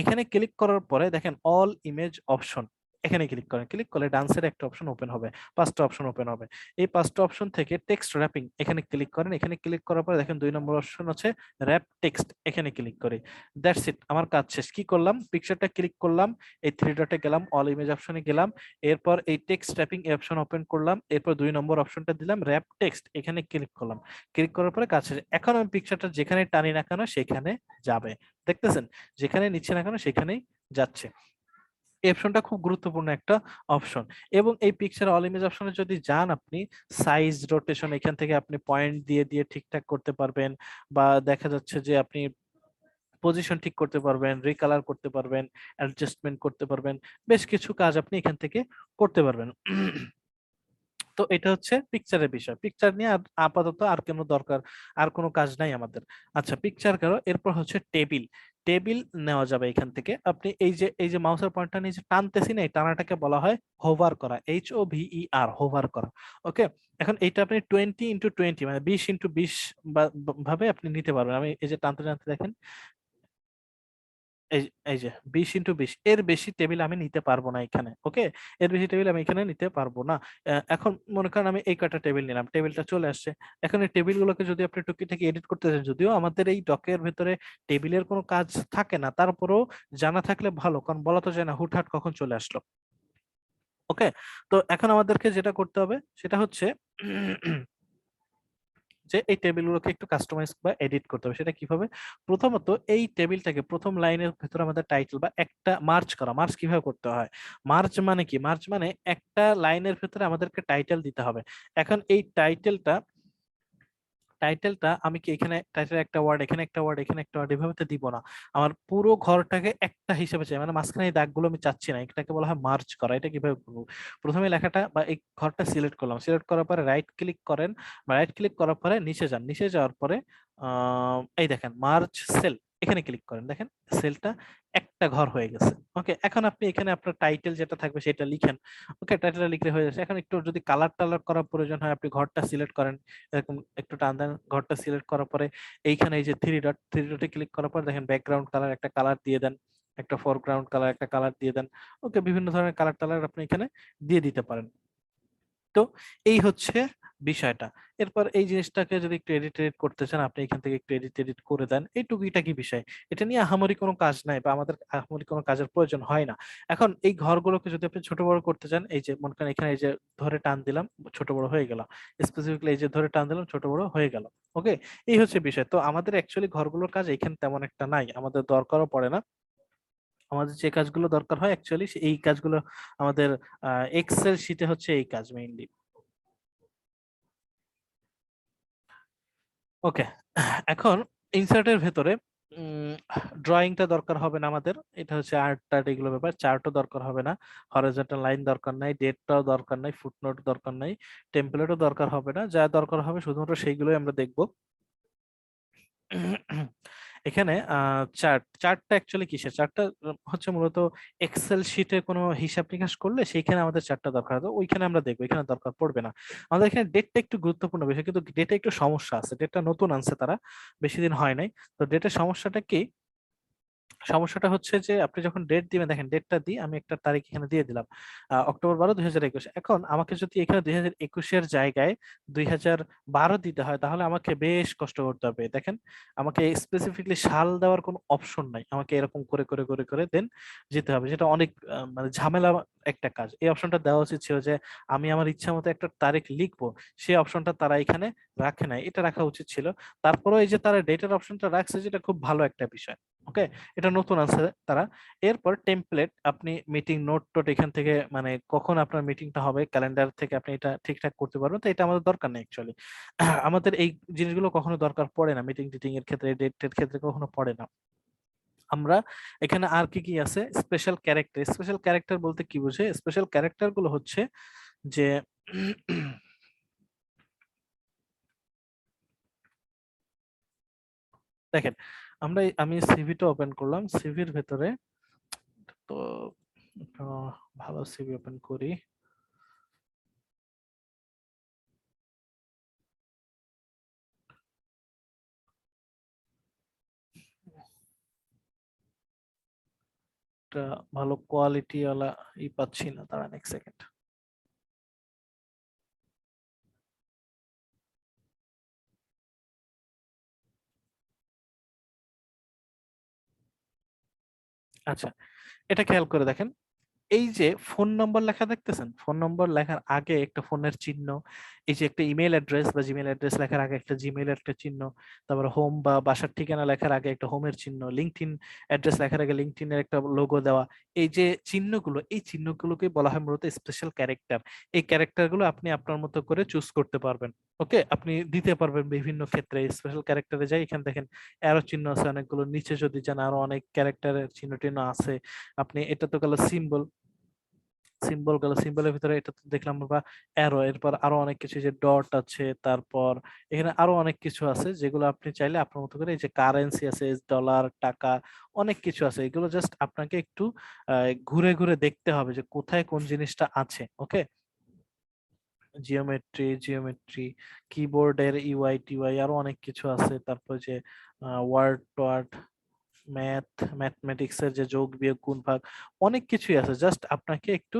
এখানে ক্লিক করার পরে দেখেন অল ইমেজ অপশন, এখানে ক্লিক করেন। ক্লিক করলে ডান সাইডে একটা অপশন ওপেন হবে, পাঁচটা অপশন ওপেন হবে। এই পাঁচটা অপশন থেকে টেক্সট র্যাপিং, এখানে ক্লিক করেন। এখানে ক্লিক করার পরে দেখেন 2 নম্বর অপশন আছে র্যাপ টেক্সট, এখানে ক্লিক করি। দ্যাটস ইট, আমার কাজ শেষ। কি করলাম? পিকচারটা ক্লিক করলাম, এই থ্রি ডটে গেলাম, অল ইমেজ অপশনে গেলাম, এরপর এই টেক্সট র্যাপিং অপশন ওপেন করলাম, এরপর 2 নম্বর অপশনটা দিলাম র্যাপ টেক্সট, এখানে ক্লিক করলাম। ক্লিক করার পরে কাজ শেষ। এখন আমি পিকচারটা যেখানে টানি না কেন সেখানে যাবে। দেখতেছেন, যেখানে নিচ্ছে না কেন সেখানেই যাচ্ছে। এই অপশনটা খুব গুরুত্বপূর্ণ একটা অপশন। এবং এই পিকচার অল ইমেজ অপশনে যদি যান, আপনি সাইজ, রোটেশন এখান থেকে আপনি পয়েন্ট দিয়ে দিয়ে ঠিকঠাক করতে পারবেন, বা দেখা যাচ্ছে যে আপনি পজিশন ঠিক করতে পারবেন, রিকালার করতে পারবেন, অ্যাডজাস্টমেন্ট করতে পারবেন। বেশ কিছু কাজ আপনি এখান থেকে করতে পারবেন। তো এটা হচ্ছে পিকচারের বিষয়। পিকচার নিয়ে আর আপাতত আর কোনো দরকার, আর কোনো কাজ নাই আমাদের। আচ্ছা, পিকচার গেল। এরপর হচ্ছে টেবিল। টেবিল নেওয়া যাবে এখান থেকে। আপনি এই যে মাউসের পয়েন্টটা নিয়ে যে টানতেছি না, এই টানাটাকে বলা হয় হোভার করা, HOVER, হোভার করা। ওকে, এখন এইটা আপনি 20x20 মানে 20x20 ভাবে আপনি নিতে পারবেন। আমি এই যে টানতে টানতে দেখেন, এই এই যে 20x20, এর বেশি টেবিল আমি নিতে পারবো না এখানে। ওকে, এর বেশি টেবিল আমি এখানে নিতে পারবো না। এখন মনে করেন আমি এই কটা টেবিল নিলাম, টেবিলটা চলে আসছে। এখন এই টেবিল গুলোকে যদি আপনি টুকিটাকি এডিট করতে চান, যদিও আমাদের এই ডকের ভেতরে টেবিলের কোনো কাজ থাকে না, তারপরেও জানা থাকলে ভালো, কারণ বলা তো যায় না হুটহাট কখন চলে আসলো। ওকে, তো এখন আমাদেরকে যেটা করতে হবে সেটা হচ্ছে যে এই টেবিলগুলোকে একটু কাস্টমাইজ বা এডিট করতে হবে। সেটা কিভাবে? প্রথমত এই টেবিলটাকে প্রথম লাইনের ভিতরে আমাদের টাইটেল বা একটা মার্চ করা। মার্চ কিভাবে করতে হয়? মার্চ মানে কি? মার্চ মানে একটা লাইনের ভিতরে আমাদেরকে টাইটেল দিতে হবে। এখন এই টাইটেলটা আমি কি এখানে টাইটেল একটা ওয়ার্ড, এখানে একটা ওয়ার্ড, এখানে একটা ওয়ার্ড, এভাবে তো দিব না। আমার পুরো ঘরটাকে একটা হিসেবে চাই, মানে মাঝখানে এই দাগগুলো আমি চাচ্ছি না। এটাকে বলা হয় মার্চ করা। এটা কিভাবে করবো? প্রথমে লেখাটা বা এই ঘরটা সিলেক্ট করলাম, সিলেক্ট করার পরে রাইট ক্লিক করেন, বা রাইট ক্লিক করার পরে নিচে যান, নিচে যাওয়ার পরে এই দেখেন মার্চ সেল, এখানে ক্লিক করেন। দেখেন সেলটা একটা ঘর হয়ে গেছে। ওকে, এখন আপনি এখানে আপনার টাইটেল যেটা থাকবে সেটা লিখেন। ওকে, টাইটেলটা লিখলে হয়ে যাচ্ছে। এখন একটু যদি কালার টালার করার প্রয়োজন হয়, আপনি ঘরটা সিলেক্ট করেন, এরকম একটু টান দেন, ঘরটা সিলেক্ট করার পরে এইখানে এই যে থ্রি ডটে ক্লিক করার পর দেখেন ব্যাকগ্রাউন্ড কালার একটা কালার দিয়ে দেন, একটা ফোরগ্রাউন্ড কালার একটা কালার দিয়ে দেন। ওকে, বিভিন্ন ধরনের কালার টালার আপনি এখানে দিয়ে দিতে পারেন। তো এই হচ্ছে বিষয়টা। এরপর এই জিনিসটাকে যদি একটু এডিট করতে চান, আপনি এখান থেকে একটু এডিট করে দেন। এইটুকুইটা কি বিষয়, এটা নিয়ে আহামরি কোনো কাজ নাই, বা আমাদের আহামরি কোনো কাজের প্রয়োজন হয় না। এখন এই ঘরগুলোকে যদি আপনি ছোট বড় করতে চান, এই যে মনে করেন এখানে এই যে ধরে টান দিলাম, ছোট বড় হয়ে গেল। স্পেসিফিকলি এই যে ধরে টান দিলাম, ছোট বড় হয়ে গেল। ওকে, এই হচ্ছে বিষয়। তো আমাদের অ্যাকচুয়ালি ঘরগুলোর কাজ এখানে তেমন একটা নাই, আমাদের দরকারও পড়ে না। আমাদের যে কাজগুলো দরকার হয় অ্যাকচুয়ালি এই কাজগুলো আমাদের এক্সেল শিটে হচ্ছে এই কাজ মেইনলি। ওকে, এখন ইনসার্টের ভেতরে ড্রয়িংটা দরকার হবে না আমাদের। এটা হচ্ছে আর্ট টার্ট এগুলো ব্যাপার। চার্টও দরকার হবে না, হরাইজন্টাল লাইন দরকার নাই, ডেটটাও দরকার নাই, ফুটনোট দরকার নাই, টেমপ্লেটও দরকার হবে না। যা দরকার হবে শুধুমাত্র সেইগুলোই আমরা দেখব। এখানে চার্টটা অ্যাকচুয়ালি কিসের? চার্টটা হচ্ছে মূলত এক্সেল শিটে কোনো হিসাব নিকাশ করলে সেইখানে আমাদের চার্টটা দরকার হবে, ওইখানে আমরা দেখবো, এখানে দরকার পড়বে না আমাদের। এখানে ডেটটা একটু গুরুত্বপূর্ণ বিষয়, কিন্তু ডেটে একটু সমস্যা আছে। ডেটটা নতুন আনছে তারা, বেশি দিন হয় নাই। তো ডেটের সমস্যাটা কি? সমস্যাটা হচ্ছে যে আপনি যখন ডেট দিবেন, দেখেন ডেটটা দিই আমি, একটা তারিখ এখানে দিয়ে দিলাম অক্টোবর 12 2021। এখন আমাকে যদি এখানে 2021-এর জায়গায় 2012 দিতে হয়, তাহলে আমাকে বেশ কষ্ট করতে হবে। দেখেন আমাকে স্পেসিফিকলি সাল দেওয়ার কোনো অপশন নাই, আমাকে এরকম করে করে করে করে দেন যেতে হবে, যেটা অনেক মানে ঝামেলা একটা কাজ। এই অপশনটা দেওয়া উচিত ছিল যে আমি আমার ইচ্ছা মতো একটা তারিখ লিখবো, সেই অপশনটা তারা এখানে রাখে নাই, এটা রাখা উচিত ছিল। তারপরে এই যে তারা ডেটের অপশনটা রাখছে, যেটা খুব ভালো একটা বিষয়। ওকে, এটা নতুন আছে তারা। এরপর টেমপ্লেট, আপনি মিটিং নোট টোট এখান থেকে মানে কখন আপনার মিটিংটা হবে ক্যালেন্ডার থেকে আপনি এটা ঠিকঠাক করতে পারবেন, তো এটা আমাদের দরকার নেই অ্যাকচুয়ালি। আমাদের এই জিনিসগুলো কখনো দরকার পড়ে না, মিটিং টিটিং এর ক্ষেত্রে, ডেটের ক্ষেত্রে কখনো পড়ে না। আমরা এখানে আর কি কি আছে, স্পেশাল ক্যারেক্টার। স্পেশাল ক্যারেক্টার বলতে কি বুঝে? স্পেশাল ক্যারেক্টার গুলো হচ্ছে যে দেখেন আমি সিভিটা ওপেন করলাম, সিভির ভেতরে তো ভালো সিভি ওপেন করি। একটা ভালো কোয়ালিটি ওয়ালা পাচ্ছি না, দাঁড়ান এক সেকেন্ড। আচ্ছা, এটা খেয়াল করে দেখেন, এই যে ফোন নম্বর লেখা দেখতেছেন, ফোন নম্বর লেখার আগে একটা ফোনের চিহ্ন, এই যে একটা ইমেল অ্যাড্রেস বা জিমেল অ্যাড্রেস লেখার আগে একটা জিমেল একটা চিহ্ন, তারপর হোম বা বাসার ঠিকানা লেখার আগে একটা হোমের চিহ্ন, লিঙ্কডইন অ্যাড্রেস লেখার আগে লিঙ্কডইনের একটা লোগো দেওয়া, এই যে চিহ্নগুলো, এই চিহ্নগুলোকে বলা হয় মূলত স্পেশাল ক্যারেক্টার। এই ক্যারেক্টারগুলো আপনি আপনার মতো করে চুজ করতে পারবেন। ওকে, আপনি দিতে পারবেন বিভিন্ন ক্ষেত্রে। স্পেশাল ক্যারেক্টারে যাই, এখানে দেখেন অ্যারো চিহ্ন আছে অনেকগুলো, নিচে যদি যান আরো অনেক ক্যারেক্টারের চিহ্ন টিহ্ন আছে। আপনি এটা তো গেল সিম্বল, সিম্বল গেল, সিম্বলের ভিতরে এটা তো দেখলাম আমরা অ্যারো, এরপর আরো অনেক কিছু, যে ডট আছে, তারপর এখানে আরো অনেক কিছু আছে যেগুলো আপনি চাইলে আপনার মতো করে, এই যে কারেন্সি আছে, ডলার, টাকা, অনেক কিছু আছে। এগুলো জাস্ট আপনাকে একটু ঘুরে ঘুরে দেখতে হবে যে কোথায় কোন জিনিসটা আছে। ওকে, জিওমেট্রি, কিবোর্ডের ইউআই টিউআই, আরো অনেক কিছু আছে। তারপর যে ওয়ার্ড ওয়ার্ড, ম্যাথমেটিক্স এর যে যোগ বিয়োগ গুণ ভাগ, অনেক কিছুই আছে। জাস্ট আপনাকে একটু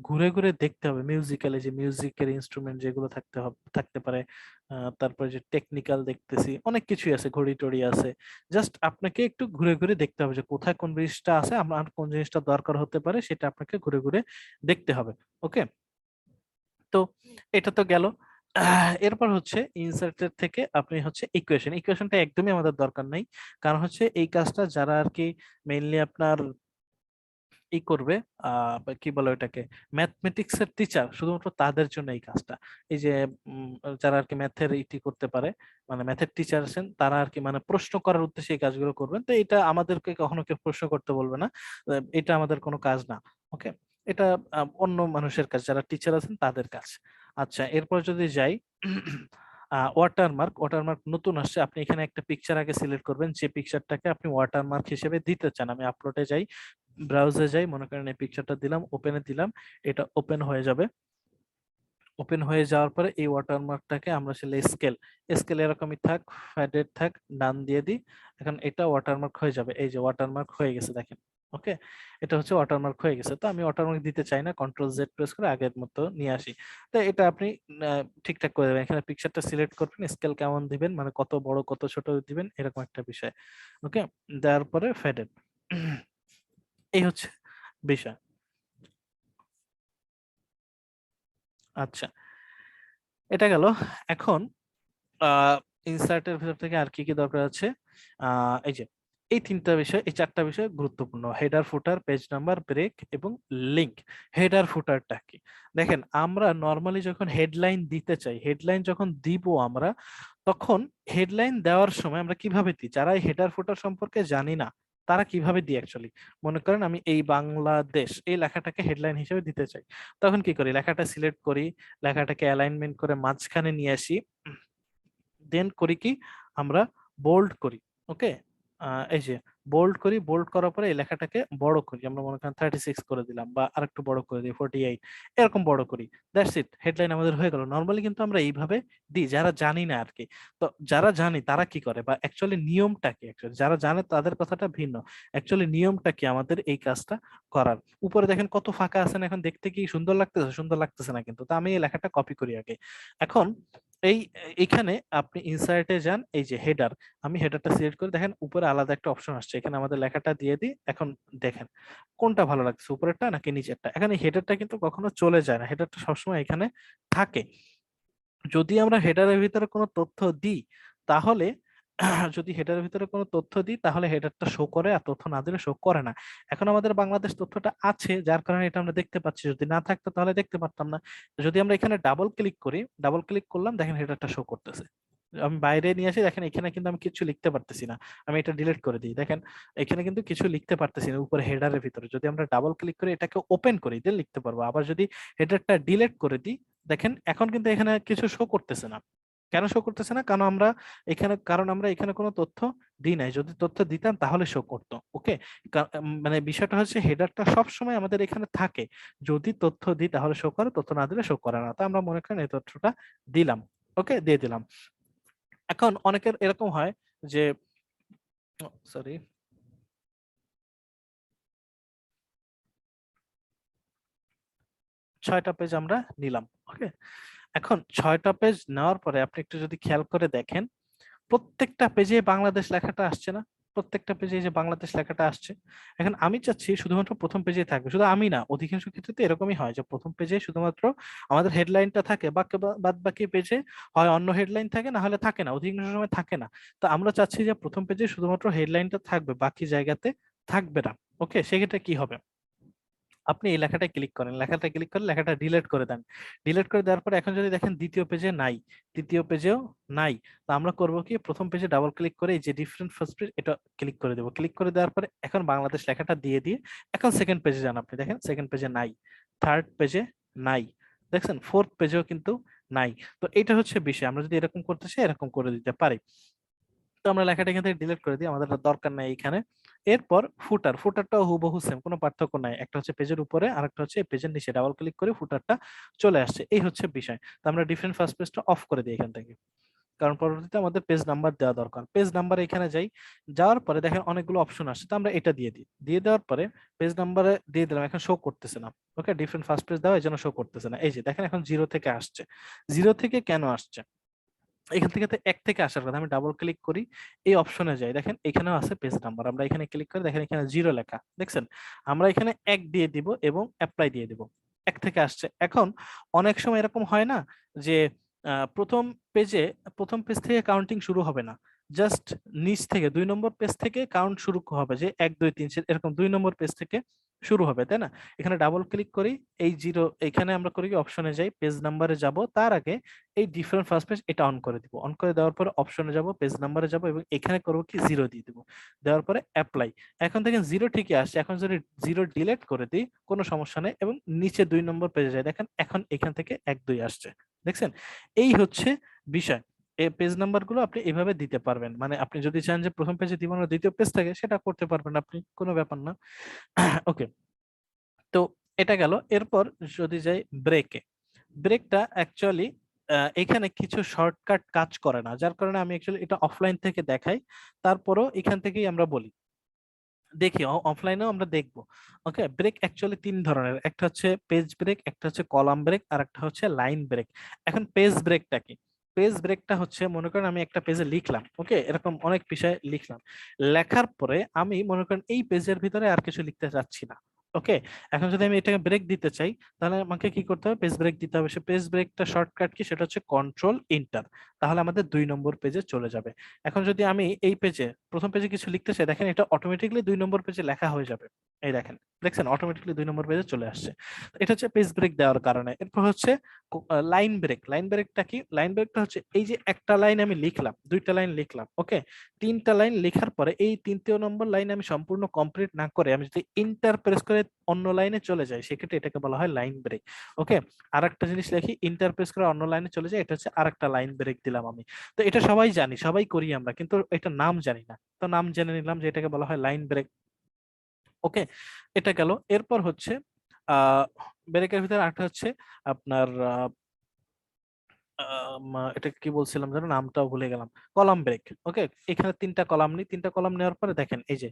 ঘুরে ঘুরে দেখতে হবে। মিউজিক্যালি, যে মিউজিকের ইনস্ট্রুমেন্ট যেগুলো থাকতে পারে, তারপরে যে টেকনিক্যাল দেখতেছি অনেক কিছুই আছে, ঘড়ি টড়ি আছে। জাস্ট আপনাকে একটু ঘুরে ঘুরে দেখতে হবে যে কোথায় কোন জিনিসটা আছে, আমার কোন জিনিসটা দরকার হতে পারে, সেটা আপনাকে ঘুরে ঘুরে দেখতে হবে। ওকে, তো এটা তো গেল। এরপর হচ্ছে ইনসার্টের থেকে আপনি হচ্ছে ইকুয়েশনটা একদমই আমাদের দরকার নাই, কারণ হচ্ছে এই কাজটা যারা আর কি মেইনলি আপনার করবে, বা কি বলে ওটাকে, ম্যাথমেটিক্স এর টিচার, শুধুমাত্র তাদের জন্য এই কাজটা। এই যে উম, যারা আর কি ম্যাথের করতে পারে, মানে ম্যাথের টিচার আছেন, তারা আর কি মানে প্রশ্ন করার উদ্দেশ্যে এই কাজগুলো করবেন। তো এটা আমাদেরকে কখনো কেউ প্রশ্ন করতে বলবে না, এটা আমাদের কোনো কাজ না। ওকে, এটা অন্য মানুষের কাজ, যারা টিচার আছেন তাদের কাজ। আচ্ছা, এরপর যদি যাই, ওয়াটারমার্ক নতুন আসছে। আপনি এখানে একটা পিকচার আগে সিলেক্ট করবেন, যে পিকচারটাকে আপনি ওয়াটারমার্ক হিসেবে দিতে চান। আমি আপলোডে যাই, ব্রাউজারে যাই, মনে করেন এই পিকচারটা দিলাম, ওপেনে দিলাম, এটা ওপেন হয়ে যাবে। ওপেন হয়ে যাওয়ার পরে এই ওয়াটারমার্কটাকে আমরা আসলে স্কেল এরকমই থাক, ফ্যাডেড থাক, ডান দিয়ে দিই। এখন এটা ওয়াটারমার্ক হয়ে যাবে, এই যে ওয়াটারমার্ক হয়ে গেছে দেখেন। ওকে, এটা হচ্ছে ওয়াটারমার্ক হয়ে গেছে। তো আমি ওয়াটারমার্ক দিতে চাই না, কন্ট্রোল জেড প্রেস করে আগের মতো নিয়ে আসি। তো এটা আপনি ঠিকঠাক করে দেবেন। এখানে পিকচারটা সিলেক্ট করবেন, স্কেল কেমন দিবেন, মানে কত বড় কত ছোট দিবেন, এরকম একটা বিষয়। ওকে, দেওয়ার পরে ফ্যাডেড, এই হচ্ছে বিষয়। আচ্ছা, এটা গেল। এখন ইনসার্টের ভিতর থেকে আর কি কি দরকার আছে, এই যে এই তিনটা বিষয়, এই চারটা বিষয় গুরুত্বপূর্ণ: হেডার, ফুটার, পেজ নাম্বার, ব্রেক এবং লিংক। হেডার ফুটারটা কি? দেখেন আমরা নর্মালি যখন হেডলাইন দিতে চাই, হেডলাইন যখন দিব আমরা, তখন হেডলাইন দেওয়ার সময় আমরা কিভাবে দিই, যারা হেডার ফুটার সম্পর্কে জানি না তারা কিভাবে দিই অ্যাকচুয়ালি। মনে করেন আমি এই বাংলাদেশ এই লেখাটাকে হেডলাইন হিসেবে দিতে চাই, তখন কি করি, লেখাটা সিলেক্ট করি, লেখাটাকে অ্যালাইনমেন্ট করে মাঝখানে নিয়ে আসি, দেন করি কি, আমরা বোল্ড করি। ওকে, এই যে বোল্ড করি, বোল্ড করার পরে এই লেখাটাকে বড় করি, আমরা মনে করেন 36 করে দিলাম বা আরেকটু বড় করে দিই 48, এরকম বড় করি। দ্যাটস ইট, হেডলাইন আমাদের হয়ে গেল। নর্মালি কিন্তু আমরা এইভাবে দিই যারা জানি না আর কি। তো যারা জানি তারা কি করে, বা অ্যাকচুয়ালি নিয়মটা কি, অ্যাকচুয়ালি যারা জানে তাদের কথাটা ভিন্ন। অ্যাকচুয়ালি নিয়মটা কি আমাদের এই কাজটা করার? উপরে দেখেন কত ফাঁকা আছে না, এখন দেখতে কি সুন্দর লাগতেছে? সুন্দর লাগতেছে না কিন্তু। তো আমি এই লেখাটা কপি করি আগে। এখন এই এখানে আপনি ইনসার্টে যান, এই যে হেডার, আমি হেডারটা সিলেক্ট করে দেখেন উপরে আলাদা একটা অপশন আসছে, এখানে আমাদের লেখাটা দিয়ে দিই। এখন দেখেন কোনটা ভালো লাগছে, উপরেরটা নাকি নিচেরটা? এখানে হেডারটা কিন্তু কখনো চলে যায় না, হেডারটা সবসময় এখানে থাকে। যদি আমরা হেডারের ভিতরে কোনো তথ্য দিই তাহলে যদি হেডারের ভিতরে কোনো তথ্য দিই তাহলে হেডারটা শো করে, আর তথ্য না দিলে শো করে না। এখন আমাদের বাংলাদেশ তথ্যটা আছে যার কারণে এটা আমরা দেখতে পাচ্ছি, যদি না থাকতো তাহলে দেখতে পারতাম না। যদি আমরা এখানে ডাবল ক্লিক করি, ডাবল ক্লিক করলাম, দেখেন হেডারটা শো করতেছে। আমি বাইরে নিয়ে আসি, দেখেন এখানে কিন্তু আমি কিছু লিখতে পারতেছি না। আমি এটা ডিলিট করে দিই, দেখেন এখানে কিন্তু কিছু লিখতে পারতেছি না উপরে হেডারের ভিতরে। যদি আমরা ডাবল ক্লিক করে এটাকে ওপেন করি দেন লিখতে পারবো। আবার যদি হেডারটা ডিলিট করে দিই, দেখেন এখন কিন্তু এখানে কিছু শো করতেছে না। কেন শো করতেছে না? কারণ আমরা এখানে কোনো তথ্য দিই নাই। যদি তথ্য দিতাম তাহলে শো করতো। ওকে, মানে বিষয়টা হচ্ছে হেডারটা সব সময় আমাদের এখানে থাকে, যদি তথ্য দিই তাহলে শো করে, তথ্য না দিলে শো করে না। তো আমরা মনে করেন এই তথ্যটা দিলাম, ওকে দিয়ে দিলাম। এখন অনেকের এরকম হয় যে, সরি, 6টা পেজ আমরা নিলাম। ওকে, এখন 6টা পেজ নেওয়ার পরে আপনি একটু যদি খেয়াল করে দেখেন, প্রত্যেকটা পেজে বাংলাদেশ লেখাটা আসছে না? প্রত্যেকটা পেজে এই যে বাংলাদেশ লেখাটা আসছে। এখন আমি চাচ্ছি শুধুমাত্র প্রথম পেজেই থাকবে। শুধু আমি না, অধিকাংশ ক্ষেত্রে তো এরকমই হয় যে প্রথম পেজে শুধুমাত্র আমাদের হেডলাইনটা থাকে, বাদ বাকি পেজে হয় অন্য হেডলাইন থাকে, না হলে থাকে না, অধিকাংশ সময় থাকে না। তো আমরা চাচ্ছি যে প্রথম পেজে শুধুমাত্র হেডলাইনটা থাকবে, বাকি জায়গাতে থাকবে না। ওকে, সেক্ষেত্রে কি হবে? আপনি এই লেখাটা ক্লিক করেন, লেখাটা ক্লিক করে লেখাটা ডিলিট করে দেন। ডিলিট করে দেওয়ার পর এখন যদি দেখেন দ্বিতীয় পেজে নাই, তৃতীয় পেজেও নাই। তো আমরা করব কি, প্রথম পেজে ডাবল ক্লিক করে এই যে ডিফারেন্ট ফার্স্ট পেজ, এটা ক্লিক করে দেবো। ক্লিক করে দেওয়ার পরে এখন বাংলাদেশ লেখাটা দিয়ে দিয়ে এখন সেকেন্ড পেজে যান। আপনি দেখেন সেকেন্ড পেজে নাই, থার্ড পেজে নাই, দেখছেন ফোর্থ পেজেও কিন্তু নাই। তো এটা হচ্ছে বিষয়, আমরা যদি এরকম করতে চাই এরকম করে দিতে পারি। তো আমরা লেখাটা এখান থেকে ডিলিট করে দিই, আমাদের আর দরকার নাই এখানে। এরপর ফুটারটাও হুবহু সেম, কোনো পার্থক্য নাই। একটা হচ্ছে পেজের উপরে আর একটা হচ্ছে পেজের নিচে, ডাবল ক্লিক করে ফুটারটা চলে আসছে। এই হচ্ছে বিষয়। তো আমরা ডিফারেন্ট ফার্স্ট পেজটা অফ করে দিই এখান থেকে, কারণ পরবর্তীতে আমাদের পেজ নাম্বার দেওয়া দরকার। পেজ নাম্বার এখানে যাই, যাওয়ার পরে দেখেন অনেকগুলো অপশন আসছে, তো আমরা এটা দিয়ে দিই। দিয়ে দেওয়ার পরে পেজ নাম্বারে দিয়ে দিলাম, এখন শো করতেছে না। ওকে, ডিফারেন্ট ফার্স্ট পেজ দেওয়া এই জন্য শো করতেছে না। এই যে দেখেন এখন 0 থেকে আসছে। 0 থেকে কেন আসছে? এখান থেকে তো 1 থেকে আসার কথা। আমি ডাবল ক্লিক করি, এই অপশনে যাই, দেখেন এখানেও আছে পেজ নাম্বার। আমরা এখানে ক্লিক করে দেখেন এখানে 0 লেখা, দেখছেন? আমরা এখানে 1 দিয়ে দিব এবং অ্যাপ্লাই দিয়ে দিব। 1 থেকে আসছে। এখন অনেক সময় এরকম হয় না যে প্রথম পেজে, প্রথম পেজ থেকে কাউন্টিং শুরু হবে না, জাস্ট নিচ থেকে 2 নম্বর পেজ থেকে কাউন্ট শুরু হবে, যে 1 2 3 4 এরকম 2 নম্বর পেজ থেকে শুরু হবে, তাই না? এখানে ডাবল ক্লিক করি, এই 0 এখানে আমরা করি কি, অপশনে যাই, পেজ নাম্বারে যাব, তার আগে এই ডিফারেন্ট ফার্স্ট পেজ এটা অন করে দিব। অন করে দেওয়ার পরে অপশনে যাব, পেজ নাম্বারে যাব এবং এখানে করব কি 0 দিয়ে দিব। দেওয়ার পরে অ্যাপ্লাই। এখন দেখেন 0 ঠিকই আসছে। এখন যদি 0 ডিলিট করে দিই কোনো সমস্যা নেই এবং নিচে 2 নম্বর পেজে যাই, দেখেন এখন এখান থেকে 1 2 আসছে, দেখছেন? এই হচ্ছে বিষয়। এই পেজ নাম্বার গুলো আপনি এভাবে দিতে পারবেন। মানে আপনি যদি চান যে প্রথম পেজে দিব না দ্বিতীয় পেজ থেকে, সেটা করতে পারবেন আপনি, কোনো ব্যাপার না। ওকে, তো এটা গেল। এরপর যদি যাই ব্রেকে, ব্রেকটা অ্যাকচুয়ালি এখানে কিছু শর্টকাট কাজ করে না, যার কারণে আমি অ্যাকচুয়ালি এটা অফলাইন থেকে দেখাই। তারপরও এখান থেকেই আমরা বলি, দেখি অফলাইনেও আমরা দেখব। ওকে, ব্রেক অ্যাকচুয়ালি 3 ধরনের, একটা হচ্ছে পেজ ব্রেক, একটা হচ্ছে কলাম ব্রেক, আর একটা হচ্ছে লাইন ব্রেক। এখন পেজ ব্রেকটা কি? পেজ ব্রেকটা হচ্ছে, মনে করেন আমি একটা পেজে লিখলাম, ওকে, এরকম অনেক বিষয় লিখলাম, লেখার পরে আমি মনে করেন এই পেজের ভিতরে আর কিছু লিখতে চাচ্ছি না। ওকে, এখন যদি আমি এটাকে ব্রেক দিতে চাই তাহলে আমাকে কি করতে হবে? পেজ ব্রেক দিতে হবে। সে পেজ ব্রেকটা শর্টকাট কি? সেটা হচ্ছে কন্ট্রোল এন্টার। তাহলে আমাদের 2 নম্বর পেজে চলে যাবে। এখন যদি আমি এই পেজে, প্রথম পেজে কিছু লিখতে চাই, দেখেন এটা অটোমেটিক্যালি 2 নম্বর পেজে লেখা হয়ে যাবে। এই দেখেন, দেখছেন অটোমেটিক্যালি 2 নম্বর পেজে চলে আসছে। এটা হচ্ছে পেজ ব্রেক দেওয়ার কারণে। এরপর হচ্ছে লাইন ব্রেক। লাইন ব্রেকটা কি? লাইন ব্রেকটা হচ্ছে এই যে একটা লাইন আমি লিখলাম, 2টা লাইন লিখলাম, ওকে, 3টা লাইন লেখার পরে এই 3টে নম্বর লাইন আমি সম্পূর্ণ কমপ্লিট না করে আমি যদি এন্টার প্রেস করে করে অন্য লাইনে চলে যায় সেক্ষেত্রে এটাকে বলা হয় লাইন ব্রেক। ওকে, আরেকটা জিনিস লিখি, ইন্টার প্রেস করে অন্য লাইনে চলে যায়, এটা হচ্ছে আরেকটা লাইন ব্রেক দিলাম আমি। তো এটা সবাই জানি, সবাই করি আমরা, কিন্তু এটা নাম জানি না, তো নাম জেনে নিলাম যে এটাকে বলা হয় লাইন ব্রেক। ওকে, এটা গেল। এরপর হচ্ছে আহ ব্রেকের ভিতরে আরেকটা হচ্ছে আপনার এটা কি বলছিলাম যেন, নামটাও ভুলে গেলাম, কলাম ব্রেক। ওকে, এখানে 3টা কলাম নিই, 3টা কলাম নেওয়ার পরে দেখেন এই যে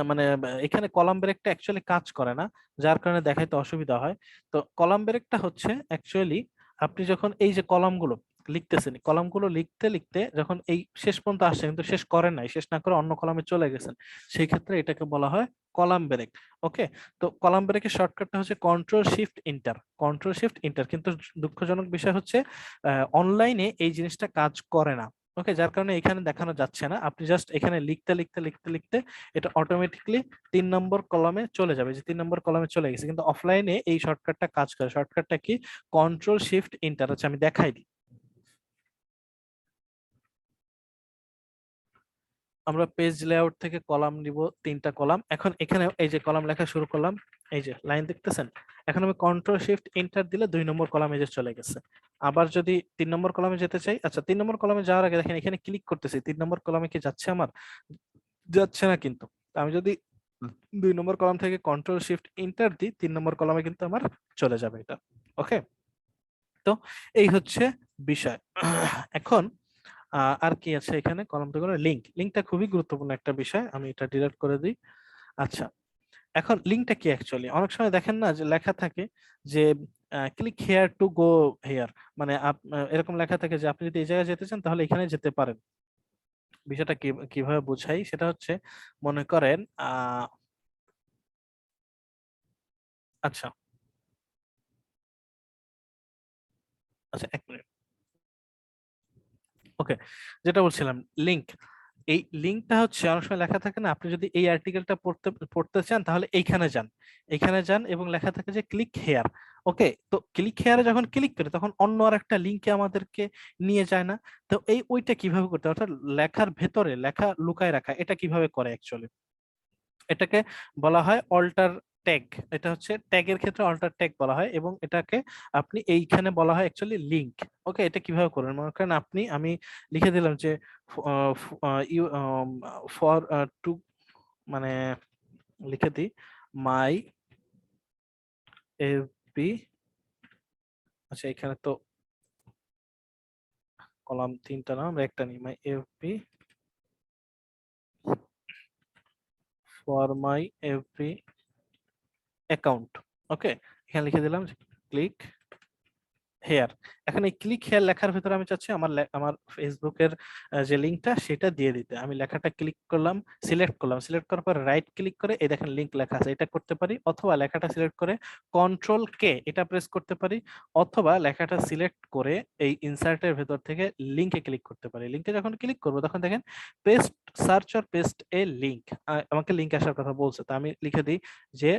মানে এখানে কলাম ব্রেকটা অ্যাকচুয়ালি কাজ করে না, যার কারণে দেখাইতে অসুবিধা হয়। তো কলাম ব্রেকটা হচ্ছে অ্যাকচুয়ালি আপনি যখন এই যে কলামগুলো লিখতেছেন, কলামগুলো লিখতে লিখতে যখন এই শেষ পর্যন্ত আসছে কিন্তু শেষ করেন নাই, শেষ না করে অন্য কলামে চলে গেছেন, সেই ক্ষেত্রে এটাকে বলা হয় কলাম ব্রেক। ওকে, তো কলাম ব্রেকের শর্টকাটটা হচ্ছে control shift inter, control shift inter. কিন্তু দুঃখজনক বিষয় হচ্ছে অনলাইনে এই জিনিসটা কাজ করে না। ওকে, যার কারণে এখানে দেখানো যাচ্ছে না, আপনি জাস্ট এখানে লিখতে লিখতে লিখতে লিখতে এটা অটোমেটিকলি 3 নম্বর কলামে চলে যাবে, যে 3 নম্বর কলামে চলে গেছে। কিন্তু অফলাইনে এই শর্টকাটটা কাজ করে, শর্টকাটটা কি, কন্ট্রোল শিফট ইন্টার। আচ্ছা আমি দেখাই দিই। আমরা পেজ লেআউট থেকে কলাম নিব, 3টা কলাম। এখন এখানে এই যে কলাম লেখা শুরু করলাম, এই যে লাইন দেখতেছেন, এখন আমি কন্ট্রোল শিফট এন্টার দিলে 2 নম্বর কলামে যে চলে গেছে। আবার যদি 3 নম্বর কলামে যেতে চাই, আচ্ছা 3 নম্বর কলামে যাওয়ার আগে দেখেন এখানে ক্লিক করতেছি, 3 নম্বর কলামে কি যাচ্ছে আমার, যাচ্ছে না কিন্তু। আমি যদি 2 নম্বর কলাম থেকে কন্ট্রোল শিফট এন্টার দিই, 3 নম্বর কলামে কিন্তু আমার চলে যাবে এটা। ওকে, তো এই হচ্ছে বিষয়। এখন আর কি আছে এখানে, কলাম তো করে লিংক, লিংকটা খুবই গুরুত্বপূর্ণ একটা বিষয়, আমি এটা ডিলিট করে দিই। আচ্ছা, এখন লিংকটা কি অ্যাকচুয়ালি, অনেক সময় দেখেন না যে লেখা থাকে যে click here to go here, মানে এরকম লেখা থাকে যে আপনি যদি এই জায়গায় যেতে চান তাহলে এখানে যেতে পারেন। বিষয়টা কিভাবে বোঝাই, সেটা হচ্ছে মনে করেন আচ্ছা আচ্ছা 1 মিনিট। ওকে, যেটা বলছিলাম, লিংক, এই লিংকটা হচ্ছে অনেক সময় লেখা থাকে না, আপনি যদি এই আর্টিকেলটা পড়তে পড়তে চান তাহলে এইখানে যান, এইখানে যান, এবং লেখা থাকে যে ক্লিক হেয়ার। ওকে, তো ক্লিক হেয়ারে যখন ক্লিক করি তখন অন্য আর একটা লিংকে আমাদেরকে নিয়ে যায় না। তো ওইটা কিভাবে করতে হয়? অর্থাৎ লেখার ভেতরে লেখা লুকায় রাখা, এটা কিভাবে করে অ্যাকচুয়ালি, এটাকে বলা হয় অল্টার ট্যাগ। এটা হচ্ছে ট্যাগের ক্ষেত্রে অল্টার ট্যাগ বলা হয়, এবং এটাকে আপনি এইখানে বলা হয় অ্যাকচুয়ালি লিংক। ওকে, এটা কিভাবে করবেন, মনে করেন আমি লিখে দিলাম যে ইউ ফর টু, মানে লিখে দিই মাই এফবি। আচ্ছা এখানে তো কলাম 3টা না, আমরা একটা নিই, my FB, for my FB account. Okay, এখানে লিখে দিলাম ক্লিক হেয়ার। এখন এই ক্লিক হেয়ার লেখার ভিতরে আমি চাচ্ছি আমার ফেসবুকের যে লিংকটা সেটা দিয়ে দিতে। আমি লেখাটা ক্লিক করলাম, সিলেক্ট করলাম, সিলেক্ট করার পর রাইট ক্লিক করে এই দেখেন লিংক লেখা আছে, এটা করতে পারি, অথবা লেখাটা সিলেক্ট করে কন্ট্রোল কে এটা প্রেস করতে পারি, অথবা লেখাটা সিলেক্ট করে এই ইনসার্টের ভেতর থেকে লিংকে ক্লিক করতে পারি। লিংকে যখন ক্লিক করবো তখন দেখেন paste, search or paste a link, আমাকে লিংক আসার কথা বলছে, তো আমি লিখে দিই যে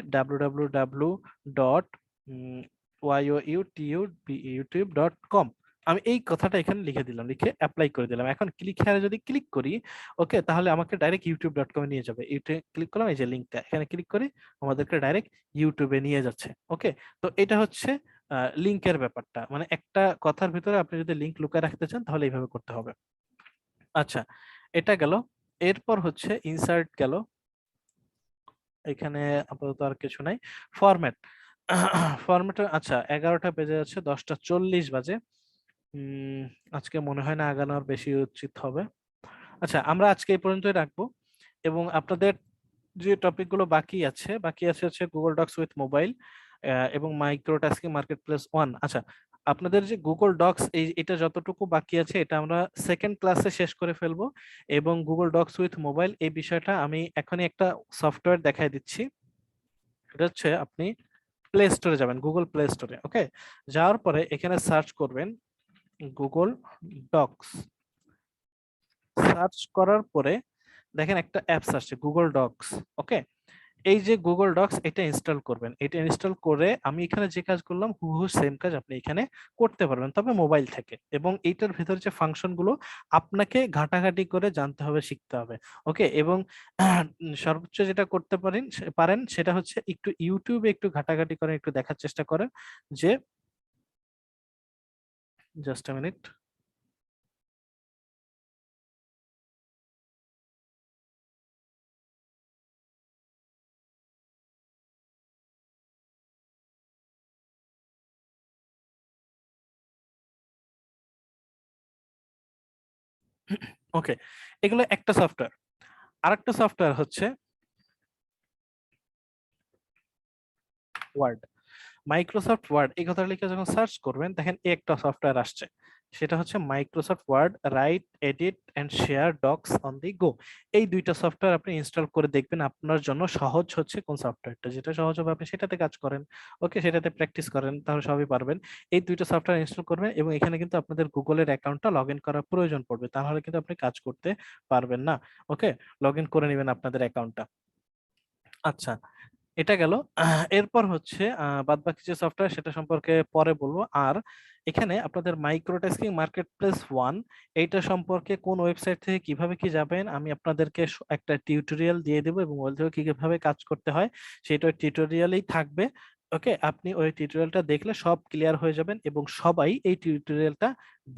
www.youtube.com। আমি এই কথাটা এখানে লিখে দিলাম, লিখে অ্যাপ্লাই করে দিলাম। এখন ক্লিক হেয়ারে যদি ক্লিক করি, ওকে, তাহলে আমাকে ডাইরেক্ট youtube.com এ নিয়ে যাবে। ইউটিউবে ক্লিক করলাম, এই যে লিংকটা এখানে ক্লিক করি, আমাদেরকে ডাইরেক্ট ইউটিউবে নিয়ে যাচ্ছে। ওকে, তো এটা হচ্ছে লিংকের ব্যাপারটা, মানে একটা কথার ভিতরে আপনি যদি লিংক লুকায় রাখতে চান তাহলে এইভাবে করতে হবে। আচ্ছা, এটা গেল। এরপর হচ্ছে ইনসার্ট গেল, এখানে আপাতত আর কিছু নাই। ফরম্যাট, ফরম্যাটে আচ্ছা 11টা বেজে যাচ্ছে, 10টা 40 বাজে। উম আজকে মনে হয় না আগানোর বেশি উচিত হবে। আচ্ছা আমরা আজকে এই পর্যন্তই রাখবো, এবং আপনাদের যে টপিক গুলো বাকি আছে হচ্ছে গুগল ডক্স উইথ মোবাইল এবং মাইক্রোটাস্কিং মার্কেটপ্লেস 1। আচ্ছা, আপনাদের যে গুগল ডক্স এটা যতটুকু বাকি আছে এটা আমরা সেকেন্ড ক্লাসে শেষ করে ফেলবো, এবং গুগল ডক্স উইথ মোবাইল এই বিষয়টা আমি এখনই একটা সফটওয়্যার দেখাই দিচ্ছি। এটা হচ্ছে আপনি প্লে স্টোরে যাবেন, গুগল প্লে স্টোরে। ওকে, যাওয়ার পরে এখানে সার্চ করবেন গুগল ডক্স, সার্চ করার পরে দেখেন একটা অ্যাপস আসছে গুগল ডক্স। ওকে, এই যে গুগল ডক্স এটা ইনস্টল করবেন, এটা ইনস্টল করে আমি এখানে যে কাজ করলাম হুবহু সেম কাজ আপনি এখানে করতে পারবেন, তবে মোবাইল থেকে। এবং এইটার ভিতরে যে ফাংশন গুলো আপনাকে ঘাটাঘাটি করে জানতে হবে, শিখতে হবে। ওকে, এবং সর্বোচ্চ যেটা করতে পারেন সেটা হচ্ছে একটু ইউটিউবে একটু ঘাটাঘাটি করে একটু দেখার চেষ্টা করেন যে, জাস্ট আ মিনিট। ওকে, এগুলো একটা সফটওয়্যার। আরেকটা সফটওয়্যার হচ্ছে ওয়ার্ড। মাইক্রোসফট ওয়ার্ড এই কথাটা লিখে যখন সার্চ করবেন দেখেন এই একটা সফটওয়্যার আসছে, সেটা হচ্ছে Microsoft Word write edit and share Docs on the go. এই দুইটা সফটওয়্যার আপনি ইনস্টল করে দেখবেন আপনার জন্য সহজ হচ্ছে কোন সফটওয়্যারটা, যেটা সহজ হবে আপনি সেটাতে কাজ করেন। ওকে, সেটাতে প্র্যাকটিস করেন, তাহলে সবই পারবেন। এই দুইটা সফটওয়্যার ইনস্টল করবেন এবং এখানে কিন্তু আপনাদের গুগলের অ্যাকাউন্টটা লগ ইন করার প্রয়োজন পড়বে, তাহলে কিন্তু আপনি কাজ করতে পারবেন না। ওকে, লগ ইন করে নেবেন আপনাদের অ্যাকাউন্টটা। আচ্ছা, এটা গেল। এরপর হচ্ছে বাদ বাকি যে সফটওয়্যার সেটা সম্পর্কে পরে বলবো। আর এখানে আপনাদের মাইক্রোটাস্কিং মার্কেটপ্লেস 1 এইটা সম্পর্কে কোন ওয়েবসাইট থেকে কিভাবে কি যাবেন আমি আপনাদেরকে একটা টিউটোরিয়াল দিয়ে দেবো এবং বলতে হবে কিভাবে কাজ করতে হয়, সেটা টিউটোরিয়ালেই থাকবে। ওকে, আপনি ওই টিউটোরিয়ালটা দেখলে সব ক্লিয়ার হয়ে যাবেন এবং সবাই এই টিউটোরিয়ালটা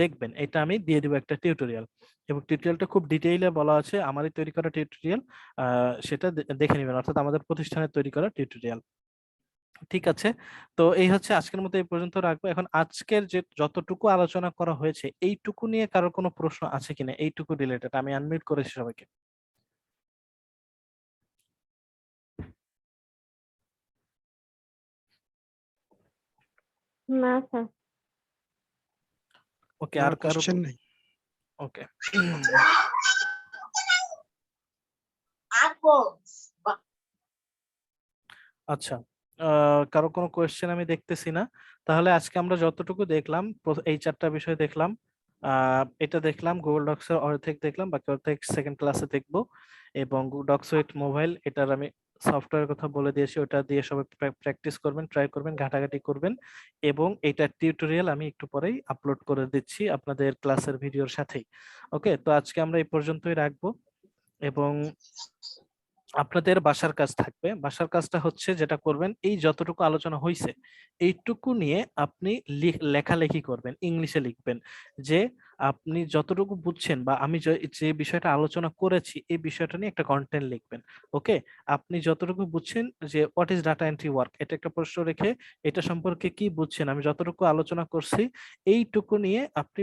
দেখবেন। এটা আমি দিয়ে দেবো একটা টিউটোরিয়াল, এবং টিউটোরিয়ালটা খুব ডিটেইলে বলা আছে, আমারই তৈরি করা টিউটোরিয়াল। সেটা দেখে নেবেন, অর্থাৎ আমাদের প্রতিষ্ঠানের তৈরি করা টিউটোরিয়াল। ঠিক আছে, তো এই হচ্ছে আজকের মতো এই পর্যন্ত রাখবো। এখন আজকের যে যতটুকু আলোচনা করা হয়েছে এইটুকু নিয়ে কারোর কোনো প্রশ্ন আছে কিনা, এইটুকু রিলেটেড? আমি আনমিউট করেছি সবাইকে। না স্যার। ওকে, না, আর কারো? কোশ্চেন নেই। ওকে, আচ্ছা, কারো কোনো কোয়েশ্চেন আমি দেখতেছি না। তাহলে আজকে আমরা যতটুকু দেখলাম এই চারটা বিষয় দেখলাম। এটা দেখলাম, গুগল ডক্স এর অর্ধেক দেখলাম, বাকি অর্ধেক সেকেন্ড ক্লাসে দেখবো। এবং ডক্স উইথ মোবাইল এটার আমি সফটওয়্যার কথা বলে দিয়েছি, ওটা দিয়ে সবাই প্র্যাকটিস করবেন, ট্রাই করবেন, ঘাটাঘাটি করবেন। এবং এটার টিউটোরিয়াল আমি একটু পরেই আপলোড করে দিচ্ছি আপনাদের ক্লাসের ভিডিওর সাথেই। ওকে, তো আজকে আমরা এই পর্যন্তই রাখবো। এবং আপনাদের বাসার কাজ থাকবে, বাসার কাজটা হচ্ছে যেটা করবেন, এই যতটুকু আলোচনা হয়েছে এইটুকু নিয়ে আপনি লেখালেখি করবেন, ইংলিশে লিখবেন যে আপনি যতটুকু বুঝছেন বা আমি যে বিষয়টা আলোচনা করেছি এই বিষয়টা নিয়ে একটা কন্টেন্ট লিখবেন। ওকে, আপনি যতটুকু বুঝছেন যে what is data entry work, এটা একটা প্রশ্ন রেখে এটা সম্পর্কে কি বুঝছেন, আমি যতটুকু আলোচনা করছি এইটুকু নিয়ে আপনি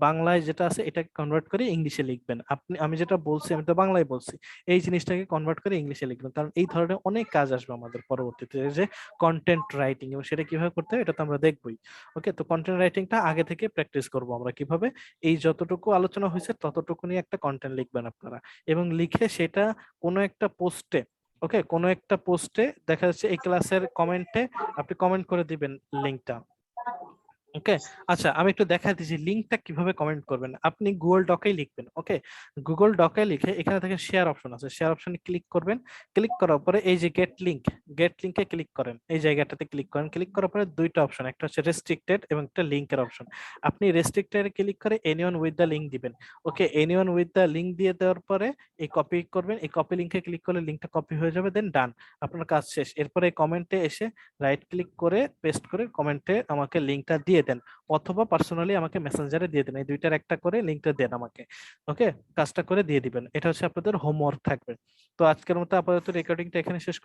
বাংলায় যেটা আছে এটাকে কনভার্ট করে ইংলিশে লিখবেন। আমি যেটা বলছি আমি তো বাংলায় বলছি, এই জিনিসটাকে কনভার্ট করে ইংলিশে লিখবেন, কারণ এই ধরনের অনেক কাজ আসবে আমাদের পরবর্তীতে, যে কন্টেন্ট রাইটিং, এবং সেটা কিভাবে করতে হয় এটা তো আমরা দেখবই। ওকে, তো কন্টেন্ট রাইটিংটা আগে থেকে প্র্যাকটিস করব আমরা কিভাবে, এই যতটুকু আলোচনা হয়েছে ততটুকু নিয়ে একটা কন্টেন্ট লিখবেন আপনারা, এবং লিখে সেটা কোনো একটা পোস্টে, ওকে, কোনো একটা পোস্টে দেখা যাচ্ছে এই ক্লাসের কমেন্টে আপনি কমেন্ট করে দিবেন লিঙ্কটা। ওকে, আচ্ছা, আমি একটু দেখাই দিচ্ছি লিংকটা কিভাবে কমেন্ট করবেন। আপনি গুগল ডকেই লিখবেন। ওকে, গুগল ডকে লিখে এখানে দেখেন শেয়ার অপশন আছে, শেয়ার অপশনে ক্লিক করবেন। ক্লিক করার পরে এই যে গেট লিংকে ক্লিক করেন, এই জায়গাটাতে ক্লিক করেন। ক্লিক করার পরে দুইটা অপশন, একটা হচ্ছে রেস্ট্রিক্টেড এবং একটা লিংকের অপশন। আপনি রেস্ট্রিক্টেড ক্লিক করে এনিওয়ান উইথ দ্য লিংক দিবেন। ওকে, এনিওয়ান উইথ দ্য লিংক দিয়ে দেওয়ার পরে এই কপি করবেন, এই কপি লিংকে ক্লিক করলে লিংকটা কপি হয়ে যাবে, দেন ডান, আপনার কাজ শেষ। এরপরে কমেন্টে এসে রাইট ক্লিক করে পেস্ট করে কমেন্টে আমাকে লিংকটা দিয়ে দেন, অথবা পার্সোনালি আমাকে মেসেঞ্জারে দিয়ে দেন, এই দুইটার একটা করে লিংকটা দেন আমাকে। ওকে, কাজটা করে দিয়ে দিবেন, এটা হচ্ছে আপনাদের হোমওয়ার্ক থাকবে। তো আজকের মতো আপাতত রেকর্ডিংটা এখানে শেষ করছি।